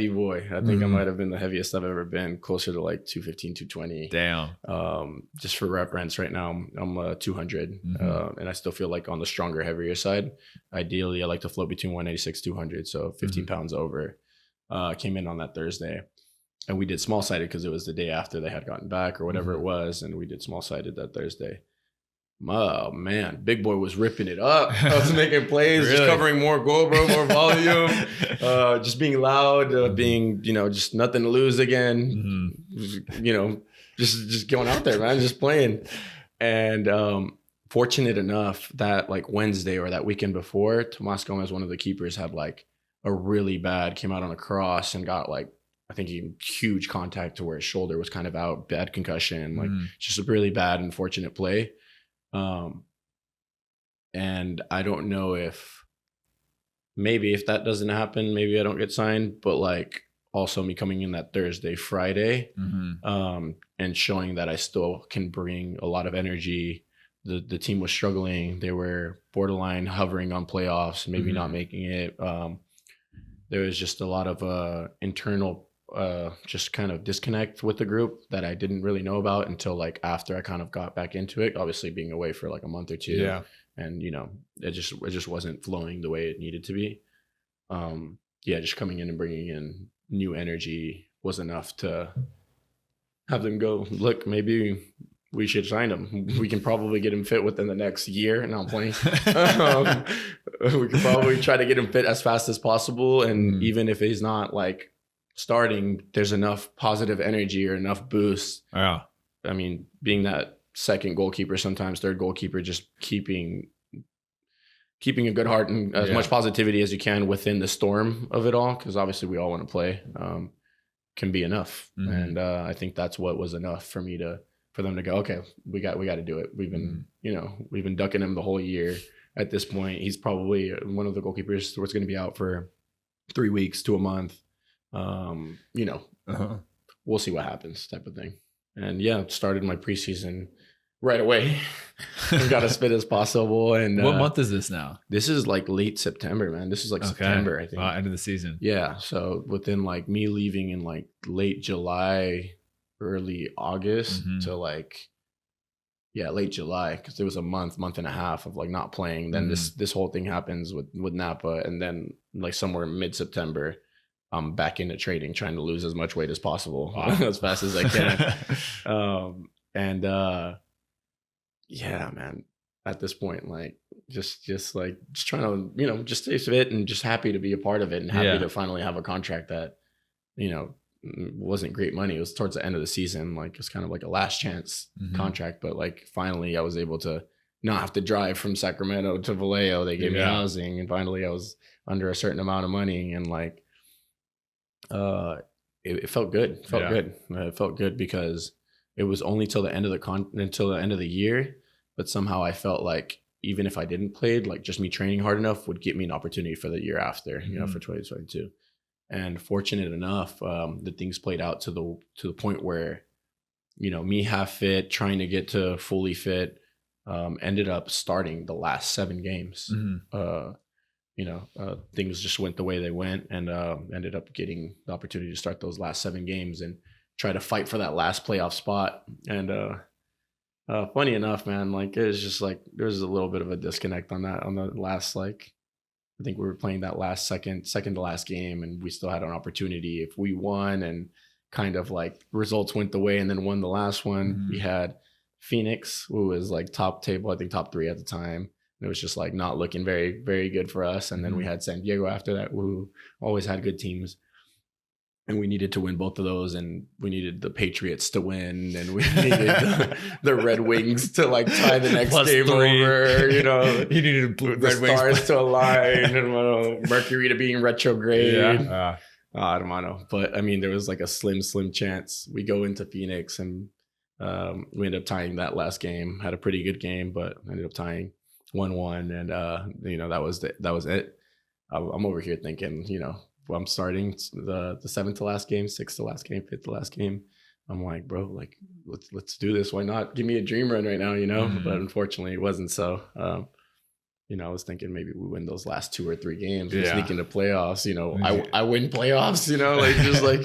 Speaker 2: boy. I think I might have been the heaviest I've ever been, closer to like 215, 220.
Speaker 1: Damn.
Speaker 2: Just for reference, right now I'm 200, and I still feel like on the stronger, heavier side. Ideally, I like to float between 186, 200, so 15 pounds over. Came in on that Thursday, and we did small sided because it was the day after they had gotten back or whatever it was, and we did small sided that Thursday. Oh man, big boy was ripping it up. I was making plays, just covering more goal, bro, more volume, just being loud, being, just nothing to lose again. Just going out there, man, just playing. And fortunate enough that like Wednesday or that weekend before, Tomas Gomez, one of the keepers, had like a really bad, came out on a cross and got like, I think huge contact to where his shoulder was kind of out, bad concussion, like just a really bad, unfortunate play. And I don't know if that doesn't happen, maybe I don't get signed, but like also me coming in that Thursday, Friday, and showing that I still can bring a lot of energy. The team was struggling. They were borderline hovering on playoffs, maybe not making it. There was just a lot of internal just kind of disconnect with the group that I didn't really know about until like after I kind of got back into it, obviously being away for like a month or two. Yeah. And it just wasn't flowing the way it needed to be. Just coming in and bringing in new energy was enough to have them go, look, maybe we should sign him. We can probably get him fit within the next year. And I'm playing. We could probably try to get him fit as fast as possible. And even if he's not like starting, there's enough positive energy or enough boost. Yeah. I mean, being that second goalkeeper, sometimes third goalkeeper, just keeping a good heart and as much positivity as you can within the storm of it all, because obviously we all want to play, can be enough. And I think that's what was enough for me for them to go, okay, we got to do it. We've been we've been ducking him the whole year. At this point, he's probably one of the goalkeepers that's going to be out for 3 weeks to a month. We'll see what happens, type of thing. And started my preseason right away. Got as fit as possible. And
Speaker 1: what month is this now?
Speaker 2: This is like late September, man. This is like September, I think.
Speaker 1: End of the season.
Speaker 2: Yeah. So within like me leaving in like late July, early August to like, late July, because there was a month and a half of like not playing. Then this whole thing happens with Napa, and then like somewhere mid-September, I'm back into training, trying to lose as much weight as possible as fast as I can. Man, at this point, like just trying to, just stay fit and just happy to be a part of it and happy to finally have a contract that, wasn't great money. It was towards the end of the season. Like it's kind of like a last chance contract, but like finally I was able to not have to drive from Sacramento to Vallejo. They gave me housing, and finally I was under a certain amount of money, and like, it felt good. It felt good because it was only till the end of the year, but somehow I felt like even if I didn't play, like just me training hard enough would get me an opportunity for the year after, for 2022. And fortunate enough, that things played out to the point where, me half fit, trying to get to fully fit, ended up starting the last 7 games. Things just went the way they went, and ended up getting the opportunity to start those last 7 games and try to fight for that last playoff spot. And funny enough, man, like it was just like there was a little bit of a disconnect on the last, like I think we were playing that last second to last game, and we still had an opportunity if we won, and kind of like results went the way and then won the last one. We had Phoenix, who was like top table, I think top 3 at the time. It was just like not looking very, very good for us. And then we had San Diego after that, who always had good teams. And we needed to win both of those. And we needed the Patriots to win. And we needed the Red Wings to like tie the next game +3. Over. You needed the stars to align. And Mercury to be in retrograde. I don't know. But I mean, there was like a slim chance. We go into Phoenix, and we ended up tying that last game. Had a pretty good game, but ended up tying 1-1, and that was it. I'm over here thinking, I'm starting the 7th to last game, 6th to last game, 5th to last game. I'm like, bro, like let's do this. Why not? Give me a dream run right now, you know? But unfortunately, it wasn't so. You know, I was thinking maybe we win those last 2 or 3 games, we sneak into playoffs. You know, I win playoffs. You know, like just like,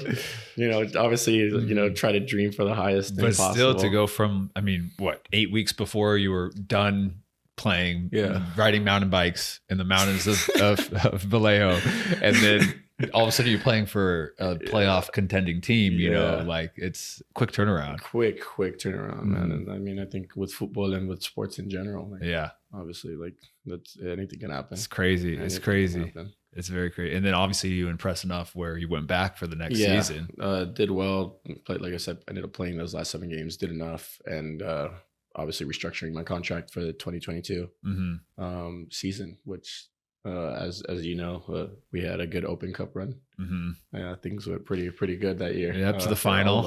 Speaker 2: you know, obviously, you know, try to dream for the highest thing possible.
Speaker 1: But still, to go from, I mean, what, 8 weeks before you were done playing, riding mountain bikes in the mountains of Vallejo, and then all of a sudden you're playing for a playoff contending team, you know, like it's quick turnaround.
Speaker 2: Quick turnaround, man. And I mean, I think with football and with sports in general, like, obviously, like that's anything can happen.
Speaker 1: It's crazy. It's crazy. It's very crazy. And then obviously you impressed enough where you went back for the next season.
Speaker 2: Did well. Played, like I said, ended up playing those last 7 games. Did enough, and obviously restructuring my contract for the 2022 season, which. As you know, we had a good Open Cup run. Things went pretty good that year.
Speaker 1: Up to the final.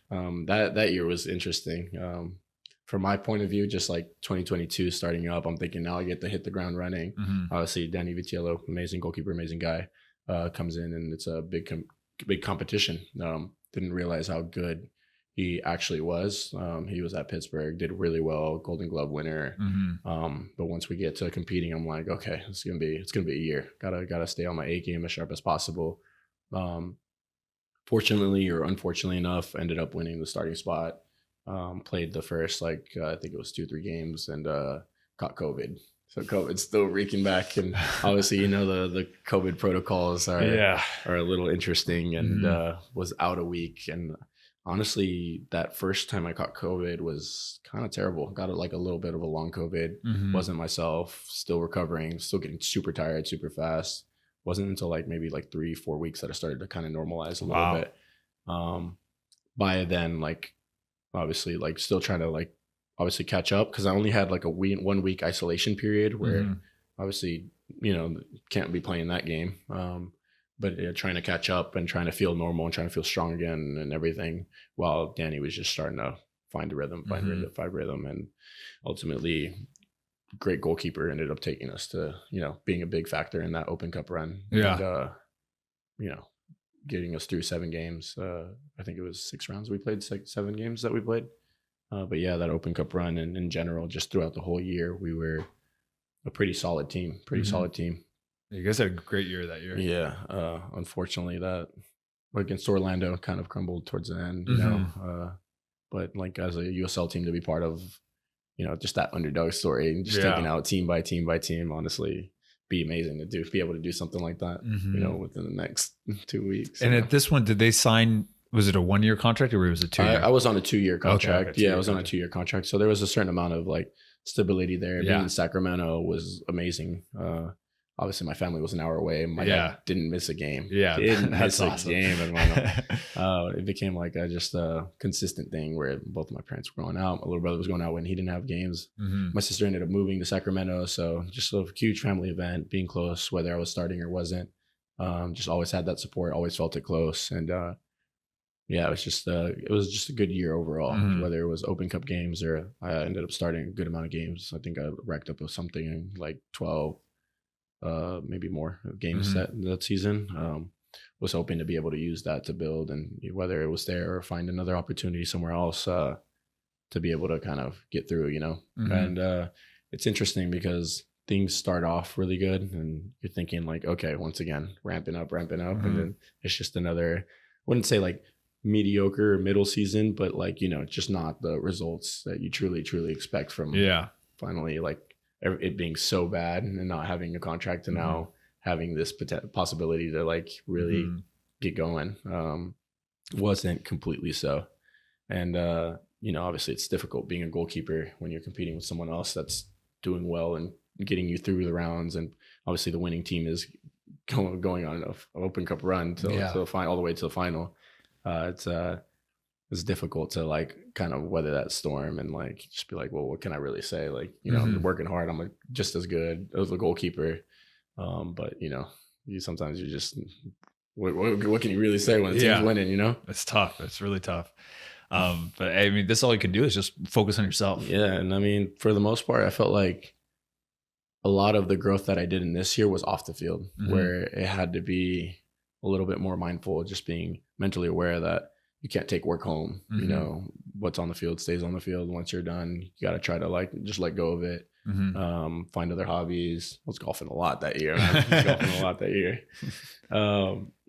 Speaker 2: That year was interesting. From my point of view, just like 2022 starting up, I'm thinking now I get to hit the ground running. Obviously, Danny Vitiello, amazing goalkeeper, amazing guy, comes in, and it's a big competition. Didn't realize how good he actually was. He was at Pittsburgh, did really well, Golden Glove winner. But once we get to competing, I'm like, okay, it's gonna be a year. Gotta stay on my A game as sharp as possible. Fortunately or unfortunately enough, ended up winning the starting spot. Played the first I think it was 2-3 games, and caught COVID. So COVID's still reeking back, and obviously, you know, the COVID protocols are a little interesting, and was out a week. And honestly, that first time I caught COVID was kind of terrible. Got a little bit of a long COVID. Wasn't myself, still recovering, still getting super tired, super fast. Wasn't until maybe 3-4 weeks that I started to kind of normalize a little bit. By then, obviously, still trying to obviously catch up, because I only had a 1 week isolation period where obviously, you know, can't be playing that game. But trying to catch up and trying to feel normal and trying to feel strong again and everything, while Danny was just starting to find a rhythm, find rhythm, and ultimately, great goalkeeper ended up taking us to, you know, being a big factor in that Open Cup run. And, you know, getting us through 7 games. I think it was 6 rounds we played, 7 games that we played. But yeah, that Open Cup run, and in general, just throughout the whole year, we were a pretty solid team.
Speaker 1: You guys had a great year that year.
Speaker 2: Yeah. Unfortunately, that against Orlando kind of crumbled towards the end, you know. But as a USL team to be part of, you know, just that underdog story and just taking out team by team, honestly, be amazing to be able to do something like that, you know, within the next 2 weeks.
Speaker 1: And at this one, did they sign? Was it a 1-year contract or was it 2-year?
Speaker 2: I was on a 2-year contract. Okay, I was on a 2-year contract. So there was a certain amount of stability there. Being in Sacramento was amazing. Obviously, my family was an hour away. My dad didn't miss a game. Didn't miss a game. And it became just a consistent thing where both my parents were going out. My little brother was going out when he didn't have games. My sister ended up moving to Sacramento. So just a huge family event, being close, whether I was starting or wasn't. Just always had that support, always felt it close. And it was just a good year overall, whether it was Open Cup games or I ended up starting a good amount of games. I think I racked up with something like 12, maybe more games that season. Was hoping to be able to use that to build, and whether it was there or find another opportunity somewhere else to be able to kind of get through, you know. And it's interesting because things start off really good and you're thinking okay, once again, ramping up. And then it's just another, I wouldn't say mediocre middle season, but you know, just not the results that you truly expect from finally it being so bad and not having a contract and now having this possibility to really get going. Wasn't completely so. And you know, obviously it's difficult being a goalkeeper when you're competing with someone else that's doing well and getting you through the rounds, and obviously the winning team is going on an Open Cup run to the final, all the way to the final. It's difficult to kind of weather that storm and just be well, what can I really say? You know, I'm working hard. I'm just as good as a goalkeeper. But you know, sometimes you just, what can you really say when the team's winning, you know?
Speaker 1: It's tough. It's really tough. But I mean, this all you can do is just focus on yourself.
Speaker 2: Yeah. And I mean, for the most part, I felt like a lot of the growth that I did in this year was off the field, where it had to be a little bit more mindful, just being mentally aware that, you can't take work home. You know, what's on the field stays on the field. Once you're done, you got to try to like just let go of it. Find other hobbies. I was golfing a lot that year.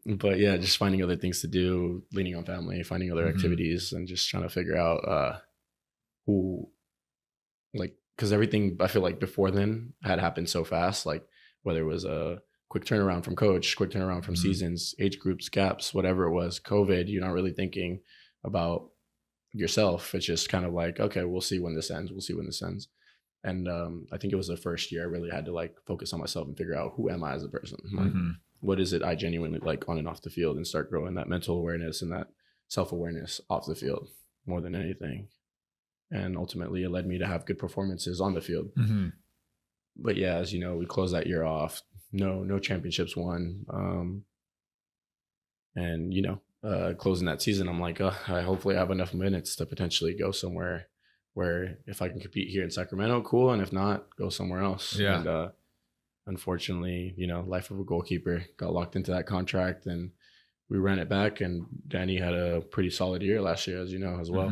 Speaker 2: But yeah, just finding other things to do, leaning on family, finding other activities, and just trying to figure out who, like, because everything I feel like before then had happened so fast, like whether it was a quick turnaround from coach, quick turnaround from seasons, age groups, gaps, whatever it was, COVID, you're not really thinking about yourself. It's just kind of like, okay, we'll see when this ends. And I think it was the first year I really had to like focus on myself and figure out who am I as a person? Like, what is it I genuinely like on and off the field, and start growing that mental awareness and that self-awareness off the field more than anything. And ultimately it led me to have good performances on the field. But yeah, as you know, we closed that year off. No championships won. And you know, closing that season, I'm like, I hopefully have enough minutes to potentially go somewhere where if I can compete here in Sacramento, cool. And if not, go somewhere else.
Speaker 1: Yeah.
Speaker 2: And unfortunately, you know, life of a goalkeeper, got locked into that contract, and we ran it back. And Danny had a pretty solid year last year, as you know, as well.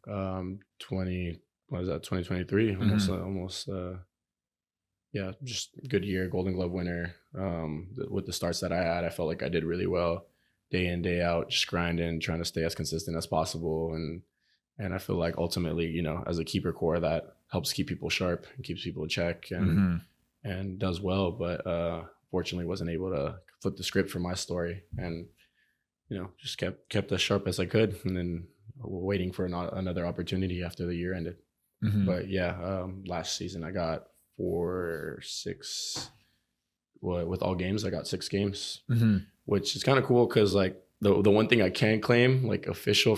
Speaker 2: 2023, almost yeah, just good year, Golden Glove winner. With the starts that I had, I felt like I did really well, day in, day out, just grinding, trying to stay as consistent as possible. And I feel like ultimately, you know, as a keeper core, that helps keep people sharp and keeps people in check and does well. But fortunately wasn't able to flip the script for my story, and, you know, just kept as sharp as I could, and then waiting for another opportunity after the year ended. But yeah, last season I got with all games, I got 6 games, which is kind of cool because like the one thing I can claim, like official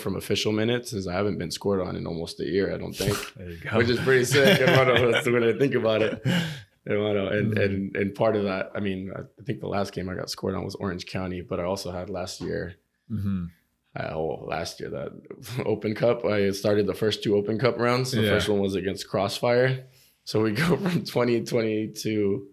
Speaker 2: minutes, is I haven't been scored on in almost a year, I don't think.
Speaker 1: There you go.
Speaker 2: Which is pretty sick. That's the way I think about it. And part of that, I mean, I think the last game I got scored on was Orange County, but I also had last year. Last year, that Open Cup, I started the first 2 Open Cup rounds. The first one was against Crossfire. So we go from 2022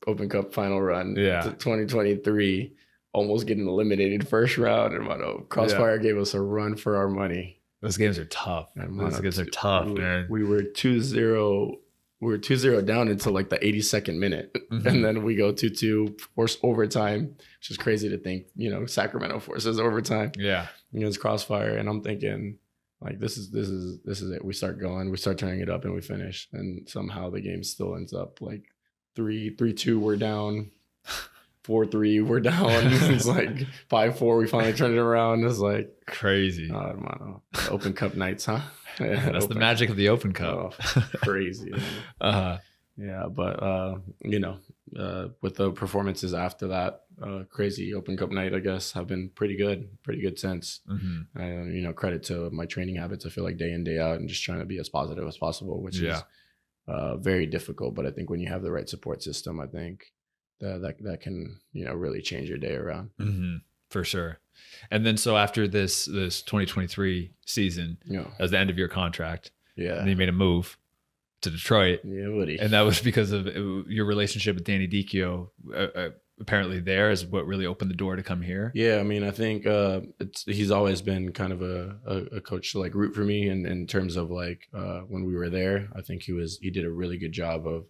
Speaker 2: Open Cup final run to 2023, almost getting eliminated first round. And Crossfire gave us a run for our money.
Speaker 1: Those games are tough. Those games are tough, man.
Speaker 2: We were 2-0. We were 2-0 down until like the 82nd minute. And then we go 2-2, force overtime, which is crazy to think, you know, Sacramento forces overtime. Yeah. Against Crossfire. And I'm thinking, like, this is it. We start going, we start turning it up, and we finish. And somehow the game still ends up like 3-2, we're down. 4-3, we're down. It's like 5-4, we finally turned it around. It's like
Speaker 1: crazy.
Speaker 2: Open Cup nights, huh?
Speaker 1: Yeah, that's the magic of the Open Cup.
Speaker 2: Crazy. Yeah, but you know, with the performances after that crazy Open Cup night, I guess have been pretty good since. And you know, credit to my training habits. I feel like day in, day out, and just trying to be as positive as possible, which is very difficult. But I think when you have the right support system, I think that can, you know, really change your day around.
Speaker 1: For sure. And then so after this 2023 season, as the end of your contract, and then you made a move to Detroit. And that was because of your relationship with Danny Dicchio. Apparently there is what really opened the door to come here. Yeah, I mean, I think he's always been kind of a coach to like root for me in terms of like when we were there. I think he did a really good job of,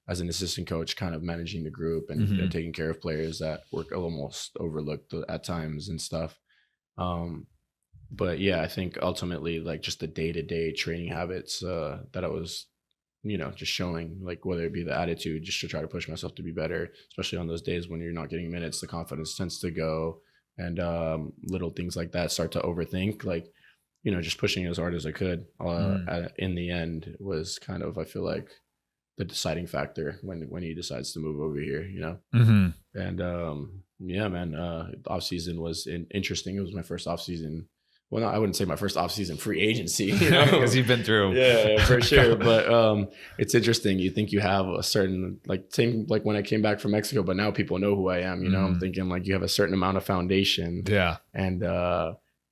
Speaker 1: as an assistant coach, kind of managing the group and you know, taking care of players that were almost overlooked at times and stuff. But yeah, I think ultimately like just the day-to-day training habits that I was, you know, just showing, like whether it be the attitude, just to try to push myself to be better, especially on those days when you're not getting minutes, the confidence tends to go, and little things like that start to overthink, like, you know, just pushing as hard as I could in the end was kind of, I feel like, the deciding factor when he decides to move over here, you know? And yeah, man, off season was interesting. It was my first off season. Well, no, I wouldn't say my first off season free agency, you know, because you've been through. Yeah, for sure. But it's interesting. You think you have a certain, like, same like when I came back from Mexico, but now people know who I am, you know? I'm thinking like you have a certain amount of foundation. Yeah. And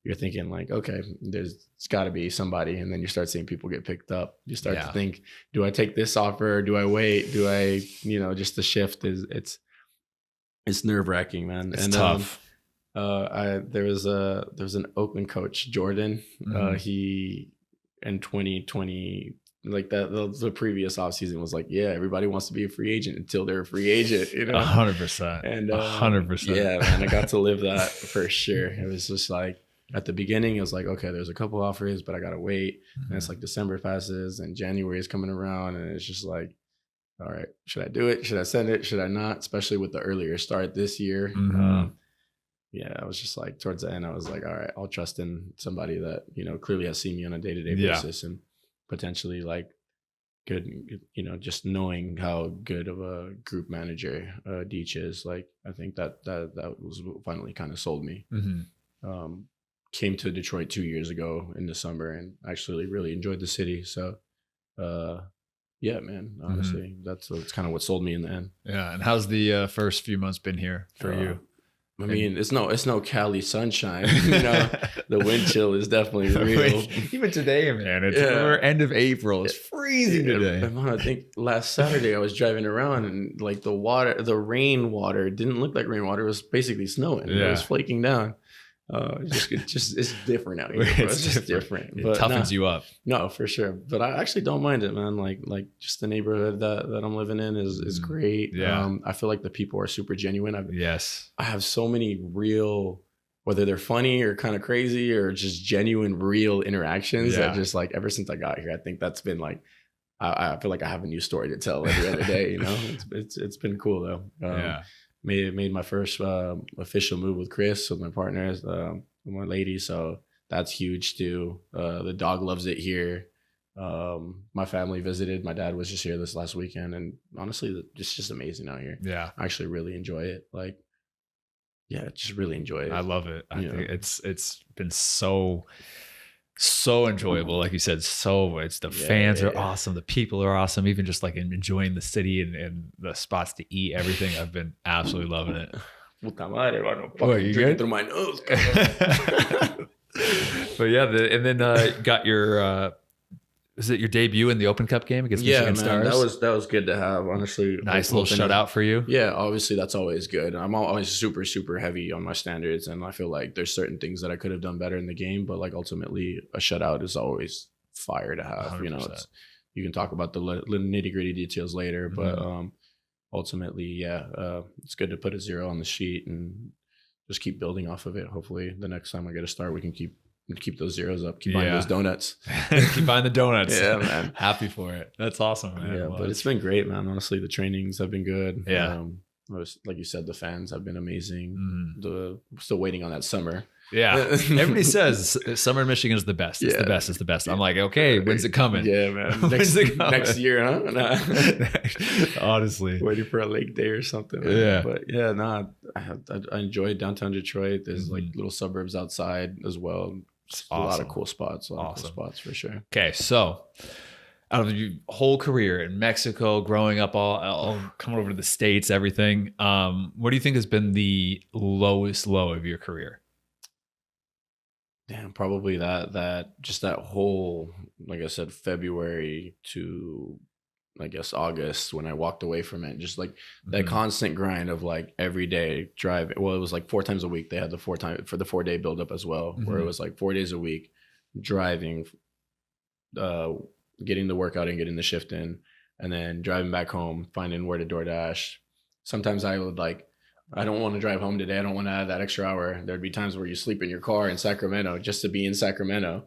Speaker 1: you're thinking like, okay, it's got to be somebody. And then you start seeing people get picked up. You start to think, do I take this offer? Do I wait? Do I, you know, just the shift it's nerve wracking, man. It's tough.
Speaker 2: There was an Oakland coach, Jordan. He in 2020, like the previous offseason was like, yeah, everybody wants to be a free agent until they're a free agent,
Speaker 1: 100%.
Speaker 2: And
Speaker 1: 100%.
Speaker 2: yeah, man, I got to live that for sure. It was just like at the beginning, it was like, okay, there's a couple offers, but I gotta wait. And it's like December passes and January is coming around, and it's just like, all right, should I do it? Should I send it? Should I not? Especially with the earlier start this year. Yeah, I was just like towards the end, I was like, all right, I'll trust in somebody that, clearly has seen me on a day-to-day basis and potentially like good, just knowing how good of a group manager Deech is. Like, I think that was what finally kind of sold me. Came to Detroit 2 years ago in the summer and actually really enjoyed the city. So, yeah, man, honestly, that's kind of what sold me in the end.
Speaker 1: Yeah. And how's the first few months been here for you?
Speaker 2: I mean, it's no Cali sunshine. The wind chill is definitely real.
Speaker 1: Even today, man, we're end of April. It's freezing today.
Speaker 2: I think last Saturday I was driving around and like the rainwater didn't look like rainwater. It was basically snowing. Yeah. It was flaking down. It's different out here. It's just different.
Speaker 1: It toughens you up.
Speaker 2: No, for sure. But I actually don't mind it, man. Like just the neighborhood that I'm living in is great.
Speaker 1: Yeah.
Speaker 2: I feel like the people are super genuine.
Speaker 1: Yes.
Speaker 2: I have so many real, whether they're funny or kind of crazy or just genuine, real interactions that just like ever since I got here, I think that's been like, I feel like I have a new story to tell every other day. It's been cool though. Made my first official move with Chris, with my partners, my lady. So that's huge too. The dog loves it here. My family visited. My dad was just here this last weekend, and honestly, it's just amazing out here.
Speaker 1: Yeah,
Speaker 2: I actually really enjoy it. Like, yeah, just really enjoy it.
Speaker 1: I love it. I think it's been so enjoyable. Like you said, the fans are awesome. The people are awesome. Even just like enjoying the city and the spots to eat, everything. I've been absolutely loving it.
Speaker 2: Puta madre,
Speaker 1: you good?
Speaker 2: Through my nose.
Speaker 1: But yeah, and then got your, is it your debut in the Open Cup game against Michigan Stars?
Speaker 2: That was good to have, honestly.
Speaker 1: Nice little shutout for you.
Speaker 2: Yeah, obviously that's always good. I'm always super, super heavy on my standards, and I feel like there's certain things that I could have done better in the game, but like ultimately a shutout is always fire to have.
Speaker 1: 100%.
Speaker 2: You can talk about the nitty gritty details later, but ultimately, it's good to put a 0 on the sheet and just keep building off of it. Hopefully the next time I get a start, we can keep those zeros up. Keep buying those donuts.
Speaker 1: Keep buying the donuts.
Speaker 2: Yeah, man.
Speaker 1: Happy for it. That's awesome, man.
Speaker 2: Yeah, but it's been great, man. Honestly, the trainings have been good.
Speaker 1: Yeah.
Speaker 2: Like you said, the fans have been amazing. Still waiting on that summer.
Speaker 1: Yeah. Everybody says summer in Michigan is the best. It's the best. It's the best. I'm like, okay, when's it coming?
Speaker 2: Yeah, man. Next year, huh? Nah.
Speaker 1: Honestly.
Speaker 2: Waiting for a lake day or something. Man. Yeah. But yeah, I enjoy downtown Detroit. There's like little suburbs outside as well. Awesome. A lot of cool spots. Cool spots for sure.
Speaker 1: Okay, so out of your whole career in Mexico, growing up, all coming over to the States, everything, what do you think has been the lowest low of your career?
Speaker 2: Damn, probably that whole, like I said, February to I guess August when I walked away from it, just like that constant grind of like every day drive. Well, it was like 4 times a week. They had the 4-day buildup as well, where it was like 4 days a week driving, getting the workout and getting the shift in, and then driving back home, finding where to DoorDash. Sometimes I would like, I don't want to drive home today. I don't want to add that extra hour. There'd be times where you sleep in your car in Sacramento just to be in Sacramento.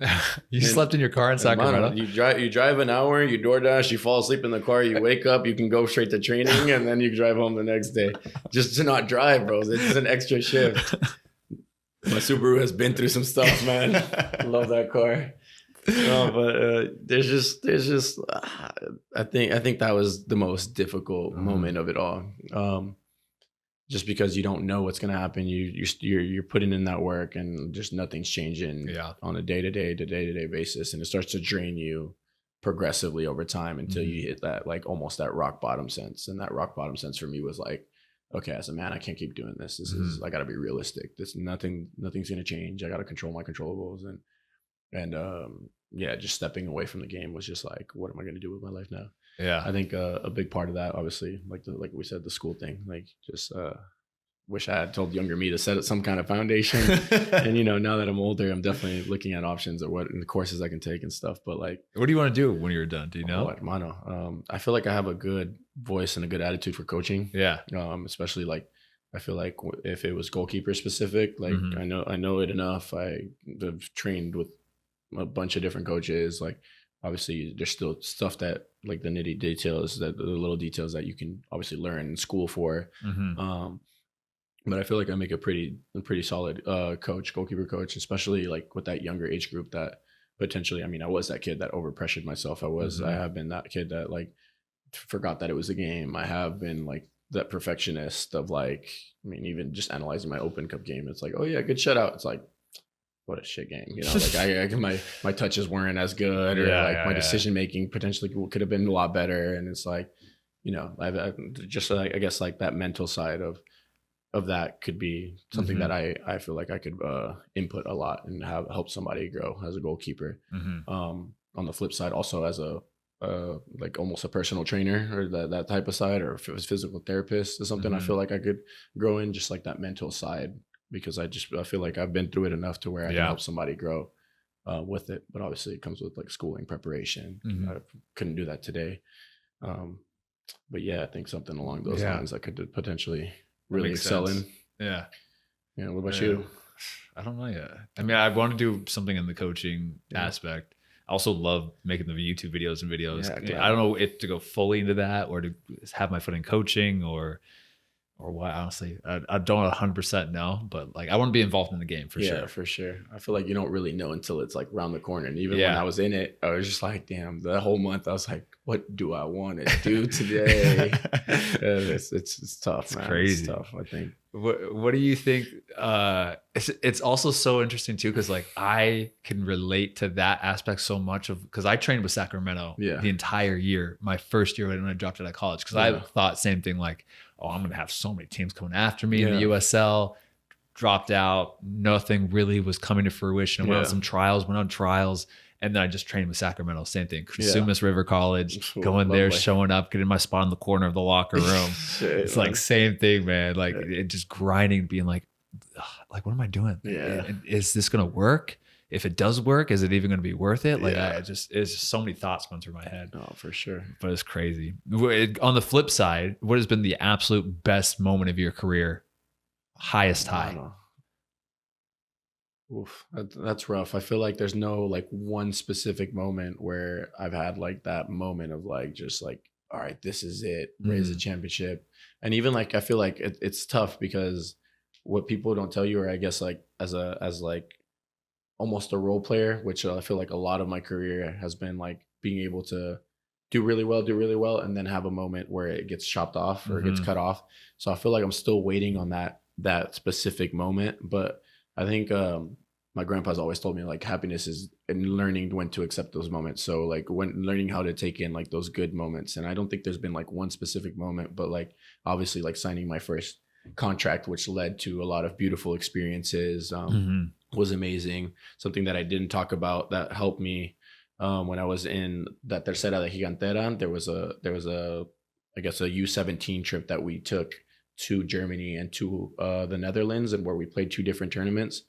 Speaker 1: Slept in your car in Sacramento?
Speaker 2: You drive an hour, you DoorDash, you fall asleep in the car, you wake up, you can go straight to training, and then you drive home the next day. Just to not drive, bro. It's an extra shift. My Subaru has been through some stuff, man. Love that car. No, but there's just I think that was the most difficult moment of it all. Just because you don't know what's going to happen, you're putting in that work and just nothing's changing on a day-to-day basis, and it starts to drain you progressively over time until you hit that like almost that rock bottom sense. And that rock bottom sense for me was like, okay, as a man, I can't keep doing this. This is, I got to be realistic. Nothing's going to change. I got to control my controllables, and just stepping away from the game was just like, what am I going to do with my life now? Yeah, I think a big part of that, obviously, like we said, the school thing, like just wish I had told younger me to set up some kind of foundation. And, you know, now that I'm older, I'm definitely looking at options or what the courses I can take and stuff. But like,
Speaker 1: what do you want to do when you're done? Do you know?
Speaker 2: Hermano, I feel like I have a good voice and a good attitude for coaching.
Speaker 1: Yeah.
Speaker 2: Especially like, I feel like if it was goalkeeper specific, like I know it enough. I've trained with a bunch of different coaches. Like, obviously there's still stuff that like the nitty details, that the little details that you can obviously learn in school for. But I feel like I make a pretty solid goalkeeper coach, especially like with that younger age group that potentially, I mean, I was that kid that overpressured myself. I have been that kid that like forgot that it was a game. I have been like that perfectionist of like, I mean, even just analyzing my Open Cup game, it's like, oh yeah, good shutout. It's like, what a shit game, you know. Like my touches weren't as good, or my decision making potentially could have been a lot better. And it's like, you know, I just like, I guess like that mental side of that could be something that I feel like I could input a lot and help somebody grow as a goalkeeper. On the flip side, also as a like almost a personal trainer or that type of side, or if it was physical therapist is something I feel like I could grow in, just like that mental side, because I feel like I've been through it enough to where I can help somebody grow with it. But obviously it comes with like schooling, preparation. I couldn't do that today. But yeah, I think something along those lines I could potentially really excel in. Yeah. What about you?
Speaker 1: I don't know yet. I mean, I want to do something in the coaching aspect. I also love making the YouTube videos. Yeah, I don't know if to go fully into that or to have my foot in coaching or what. Honestly, I don't 100% know, but like I want to be involved in the game for sure.
Speaker 2: Yeah, for sure. I feel like you don't really know until it's like around the corner. And even when I was in it, I was just like, damn, the whole month I was like, what do I want to do today? It's tough,
Speaker 1: it's
Speaker 2: man.
Speaker 1: Crazy.
Speaker 2: It's tough, I think.
Speaker 1: What do you think? It's also so interesting too, because like I can relate to that aspect so much because I trained with Sacramento the entire year, my first year when I dropped out of college, because I thought same thing, like, oh, I'm gonna have so many teams coming after me in the USL. Dropped out, nothing really was coming to fruition. I went on trials, and then I just trained with Sacramento. Same thing, Sumas River College, going there, showing up, getting my spot in the corner of the locker room. It's like same thing, man. Like it just grinding, being like what am I doing? Is this gonna work? If it does work, is it even gonna be worth it? Like it's just so many thoughts going through my head.
Speaker 2: Oh, for sure.
Speaker 1: But it's crazy. On the flip side, what has been the absolute best moment of your career? Highest high?
Speaker 2: Oof, that's rough. I feel like there's no like one specific moment where I've had like that moment of like just like, all right, this is it, raise the championship. And even like I feel like it's tough because what people don't tell you, or I guess like as like almost a role player, which I feel like a lot of my career has been like being able to do really well, and then have a moment where it gets chopped off or it gets cut off. So I feel like I'm still waiting on that specific moment. But I think my grandpa's always told me like happiness is in learning when to accept those moments. So like when learning how to take in like those good moments. And I don't think there's been like one specific moment, but like obviously like signing my first contract, which led to a lot of beautiful experiences, was amazing. Something that I didn't talk about that helped me when I was in that Tercera de Gigantera, there was a I guess a U17 trip that we took to Germany and to the Netherlands, and where we played 2 different tournaments.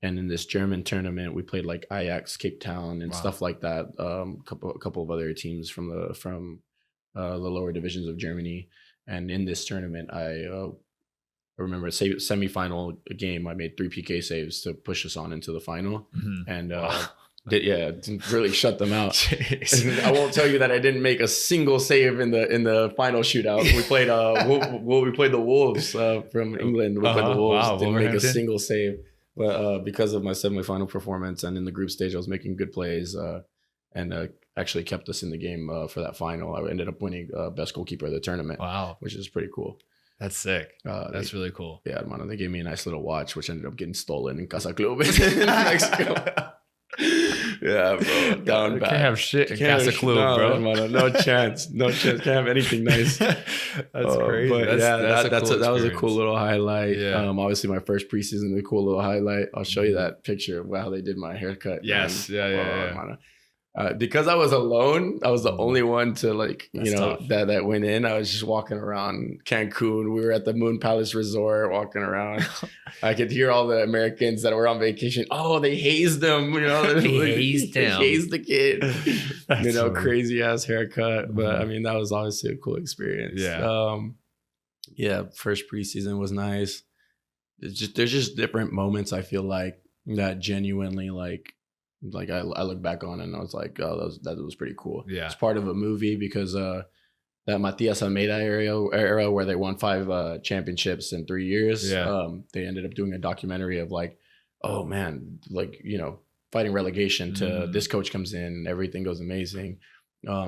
Speaker 2: And in this German tournament, we played like Ajax, Cape Town, and stuff like that. A couple of other teams from the lower divisions of Germany. And in this tournament, I remember a semifinal game. I made 3 PK saves to push us on into the final, and didn't really shut them out. I won't tell you that I didn't make a single save in the final shootout. We played we played the Wolves from England. We played the Wolves. Didn't make a single save, but because of my semifinal performance and in the group stage, I was making good plays and actually kept us in the game for that final. I ended up winning best goalkeeper of the tournament. Wow, which is pretty cool.
Speaker 1: That's sick. That's really cool.
Speaker 2: Yeah, man. They gave me a nice little watch, which ended up getting stolen in Casa Club in Mexico. Yeah, bro. Down bad.
Speaker 1: Can't have shit in Casa Club, bro.
Speaker 2: Man, no chance. Can't have anything nice.
Speaker 1: That's crazy.
Speaker 2: But that was a cool little highlight. Yeah. Obviously my first preseason, a cool little highlight. I'll show you that picture of how they did my haircut.
Speaker 1: Yes.
Speaker 2: Man. Yeah. Because I was alone, I was the only one to like,
Speaker 1: That's
Speaker 2: you know,
Speaker 1: tough.
Speaker 2: that went in. I was just walking around Cancun. We were at the Moon Palace Resort walking around. I could hear all the Americans that were on vacation. Oh, they hazed them, you know.
Speaker 1: They
Speaker 2: Like,
Speaker 1: hazed
Speaker 2: they
Speaker 1: him.
Speaker 2: hazed the kid.
Speaker 1: That's
Speaker 2: You know,
Speaker 1: funny.
Speaker 2: crazy ass haircut. But
Speaker 1: Mhm.
Speaker 2: I mean, that was obviously a cool experience.
Speaker 1: Yeah.
Speaker 2: Yeah, first preseason was nice. There's just different moments I feel like that genuinely like I look back on and I was like, oh, that was pretty cool.
Speaker 1: Yeah.
Speaker 2: It's part of a movie because that Matias Almeida era where they won 5 championships in 3 years.
Speaker 1: Yeah.
Speaker 2: They ended up doing a documentary of like, oh man, like, you know, fighting relegation to this coach comes in, everything goes amazing.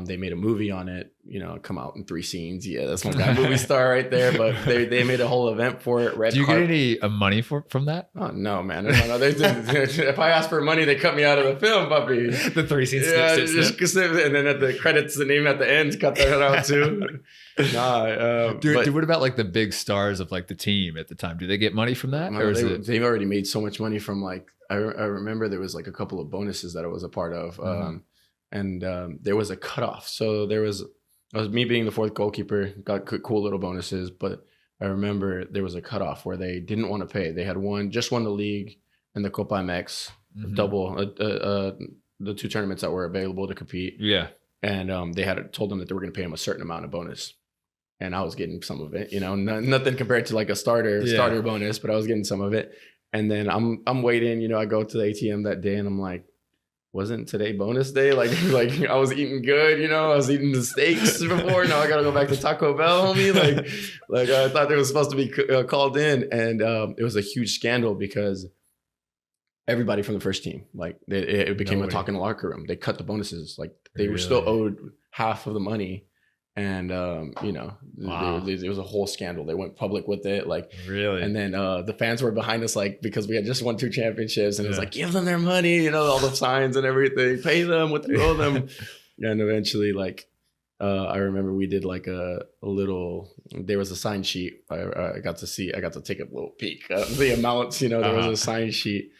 Speaker 2: They made a movie on it, you know, come out in 3 scenes. Yeah, that's my guy, movie star right there. But they made a whole event for it.
Speaker 1: Do you get any money from that?
Speaker 2: Oh no, man! No. If I ask for money, they cut me out of the film, puppy.
Speaker 1: The 3 scenes.
Speaker 2: Yeah, and then at the credits, the name at the end, cut that out too.
Speaker 1: Dude, what about like the big stars of like the team at the time? Do they get money from that, or
Speaker 2: they've already made so much money from like I remember there was like a couple of bonuses that I was a part of. And there was a cutoff. So there was me being the 4th goalkeeper, got cool little bonuses, but I remember there was a cutoff where they didn't want to pay. They had just won the league and the Copa MX, double the 2 tournaments that were available to compete.
Speaker 1: Yeah.
Speaker 2: And they had told them that they were going to pay them a certain amount of bonus. And I was getting some of it, you know, nothing compared to like a starter bonus, but I was getting some of it. And then I'm waiting, you know, I go to the ATM that day and I'm like, wasn't today bonus day? Like I was eating good, you know, I was eating the steaks before. Now I got to go back to Taco Bell, homie. Like I thought they were supposed to be called in. And it was a huge scandal because everybody from the first team, like it became a talk in the locker room. They cut the bonuses. Like they were still owed half of the money. And, you know, there was a whole scandal. They went public with it. Like,
Speaker 1: really?
Speaker 2: And then the fans were behind us, like, because we had just won 2 championships. And it was like, give them their money, you know, all the signs and everything. Pay them what they owe them. And eventually, like, I remember we did like a little, there was a sign sheet. I got to take a little peek of the amounts, you know, there was a sign sheet.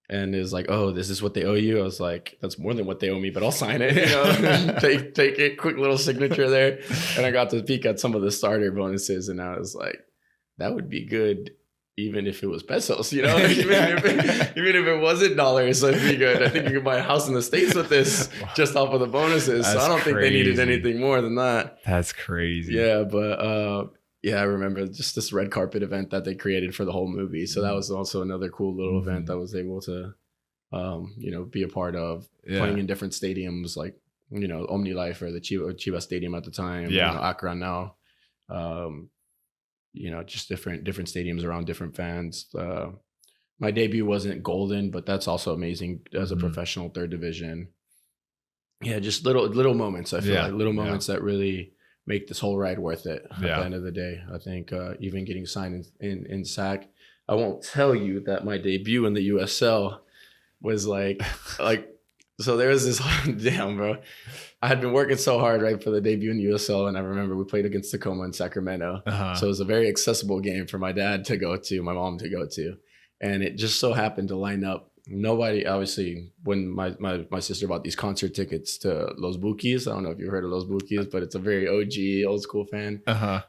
Speaker 2: And it's like, oh, this is what they owe you. I was like, that's more than what they owe me, but I'll sign it. You know, take it, quick little signature there. And I got to peek at some of the starter bonuses, and I was like, that would be good, even if it was pesos. You know, even if it wasn't dollars, that'd be good. I think you could buy a house in the States with this just off of the bonuses.
Speaker 1: That's
Speaker 2: so I don't think they needed
Speaker 1: crazy.
Speaker 2: anything more than that.
Speaker 1: That's crazy.
Speaker 2: Yeah, but yeah, I remember just this red carpet event that they created for the whole movie. So that was also another cool little event that I was able to, you know, be a part of. Playing in different stadiums, like, you know, OmniLife or the Chivas Stadium at the time.
Speaker 1: Yeah.
Speaker 2: You know, Akron now. You know, just different stadiums around different fans. My debut wasn't golden, but that's also amazing as a professional 3rd division. Yeah, just little moments. I feel like little moments that really make this whole ride worth it at the end of the day. I think even getting signed in SAC, I won't tell you that my debut in the USL was like so there was this damn bro. I had been working so hard right for the debut in USL, and I remember we played against Tacoma in Sacramento. So it was a very accessible game for my dad to go to, my mom to go to, and it just so happened to line up. Nobody, obviously, when my sister bought these concert tickets to Los Bukis, I don't know if you heard of Los Bukis, but it's a very OG, old school fan.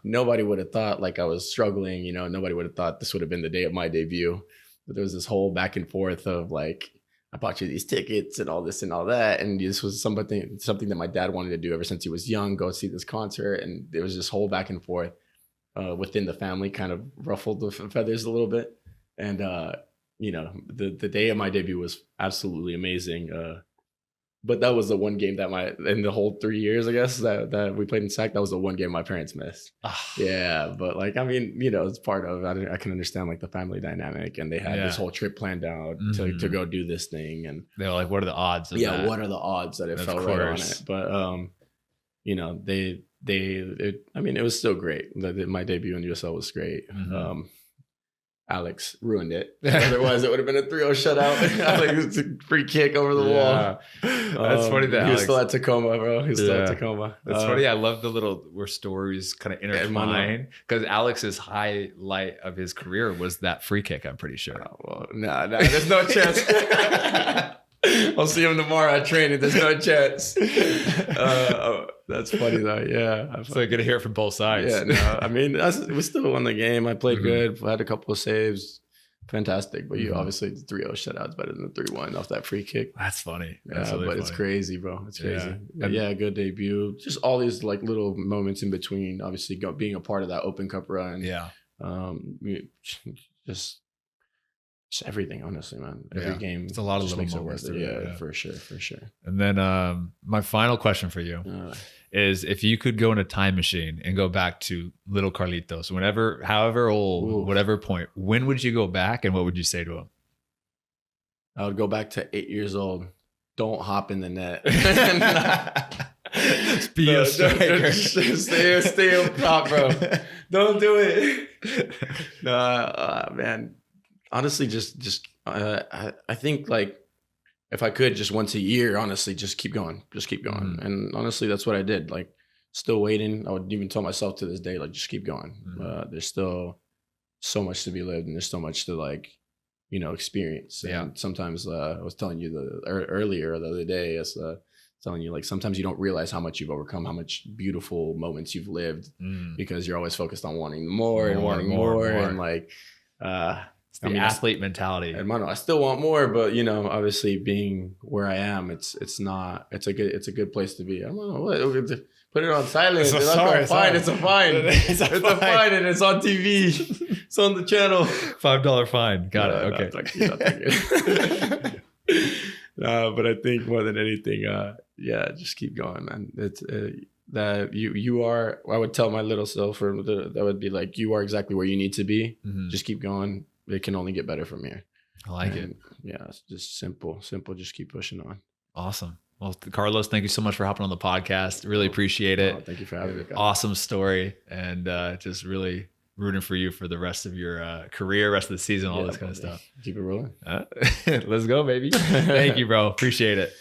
Speaker 2: Nobody would have thought like I was struggling, you know, nobody would have thought this would have been the day of my debut. But there was this whole back and forth of like, I bought you these tickets and all this and all that. And this was something that my dad wanted to do ever since he was young, go see this concert. And there was this whole back and forth within the family, kind of ruffled the feathers a little bit. And, you know, the day of my debut was absolutely amazing. But that was the one game that in the whole 3 years, I guess, that we played in SAC, that was the one game my parents missed. Yeah, but like, I mean, you know, it's part of, I can understand like the family dynamic, and they had this whole trip planned out to go do this thing. And
Speaker 1: they're like, what are the odds of that?
Speaker 2: What are the odds that it fell right on it? But, you know, I mean, it was still great. My debut in USL was great. Alex ruined it. Otherwise, it would have been a 3-0 shutout. Alex, a free kick over the wall.
Speaker 1: That's funny that
Speaker 2: he was still at Tacoma, bro. He was still at Tacoma.
Speaker 1: That's funny. I love the little where stories kind of intertwine, because Alex's highlight of his career was that free kick, I'm pretty sure.
Speaker 2: Well, no, there's no chance. I'll see him tomorrow at training. There's no chance. That's funny though. Yeah.
Speaker 1: So good to hear it from both sides.
Speaker 2: Yeah. No, I mean, we still won the game. I played good. I had a couple of saves. Fantastic. But you obviously the 3-0 shutout is better than the 3-1 off that free kick.
Speaker 1: That's funny.
Speaker 2: Yeah,
Speaker 1: That's really
Speaker 2: but
Speaker 1: funny.
Speaker 2: it's crazy, bro. It's crazy.
Speaker 1: Yeah.
Speaker 2: Yeah, good debut. Just all these like little moments in between. Obviously, being a part of that Open Cup run.
Speaker 1: Yeah.
Speaker 2: Just everything, honestly, man. Every game.
Speaker 1: It's a lot of
Speaker 2: just
Speaker 1: little
Speaker 2: makes it
Speaker 1: moments.
Speaker 2: worth it. Yeah, for sure.
Speaker 1: And then my final question for you is, if you could go in a time machine and go back to little Carlitos, however old, whatever point, when would you go back and what would you say to him?
Speaker 2: I would go back to 8 years old. Don't hop in the net.
Speaker 1: Be a striker.
Speaker 2: Stay up top, bro. Don't do it. Man. Honestly, I think like if I could just once a year, honestly, just keep going. And honestly, that's what I did. Like still waiting. I would even tell myself to this day, like, just keep going. There's still so much to be lived and there's so much to like, experience. And sometimes I was telling you earlier the other day, telling you like sometimes you don't realize how much you've overcome, how much beautiful moments you've lived because you're always focused on wanting more and wanting more. And like
Speaker 1: it's the athlete mentality.
Speaker 2: And I still want more, but obviously being where I am, it's a good place to be. I don't know what. Put it on silent. It's a fine. It's a fine. It's a fine, and it's on TV. It's on the channel.
Speaker 1: $5 fine. Got it. Okay.
Speaker 2: But I think more than anything, just keep going, man. It's that you are. I would tell my little self, that would be like, you are exactly where you need to be. Just keep going. It can only get better from here.
Speaker 1: I like it.
Speaker 2: Yeah, it's just simple. Just keep pushing on.
Speaker 1: Awesome. Well, Carlos, thank you so much for hopping on the podcast. Really appreciate it.
Speaker 2: Thank you for having me.
Speaker 1: Awesome story, and just really rooting for you for the rest of your career, rest of the season, all this kind of stuff.
Speaker 2: Keep it rolling.
Speaker 1: Let's go, baby. Thank you, bro. Appreciate it.